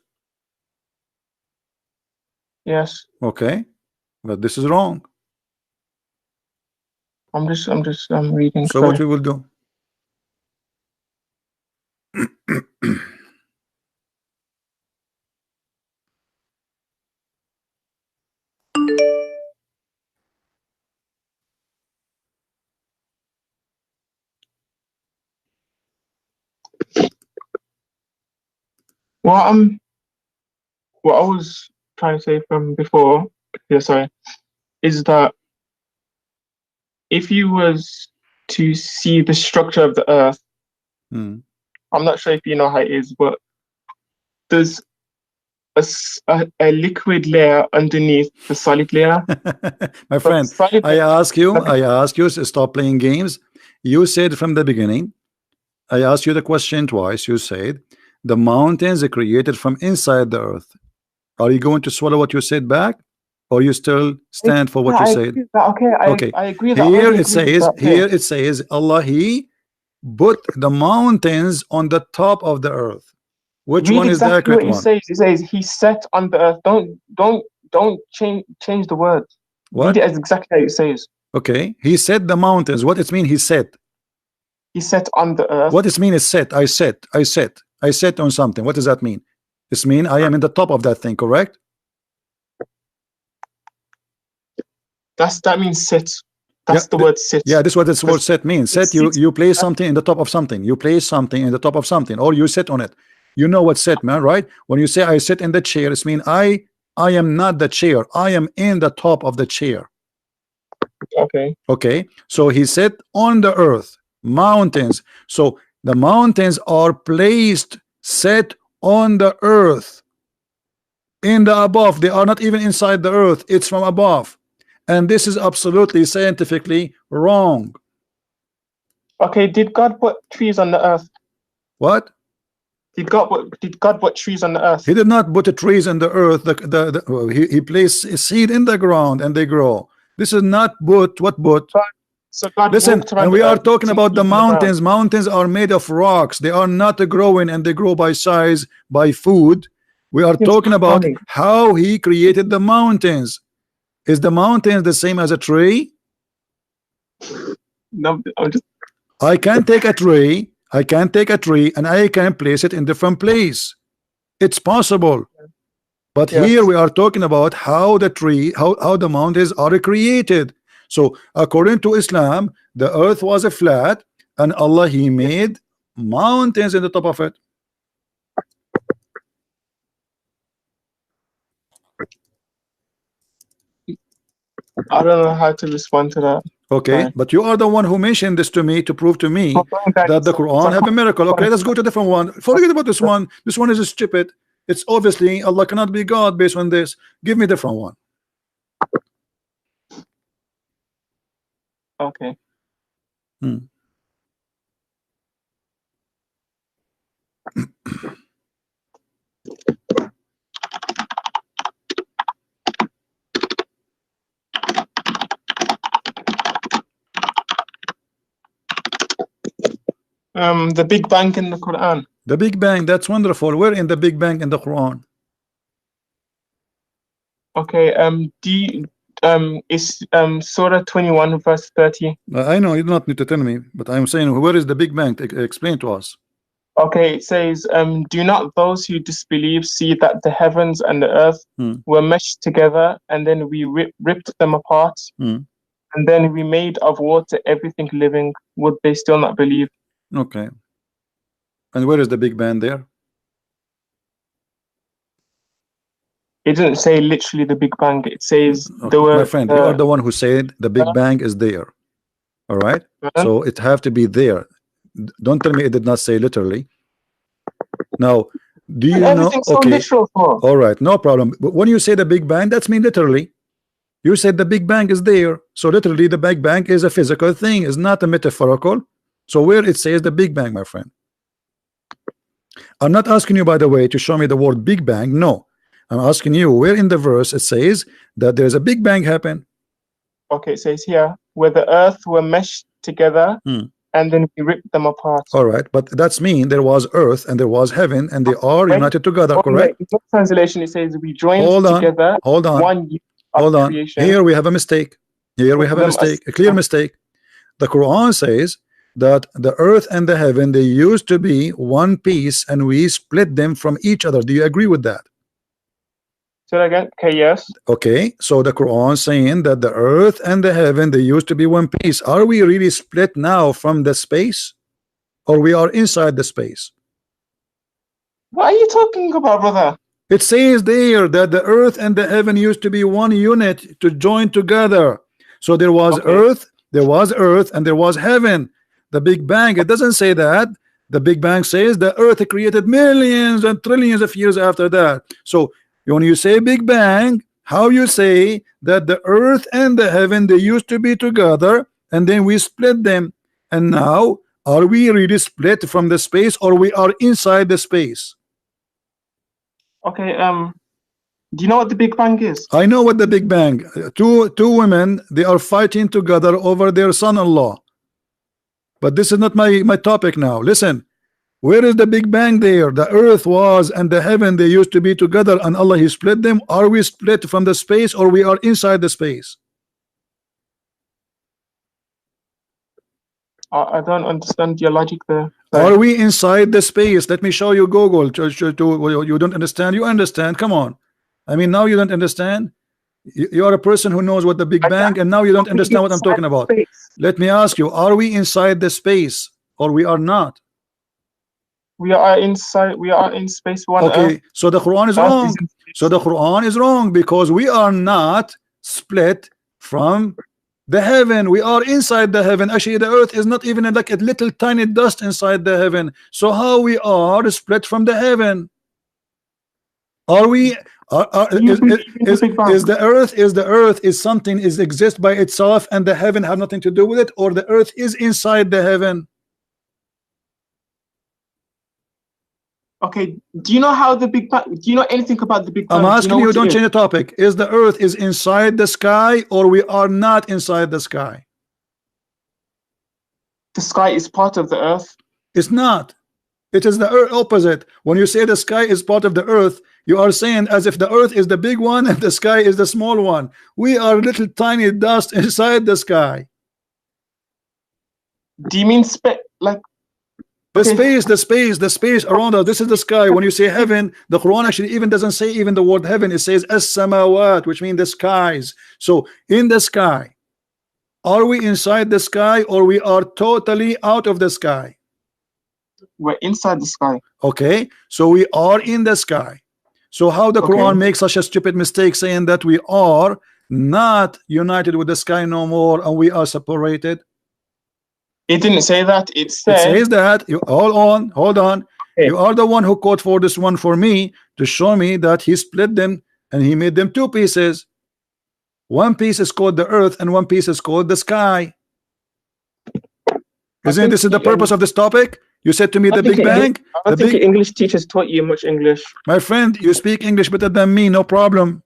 S3: Yes.
S1: Okay. But this is wrong.
S3: I'm reading.
S1: So what we will do?
S3: What I was trying to say from before, is that if you was to see the structure of the earth, I'm not sure if you know how it is, but there's a liquid layer underneath the solid layer.
S1: My friend, I ask you to stop playing games. You said from the beginning, I asked you the question twice. You said the mountains are created from inside the earth. Are you going to swallow what you said back, or you still stand for what you said?
S3: Okay, I agree.
S1: Here it says Allah, He put the mountains on the top of the earth. Which one is the accurate one?
S3: It says He set on the earth. Don't change the word.
S1: What?
S3: Read it as exactly how it says.
S1: Okay, He set the mountains. What it mean? He set.
S3: He set on the earth.
S1: What does it mean? Is set? I set on something. What does that mean? This mean I am in the top of that thing, correct?
S3: That means sit. That's the word sit.
S1: Yeah, this is what this word set means. Set, you place something in the top of something. You place something in the top of something, or you sit on it. You know what set, man, right? When you say I sit in the chair, it means I am not the chair. I am in the top of the chair. Okay. So He said on the earth, mountains. So the mountains are placed, set on the earth, in the above. They are not even inside the earth. It's from above. And this is absolutely scientifically wrong.
S3: Okay, did God put trees on the earth?
S1: What?
S3: Did God put trees on the earth?
S1: He did not put the trees on the earth. He placed a seed in the ground and they grow. This is not what.
S3: So God
S1: Listen, and we are talking about the mountains.
S3: The
S1: mountains are made of rocks. They are not growing, and they grow by size, by food. We are talking about how He created the mountains. Is the mountains the same as a tree?
S3: No,
S1: I can take a tree and I can place it in different place. It's possible. But here we are talking about how the mountains are created. So according to Islam, the earth was a flat, and Allah, He made mountains in the top of it.
S3: I don't know how to respond to that.
S1: Okay, but you are the one who mentioned this to me to prove to me that the Quran have a miracle. Okay, let's go to a different one. Forget about this one. This one is stupid. It's obviously Allah cannot be God based on this. Give me a different one.
S3: Okay. The Big Bang in the Quran.
S1: The Big Bang, that's wonderful. Where in the Big Bang in the Quran?
S3: Okay, is Surah 21 verse 30.
S1: I know you do not need to tell me, but I'm saying, where is the Big Bang? Explain to us.
S3: Okay, it says, do not those who disbelieve see that the heavens and the earth were meshed together, and then we ripped them apart, and then we made of water everything living? Would they still not believe?
S1: Okay. And where is the Big Bang there?
S3: It didn't say literally the Big Bang. It says
S1: my friend, you are the one who said the Big Bang is there. All right. So it have to be there. Don't tell me it did not say literally. Now, do you know? Okay.
S3: So
S1: all right, no problem. But when you say the Big Bang, that's mean literally. You said the Big Bang is there. So literally, the Big Bang is a physical thing. It's not a metaphorical. So where it says the Big Bang, my friend? I'm not asking you, by the way, to show me the word Big Bang. No. I'm asking you where in the verse it says that there's a Big Bang happen.
S3: Okay, it says here where the earth were meshed together and then we ripped them apart.
S1: All right, but that's mean there was earth and there was heaven and they are united together, correct?
S3: In the translation it says we joined together.
S1: Hold on. Here we have a mistake. Here we have a mistake, a clear mistake. The Quran says that the earth and the heaven, they used to be one piece and we split them from each other. Do you agree with that?
S3: Say that again. Okay, yes.
S1: Okay, so the Quran saying that the earth and the heaven, they used to be one piece. Are we really split now from the space, or we are inside the space?
S3: What are you talking about, brother?
S1: It says there that the earth and the heaven used to be one unit to join together. So there was earth, and there was heaven. The Big Bang, it doesn't say that. The Big Bang says the earth created millions and trillions of years after that. So When you say Big Bang, how you say that the earth and the heaven, they used to be together and then we split them, and now are we really split from the space, or we are inside the space?
S3: Okay, do you know what the Big Bang is?
S1: I know what the Big Bang. Two women, they are fighting together over their son-in-law. But this is not my topic now. Listen, where is the Big Bang there? The earth was and the heaven, they used to be together, and Allah, He split them. Are we split from the space, or we are inside the space?
S3: I don't understand your logic there.
S1: Are we inside the space? Let me show you Google. You don't understand? You understand? Come on. I mean, now you don't understand. You are a person who knows what the Big Bang, and now you don't understand what I'm talking about. Let me ask you, are we inside the space, or we are not?
S3: We are inside. We are in space.
S1: Okay, so the Quran is wrong. So the Quran is wrong, because we are not split from the heaven. We are inside the heaven. Actually, the earth is not even like a little tiny dust inside the heaven. So how we are split from the heaven? Are we? Is the earth is something is exist by itself, and the heaven have nothing to do with it, or the earth is inside the heaven?
S3: Okay, do you know how the Big Bang? Do you know anything about the Big Bang?
S1: I'm asking you, don't change the topic. Is the earth is inside the sky, or we are not inside the sky?
S3: The sky is part of the earth.
S1: It's not. It is the opposite. When you say the sky is part of the earth, you are saying as if the earth is the big one and the sky is the small one. We are little tiny dust inside the sky.
S3: Do you mean like
S1: the space around us? This is the sky. When you say heaven, the Quran actually even doesn't say even the word heaven. It says as-samawat, which means the skies. So in the sky, are we inside the sky, or we are totally out of the sky?
S3: We're inside the sky.
S1: Okay, so we are in the sky. So how the Quran makes such a stupid mistake saying that we are not united with the sky no more, and we are separated?
S3: It didn't say that. It
S1: says that. You hold on. Okay. You are the one who quote for this one for me to show me that He split them and He made them two pieces. One piece is called the earth, and one piece is called the sky. Isn't this is the purpose of this topic? You said to me the Big Bang.
S3: I don't think English teachers taught you much English.
S1: My friend, you speak English better than me, no problem.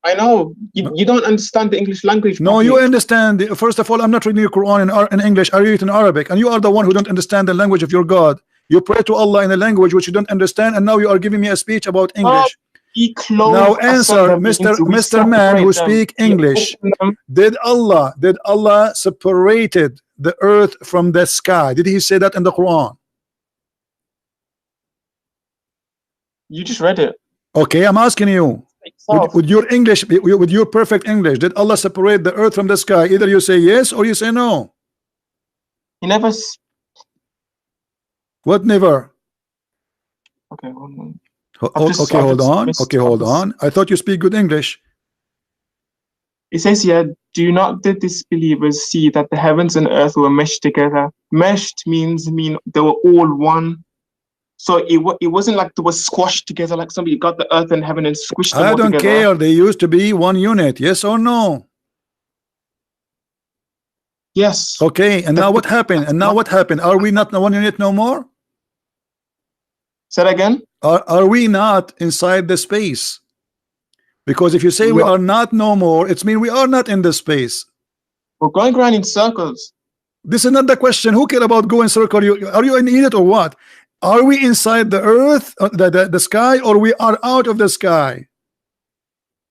S3: I know. You don't understand the English language.
S1: No, you understand. First of all, I'm not reading your Quran in English. I read it in Arabic, and you are the one who don't understand the language of your God. You pray to Allah in a language which you don't understand, and now you are giving me a speech about English. Now answer, Mr. Man who speak English. Did Allah separated the earth from the sky? Did He say that in the Quran?
S3: You just read it.
S1: Okay, I'm asking you. With your English, with your perfect English, did Allah separate the earth from the sky? Either you say yes or you say no.
S3: He never.
S1: What never?
S3: Okay, hold on.
S1: Okay, hold on. I thought you speak good English.
S3: It says here, do not the disbelievers see that the heavens and earth were meshed together? Meshed means they were all one. So it wasn't like they were squashed together, like somebody got the earth and heaven and squished them all together.
S1: I don't care. They used to be one unit. Yes or no?
S3: Yes.
S1: Okay. And now what happened? Are we not one unit no more?
S3: Say that again.
S1: Are we not inside the space? Because if you say we are not no more, it's mean we are not in the space.
S3: We're going around in circles.
S1: This is not the question. Who care about going circle? Are you an idiot or what? Are we inside the earth, the sky, or we are out of the sky?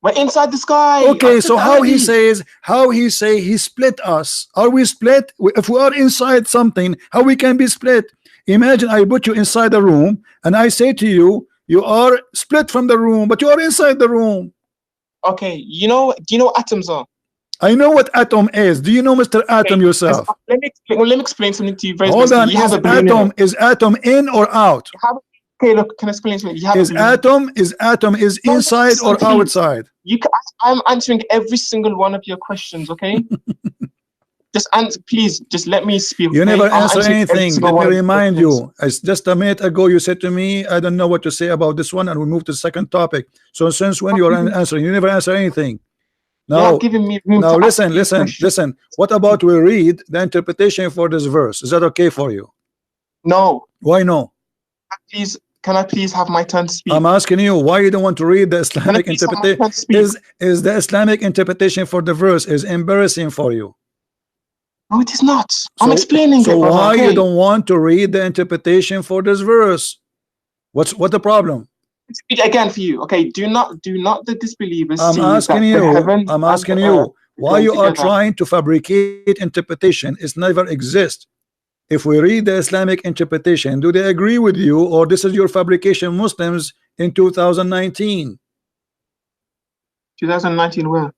S3: We're inside the sky.
S1: Okay, so how he say he split us? Are we split? If we are inside something, how we can be split? Imagine I put you inside a room and I say to you, you are split from the room, but you are inside the room.
S3: Okay, do you know what atoms are?
S1: I know what atom is. Do you know Mr. Atom yourself?
S3: Let me explain something to you very
S1: Hold on. Is atom in or out?
S3: Okay, look, can I explain something?
S1: Is atom inside or outside?
S3: I'm answering every single one of your questions, okay? just answer, please. Just let me speak.
S1: You never answer anything. Let me remind you. Just a minute ago, you said to me, "I don't know what to say about this one," and we moved to the second topic. So since when you are answering? You never answer anything. Now,
S3: giving me room
S1: now
S3: to
S1: listen, listen. What about we read the interpretation for this verse? Is that okay for you?
S3: No.
S1: Why no?
S3: Please, can I please have my turn to speak?
S1: I'm asking you why you don't want to read the Islamic interpretation. Is the Islamic interpretation for the verse is embarrassing for you?
S3: No, it is not. I'm explaining
S1: so why you don't want to read the interpretation for this verse? What's the problem?
S3: Again for you, okay? Do not the disbelievers
S1: I'm
S3: see
S1: asking
S3: that
S1: you.
S3: the heaven
S1: I'm asking you why you are trying to fabricate interpretation. It's never exist. If we read the Islamic interpretation, do they agree with you, or this is your fabrication, Muslims in 2019?
S3: 2019 where?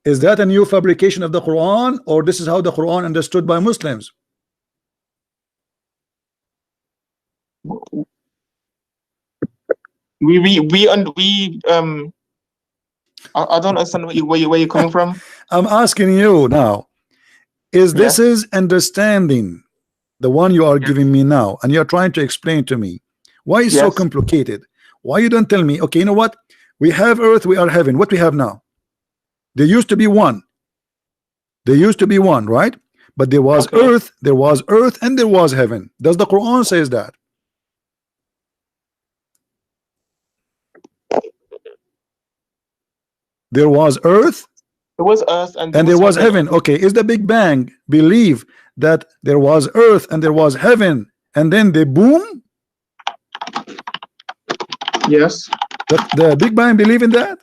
S1: Is that a new fabrication of the Quran, or this is how the Quran understood by Muslims?
S3: I don't understand where you're coming from.
S1: I'm asking you now, is this is understanding the one you are giving me now, and you're trying to explain to me why it's so complicated? Why you don't tell me, okay, you know what, we have earth, we are heaven. What we have now, there used to be one, right? But there was earth, and there was heaven. Does the Quran says that? There was earth,
S3: and
S1: there was heaven. Okay, is the Big Bang believe that there was earth and there was heaven, and then they boom?
S3: Yes.
S1: The Big Bang believe in that?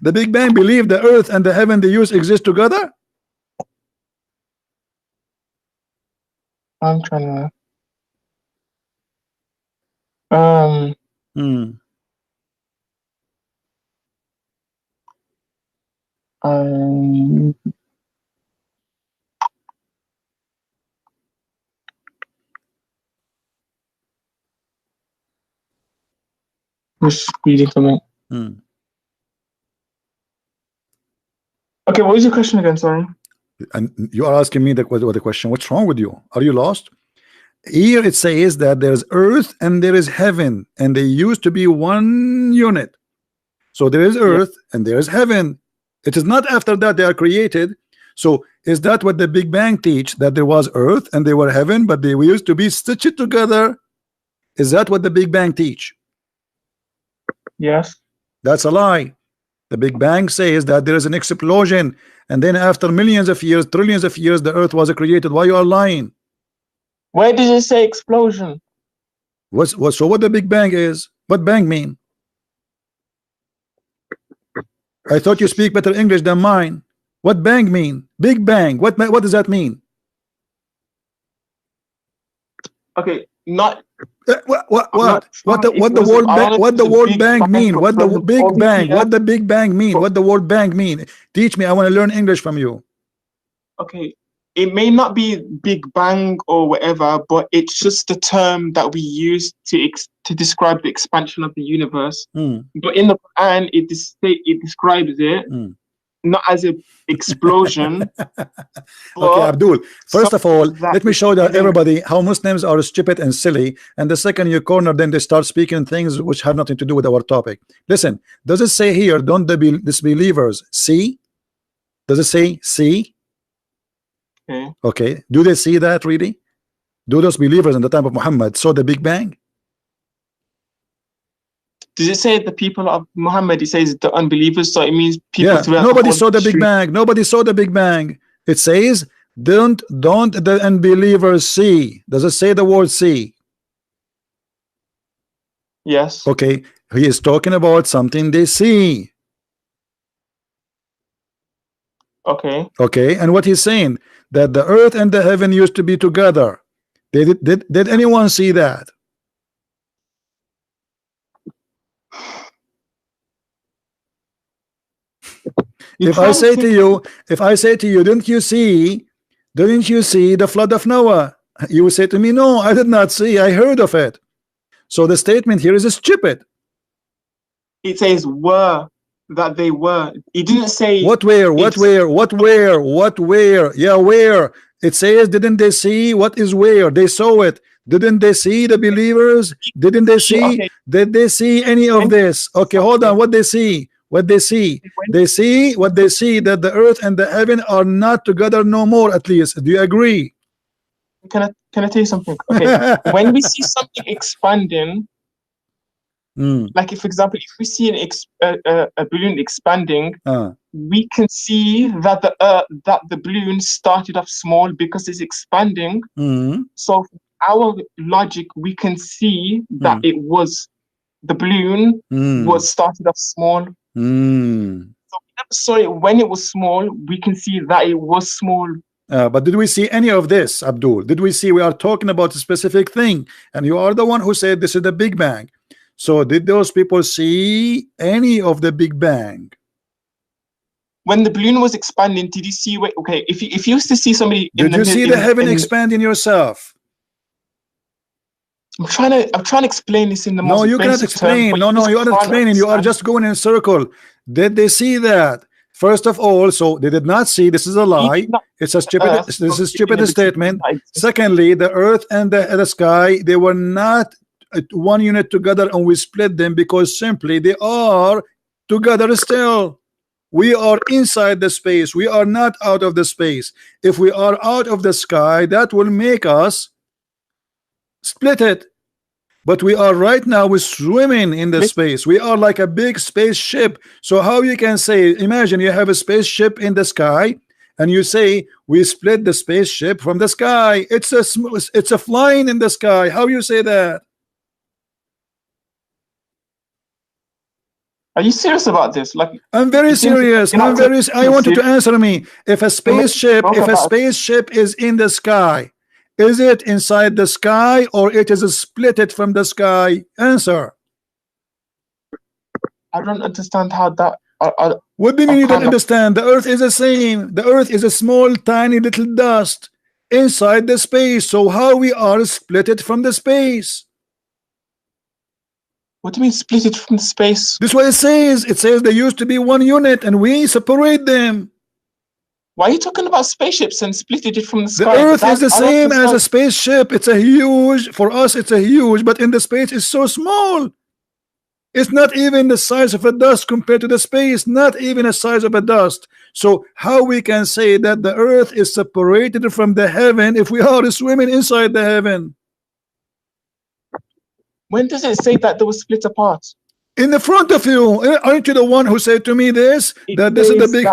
S1: The Big Bang believe the earth and the heaven they use exist together?
S3: I'm trying to just reading something. Okay, what was your question again? Sorry.
S1: And you are asking me the question. What's wrong with you? Are you lost? Here it says that there's earth and there is heaven, and they used to be one unit. So there is earth and there is heaven. It is not after that they are created. So is that what the Big Bang teach, that there was earth and they were heaven, but they used to be stitched together? Is that what the Big Bang teach?
S3: Yes.
S1: That's a lie. The Big Bang says that there is an explosion, and then after millions of years, trillions of years, the earth was created. Why you are lying?
S3: Where did it say explosion?
S1: So what the Big Bang is? What bang mean? I thought you speak better English than mine. What bang mean? Big Bang. What does that mean?
S3: Okay, not
S1: what the word bang mean? What the Big Bang? What the Big Bang mean? What the word bang mean? Teach me. I want to learn English from you.
S3: Okay, it may not be Big Bang or whatever, but it's just the term that we use to describe the expansion of the universe. But in the Quran, it describes it not as an explosion.
S1: Okay, Abdul, first of all, let me show that everybody how Muslims are stupid and silly, and the second you corner them, they start speaking things which have nothing to do with our topic. Listen, does it say here, don't the disbelievers see? Does it say see? Okay, do they see that really? Do those believers in the time of Muhammad saw the Big Bang?
S3: Does it say the people of Muhammad? It says the unbelievers, so it means people throughout
S1: nobody saw the Big Bang. Nobody saw the Big Bang. It says don't the unbelievers see. Does it say the word see?
S3: Yes.
S1: Okay, he is talking about something they see. Okay, and what he's saying, that the earth and the heaven used to be together. Did anyone see that? If I say to you, didn't you see the flood of Noah? You would say to me, no, I did not see, I heard of it. So the statement here is stupid.
S3: It says were. that they were. He didn't say
S1: what where. Yeah, where. It says, didn't they see? What is where? They saw it. Didn't they see the believers? Didn't they see?
S3: Okay.
S1: Did they see any of this? Okay, hold on. What they see? What they see? They see what they see, that the earth and the heaven are not together no more, at least. Do you agree?
S3: Can I tell you something? Okay. When we see something expanding, like if, for example, if we see a balloon expanding, we can see that the balloon started off small because it's expanding. So our logic, we can see that it was the balloon was started off small. So we never saw it when it was small. We can see that it was small.
S1: But did we see any of this, Abdul? Did we see? We are talking about a specific thing, and you are the one who said this is the Big Bang. So did those people see any of the Big Bang?
S3: When the balloon was expanding, did you see? Okay, if you used to see somebody,
S1: did you see the heaven expanding yourself?
S3: I'm trying to explain this in the most.
S1: No, you cannot explain. No, you are not explaining. You are just going in a circle. Did they see that? First of all, so they did not see. This is a lie. It's a stupid. This is a stupid statement. Secondly, the earth and the sky, they were not one unit together, and we split them because simply they are together still. We are inside the space. We are not out of the space. If we are out of the sky, that will make us split it. But we are right now, we're swimming in the space. We are like a big spaceship. So how you can say, imagine you have a spaceship in the sky, and you say we split the spaceship from the sky. It's a flying in the sky. How you say that?
S3: Are you serious about this? Like,
S1: I'm very serious. I want you to answer me. If a spaceship is in the sky, is it inside the sky or it is split it from the sky? Answer.
S3: I don't understand how that.
S1: What do you mean you don't understand? The earth is the same. The earth is a small, tiny little dust inside the space. So how we are split it from the space?
S3: What do you mean split it from the space?
S1: This is what it says. It says they used to be one unit and we separate them.
S3: Why are you talking about spaceships and splitting it from the sky?
S1: The earth is the same as a spaceship. It's a huge, for us it's a huge, but in the space it's so small. It's not even the size of a dust compared to the space, not even the size of a dust. So how we can say that the earth is separated from the heaven if we are swimming inside the heaven?
S3: When does it say that they were split apart?
S1: In the front of you. Aren't you the one who said to me this? That this is the big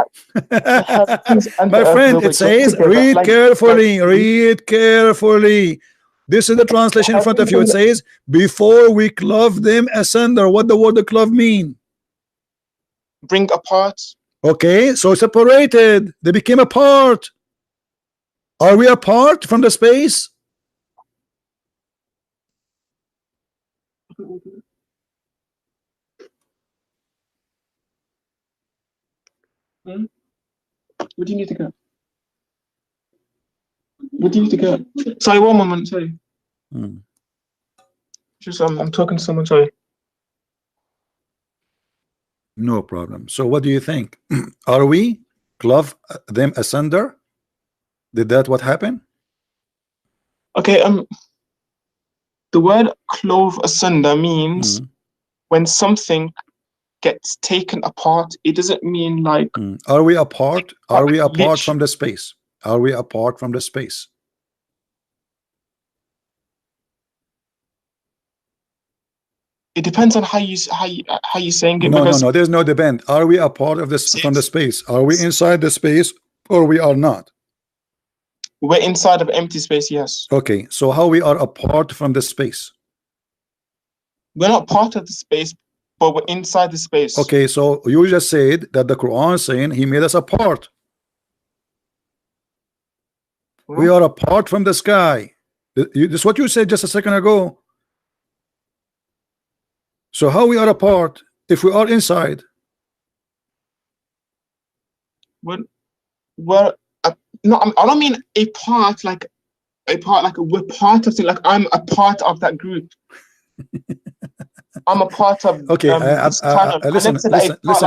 S1: my friend, it says read carefully, read carefully. This is the translation in front of you. It says before we clove them asunder. What the word the clove mean?
S3: Bring apart.
S1: Okay, so separated. They became apart. Are we apart from the space?
S3: What do you need to go? What do you need to go? Sorry, one moment. Sorry. Just I'm talking to someone. Sorry.
S1: No problem. So what do you think? Are we clove them asunder? Did that what happened?
S3: Okay. The word clove asunder means when something gets taken apart. It doesn't mean like.
S1: Are we apart? Are we apart from the space? Are we apart from the space?
S3: It depends on how you saying it.
S1: No. There's no depend. Are we a part of this from the space? Are we inside the space or we are not?
S3: We're inside of empty space. Yes.
S1: Okay. So how we are apart from the space?
S3: We're not part of the space, but we're inside the space.
S1: Okay. So you just said that the Quran is saying He made us apart. We are apart from the sky. This is what you said just a second ago. So how we are apart if we are inside?
S3: No, I don't mean a part like we're part of it. Like I'm a part of that group. I'm a part of.
S1: Okay, listen,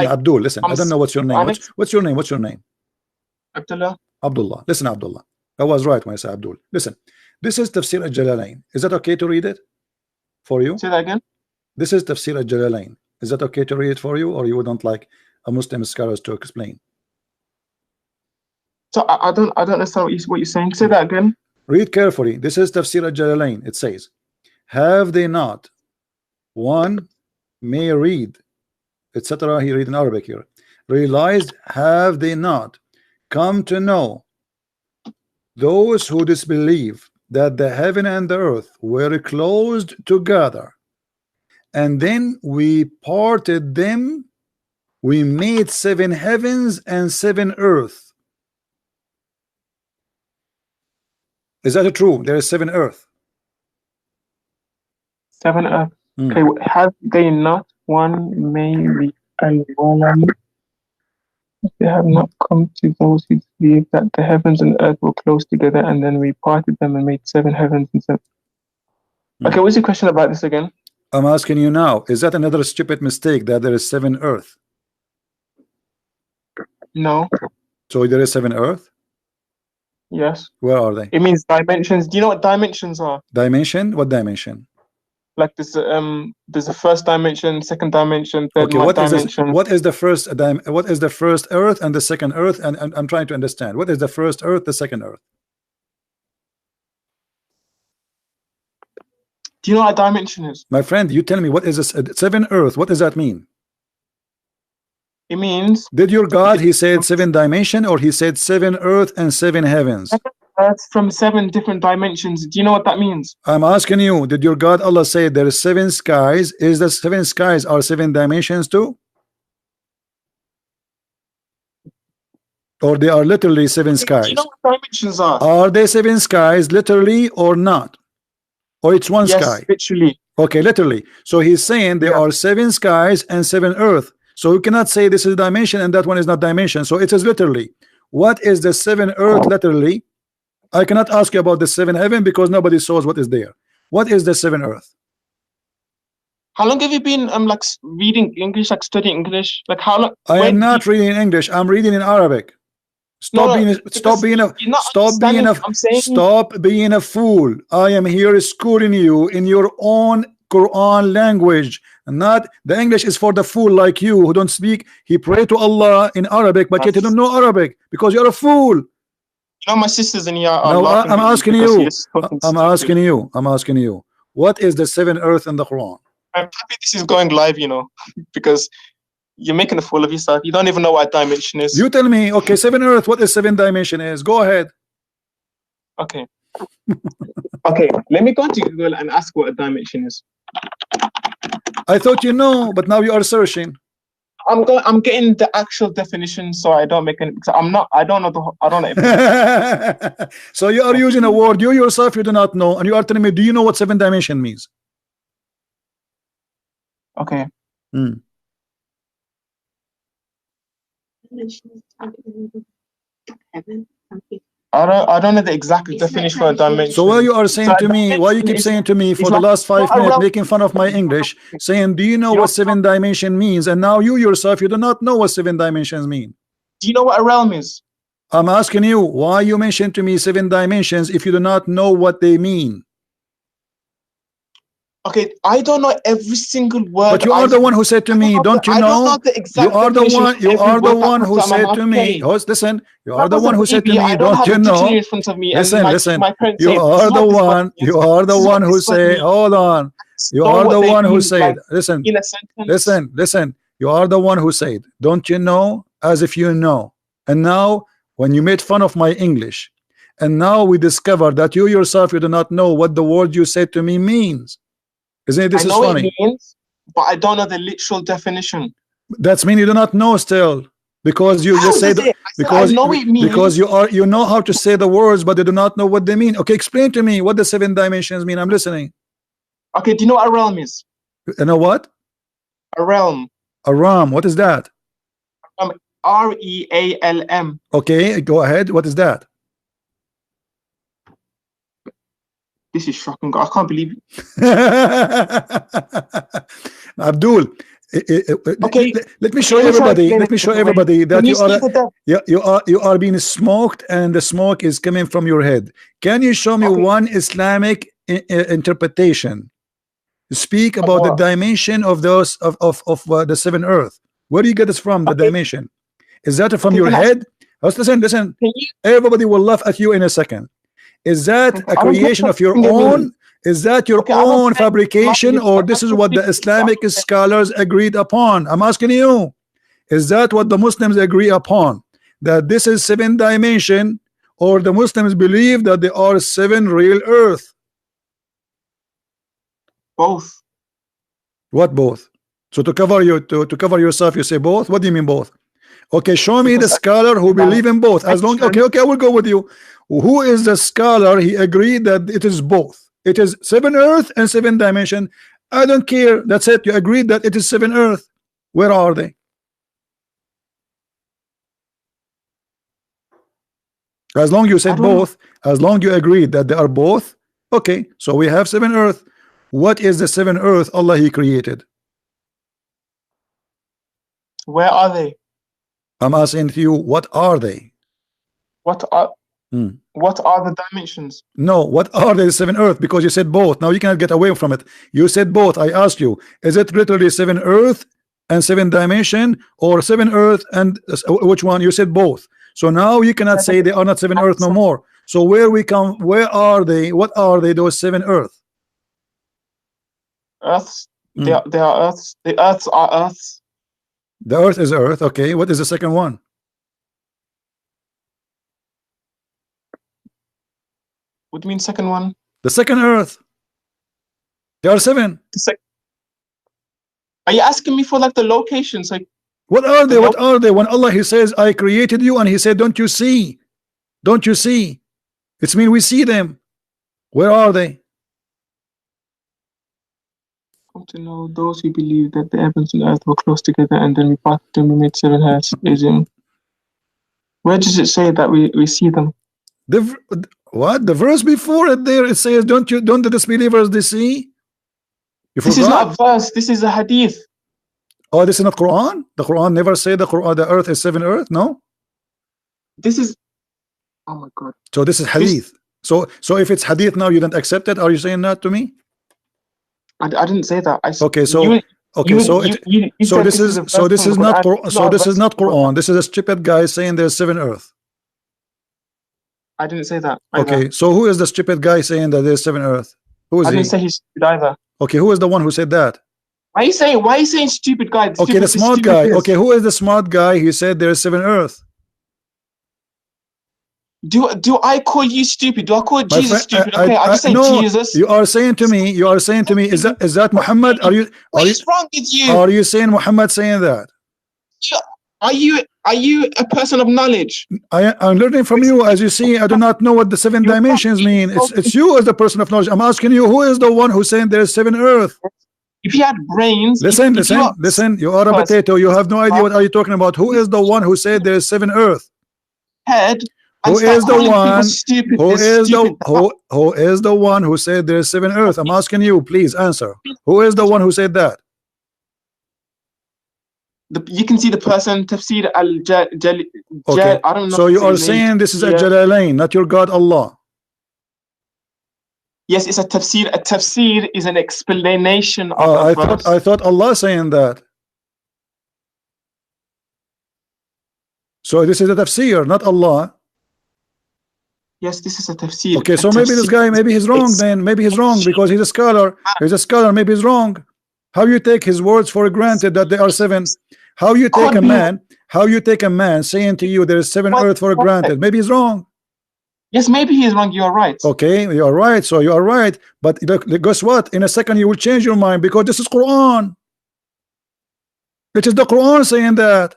S1: Abdul. Listen, I don't know what's your name. What's your name? What's your name?
S3: Abdullah.
S1: Abdullah. Listen, Abdullah. I was right when I said Abdul. Listen, this is Tafsir al-Jalalain. Is that okay to read it for you?
S3: Say that again.
S1: This is Tafsir al-Jalalain. Is that okay to read it for you, or you wouldn't like a Muslim scholars to explain?
S3: So I don't understand what you're saying. Say that again.
S1: Read carefully. This is Tafsir al-Jalalain. It says, have they not one may read, etc. He read in Arabic here. Realized, have they not come to know those who disbelieve that the heaven and the earth were closed together, and then we parted them, we made 7 heavens and 7 earth. Is that true? There is 7 earth.
S3: 7 earth. Okay, have they not one may al-Ghalam? They have not come to those who believe that the heavens and earth were close together, and then we parted them and made 7 heavens and 7. Okay, what's your question about this again?
S1: I'm asking you now, is that another stupid mistake that there is 7 earth?
S3: No.
S1: So there is 7 earth?
S3: Yes.
S1: Where are they?
S3: It means dimensions. Do you know what dimensions are?
S1: Dimension? What dimension?
S3: Like there's a first dimension, second dimension, third dimension.
S1: What is the first what is the first earth and the second earth? And I'm trying to understand. What is the first earth, the second earth?
S3: Do you know what a dimension is?
S1: My friend, you tell me, what is this 7 earth? What does that mean?
S3: It means,
S1: did your God, he said 7 dimension, or he said 7 earth and 7 heavens?
S3: Earth from 7 different dimensions. Do you know what that means?
S1: I'm asking you, did your God Allah say there is 7 skies? Is the 7 skies are 7 dimensions too? Or they are literally 7 skies?
S3: Do you know what dimensions are?
S1: Are they 7 skies literally or not? Or it's one sky?
S3: Literally.
S1: Okay, literally. So he's saying there are 7 skies and 7 earth. So you cannot say this is a dimension and that one is not dimension. So it is literally. What is the 7 earth literally? I cannot ask you about the 7 heaven because nobody knows what is there. What is the 7 earth?
S3: How long have you been like reading English, like studying English? Like how long?
S1: I am not reading in English. I'm reading in Arabic. Stop being a fool. I am here schooling you in your own Quran language. Not the English is for the fool like you who don't speak. He pray to Allah in Arabic, but yet you don't know Arabic because you're a fool.
S3: You know, my sisters in here are
S1: no, I'm asking you. I'm asking you. What is the 7 earth in the Quran?
S3: I'm happy this is going live, you know, because you're making a fool of yourself. You don't even know what dimension is.
S1: You tell me. Okay, 7 earth. What is 7 dimension is? Go ahead.
S3: Okay. Okay. Let me go to Google and ask what a dimension is.
S1: I thought you know, but now you are searching.
S3: I'm getting the actual definition, so I don't make any. I don't know.
S1: So you are using a word you yourself you do not know, and you are telling me, do you know what 7 dimension means?
S3: Okay. I don't know the exact definition for a dimension.
S1: So why you are saying to me, why you keep saying to me for the last 5 minutes, making fun of my English, saying, do you know what 7 dimension means? And now you yourself, you do not know what 7 dimensions mean.
S3: Do you know what a realm is?
S1: I'm asking you, why you mention to me 7 dimensions if you do not know what they mean?
S3: Okay, I don't know every single word.
S1: But you are the one who said to me, don't you know? You are the one. You are the one who said to me. Listen, you are the one who said to me, don't you know? Listen. You are the one. You are the one who say. Hold on. You are the one who said. Listen. Listen. You are the one who said, don't you know? As if you know. And now, when you made fun of my English, and now we discover that you yourself you do not know what the word you said to me means. Isn't it? This is funny.
S3: It means, but I don't know the literal definition.
S1: That's mean you do not know still, because you just said because you know how to say the words, but you do not know what they mean. Okay, explain to me what the 7 dimensions mean. I'm listening.
S3: Okay, do you know what a realm is?
S1: You know what?
S3: A realm.
S1: A realm. What is that?
S3: R-E-A-L-M.
S1: Okay, go ahead. What is that?
S3: This is shocking. I can't believe it.
S1: Abdul,
S3: Okay,
S1: let me show everybody. Let me show everybody that you are being smoked, and the smoke is coming from your head. Can you show me one Islamic interpretation? Speak about the dimension of those of the seven earth. Where do you get this from? The dimension, is that from your head? Listen. Everybody will laugh at you in a second. Is that a creation of your own? Is that your own fabrication, or this is what the Islamic scholars agreed upon? I'm asking you, is that what the Muslims agree upon, that this is 7 dimension, or the Muslims believe that there are 7 real earth?
S3: Both.
S1: What both? So to cover you, to cover yourself, you say both? What do you mean both? Okay, show me the scholar who believe in both. As long, okay, I will go with you. Who is the scholar? He agreed that it is both. It is 7 earth and 7 dimension. I don't care. That's it. You agreed that it is 7 earth. Where are they? As long you said both, as long you agreed that they are both, okay. So we have 7 earth. What is the 7 earth Allah He created?
S3: Where are they?
S1: I'm asking you, what are they?
S3: What are the dimensions?
S1: No, what are the 7 earth? Because you said both. Now you cannot get away from it. You said both. I asked you, is it literally 7 earth and 7 dimension, or 7 earth and which one? You said both. So now you cannot say they are not 7 earth no more. So where are they? What are they, those 7 earth?
S3: Earths. They are earths. The earths are earths.
S1: The earth is earth. Okay, what is the second one?
S3: What do you mean second one?
S1: The second earth. There are 7.
S3: Are you asking me for like the locations? Like,
S1: what are they? What are they? When Allah He says, I created you, and He said, don't you see? Don't you see? It's mean we see them. Where are they?
S3: To know those who believe that the heavens and earth were close together, and then we parted them, we made 7 heads. Is in where does it say that we see them?
S1: What? The verse before it there, it says, don't the disbelievers they see?
S3: This is not a verse, this is a hadith.
S1: Oh, this is not Quran? The Quran never said the earth is 7 earth, no?
S3: This is, oh my God.
S1: So this is hadith. So if it's hadith now, you don't accept it? Are you saying that to me?
S3: I didn't say that.
S1: Okay, so this is not Quran. This is a stupid guy saying there's 7 earth.
S3: I didn't say that either.
S1: Okay, so who is the stupid guy saying that there's 7 earth? Who is he?
S3: I didn't say he's stupid either.
S1: Okay, who is the one who said that?
S3: Why are you saying stupid guy?
S1: Okay, the smart guy. Okay, who is the smart guy? He said there's 7 earth.
S3: Do I call you stupid? Do I call Jesus stupid? Okay, I just say
S1: no,
S3: Jesus.
S1: You are saying to me, is that Muhammad?
S3: What is wrong with you?
S1: Are you saying Muhammad saying that?
S3: Are you a person of knowledge?
S1: I'm learning from you. As you see, I do not know what the 7 dimensions mean. It's you as the person of knowledge. I'm asking you, who is the one who saying there's 7 earth?
S3: If you had brains,
S1: listen. You are a potato. You have no idea what are you talking about. Who is the one who said there's 7 earth?
S3: Head.
S1: Who is the one who said there's 7 earth? I'm asking you, please answer. Who is the one who said that?
S3: You can see the person tafsir
S1: okay.
S3: I don't know.
S1: So you are saying this is a Jalalain, not your God Allah.
S3: Yes, it's a tafsir. A tafsir is an explanation of a verse.
S1: I thought Allah saying that. So this is a tafsir, not Allah.
S3: Yes, this is a tafsir.
S1: Okay, so maybe this guy, maybe he's wrong then. Maybe he's wrong because he's a scholar. He's a scholar, maybe he's wrong. How you take his words for granted that they are 7? How you take a man saying to you there is 7 earth for granted? Maybe he's wrong.
S3: Yes, maybe he is wrong. You are right.
S1: Okay, you are right. So you are right. But guess what? In a second you will change your mind because this is Quran. It is the Quran saying that.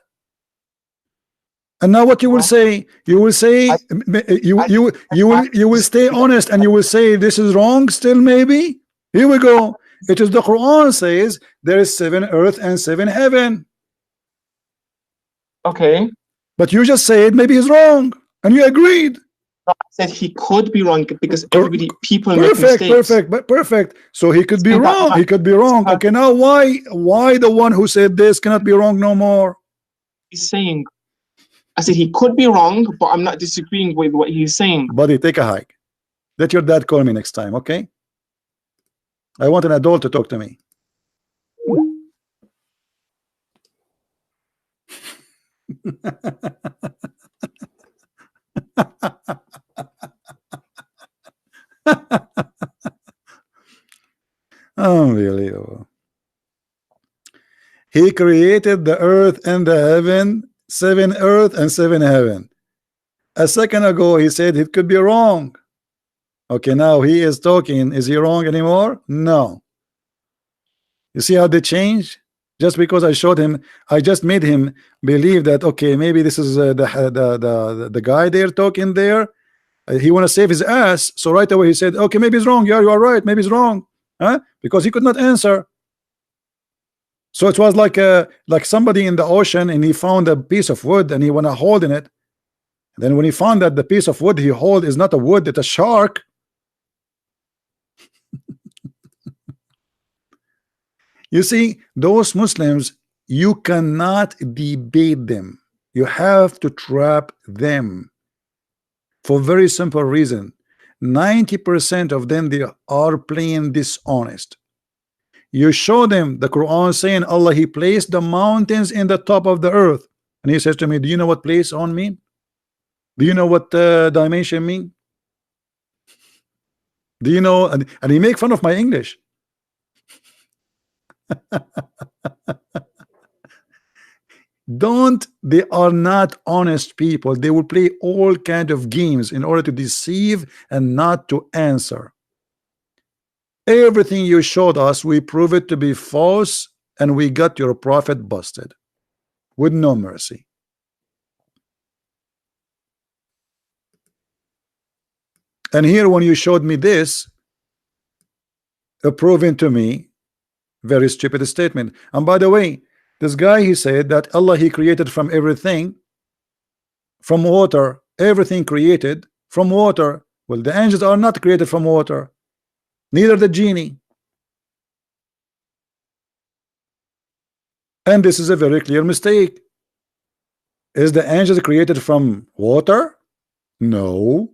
S1: And now what you will say? You will say you will stay honest and you will say this is wrong still maybe? Here we go. It is the Quran says there is 7 earth and 7 heaven.
S3: Okay.
S1: But you just said maybe he's wrong and you agreed.
S3: I said he could be wrong because people make
S1: mistakes. Perfect. So he could be wrong. He could be wrong. Okay, now why the one who said this cannot be wrong no more?
S3: He's saying, I said he could be wrong, but I'm not disagreeing with what he's saying.
S1: Buddy, take a hike. Let your dad call me next time, okay? I want an adult to talk to me. Unbelievable. He created the earth and the heaven, 7 earth and 7 heaven. A second ago he said it could be wrong. Okay, now he is talking. Is he wrong anymore? No. You see how they change? Just because I showed him, I just made him believe that, okay, maybe this is the guy they're talking there. He want to save his ass. So right away he said, okay, maybe it's wrong. Yeah, you are right. Maybe it's wrong. Huh? Because he could not answer. So it was like somebody in the ocean and he found a piece of wood and he want to hold in it. Then when he found that the piece of wood he hold is not a wood, it's a shark. You see, those Muslims, you cannot debate them. You have to trap them for a very simple reason. 90% of them, they are plain dishonest. You show them the Quran saying Allah, he placed the mountains in the top of the earth, and he says to me, do you know what place on mean? Do you know what dimension mean? Do you know? And he make fun of my English. They are not honest people. They will play all kind of games in order to deceive and not to answer. Everything you showed us, we prove it to be false, and we got your prophet busted with no mercy. And here when you showed me this, proving to me very stupid statement. And by the way, this guy, he said that Allah, he created from everything, from water, everything created from water. Well, the angels are not created from water, neither the genie. And this is a very clear mistake. Is the angels created from water? No.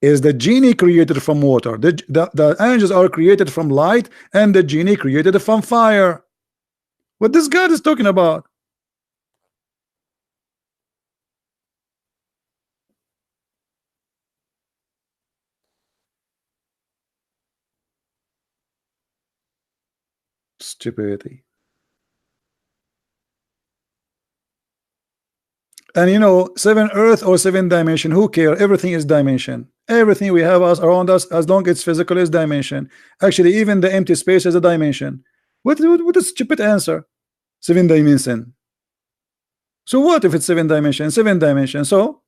S1: Is the genie created from water? The angels are created from light, and the genie created from fire. What this God is talking about? Stupidity. And you know, 7 earth or 7 dimension, who care? Everything is dimension. Everything we have around us, as long as it's physical, is dimension. Actually, even the empty space is a dimension. What a stupid answer. 7 dimension. So what if it's 7 dimension? 7 dimension. So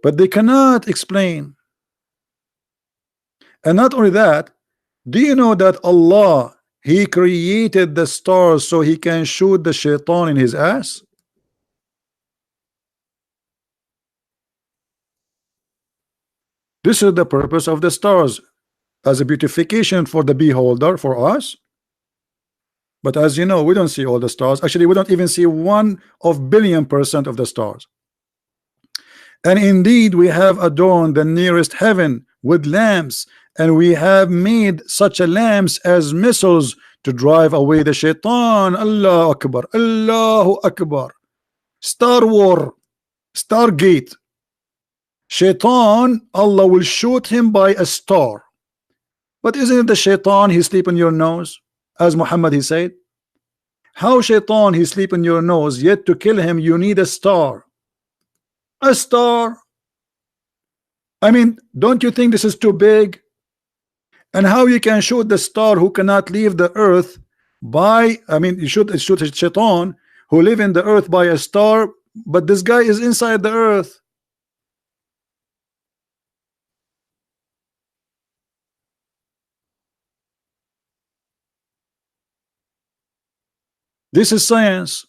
S1: but they cannot explain. And not only that, do you know that Allah, he created the stars so he can shoot the shaitan in his ass? This is the purpose of the stars, as a beautification for the beholder, for us. But as you know, we don't see all the stars. Actually, we don't even see 1/1000,000,000 of the stars. And indeed, we have adorned the nearest heaven with lamps, and we have made such a lamps as missiles to drive away the shaitan. Allahu Akbar, Allahu Akbar. Star War, Stargate. Shaitan, Allah will shoot him by a star. But isn't it the shaitan he sleep in your nose, as Muhammad he said? How shaitan he sleep in your nose, yet to kill him you need a star? A star? I mean, don't you think this is too big? And how you can shoot the star who cannot leave the earth by, I mean, you shoot shaitan who live in the earth by a star, but this guy is inside the earth. This is science.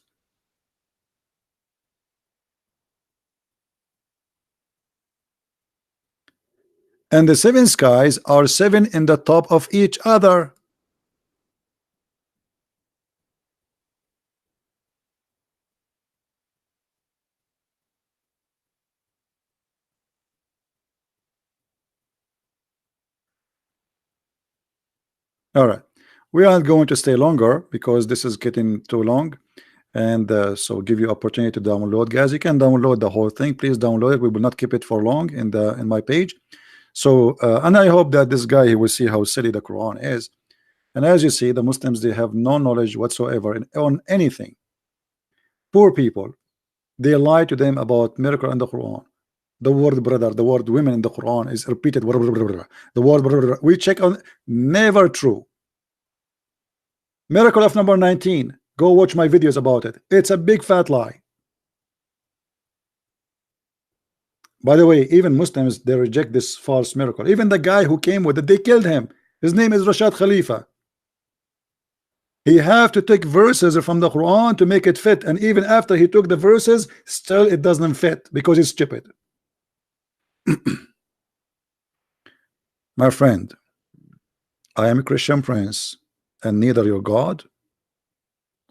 S1: And the 7 skies are 7 in the top of each other. All right, we aren't going to stay longer because this is getting too long, and so give you opportunity to download, guys. You can download the whole thing. Please download it. We will not keep it for long in my page. So and I hope that this guy, he will see how silly the Quran is. And as you see, the Muslims, they have no knowledge whatsoever on anything. Poor people, they lie to them about miracle in the Quran. The word brother, the word women in the Quran is repeated. The word we check on, never true. Miracle of number 19. Go watch my videos about it. It's a big fat lie. By the way, even Muslims, they reject this false miracle. Even the guy who came with it, they killed him. His name is Rashad Khalifa. He have to take verses from the Quran to make it fit, and even after he took the verses, still it doesn't fit because he's stupid. My friend, I am a Christian prince, and neither your God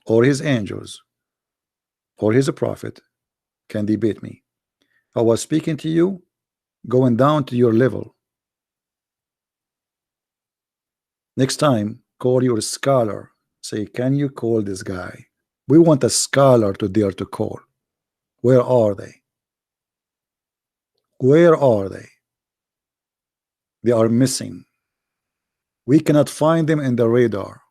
S1: or his angels or his prophet can debate me. I was speaking to you, going down to your level. Next time, call your scholar. Say, can you call this guy? We want a scholar to dare to call. Where are they? Where are they? They are missing. We cannot find them in the radar.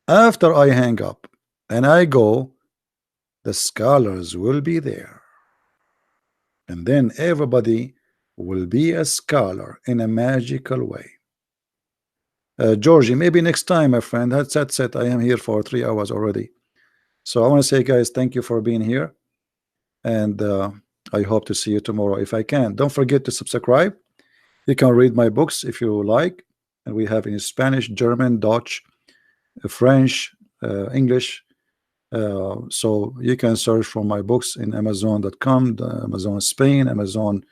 S1: After I hang up and I go, the scholars will be there. And then everybody will be a scholar in a magical way. Georgie, maybe next time, my friend. That's it. I am here for 3 hours already. So I want to say, guys, thank you for being here. And I hope to see you tomorrow if I can. Don't forget to subscribe. You can read my books if you like. And we have in Spanish, German, Dutch, French, English. So you can search for my books in Amazon.com, Amazon Spain, Amazon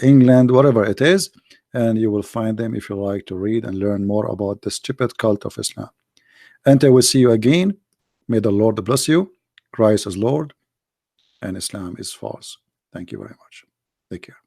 S1: England, whatever it is, and you will find them if you like to read and learn more about the stupid cult of Islam. Until we see you again, may the Lord bless you. Christ is Lord and Islam is false. Thank you very much. Take care.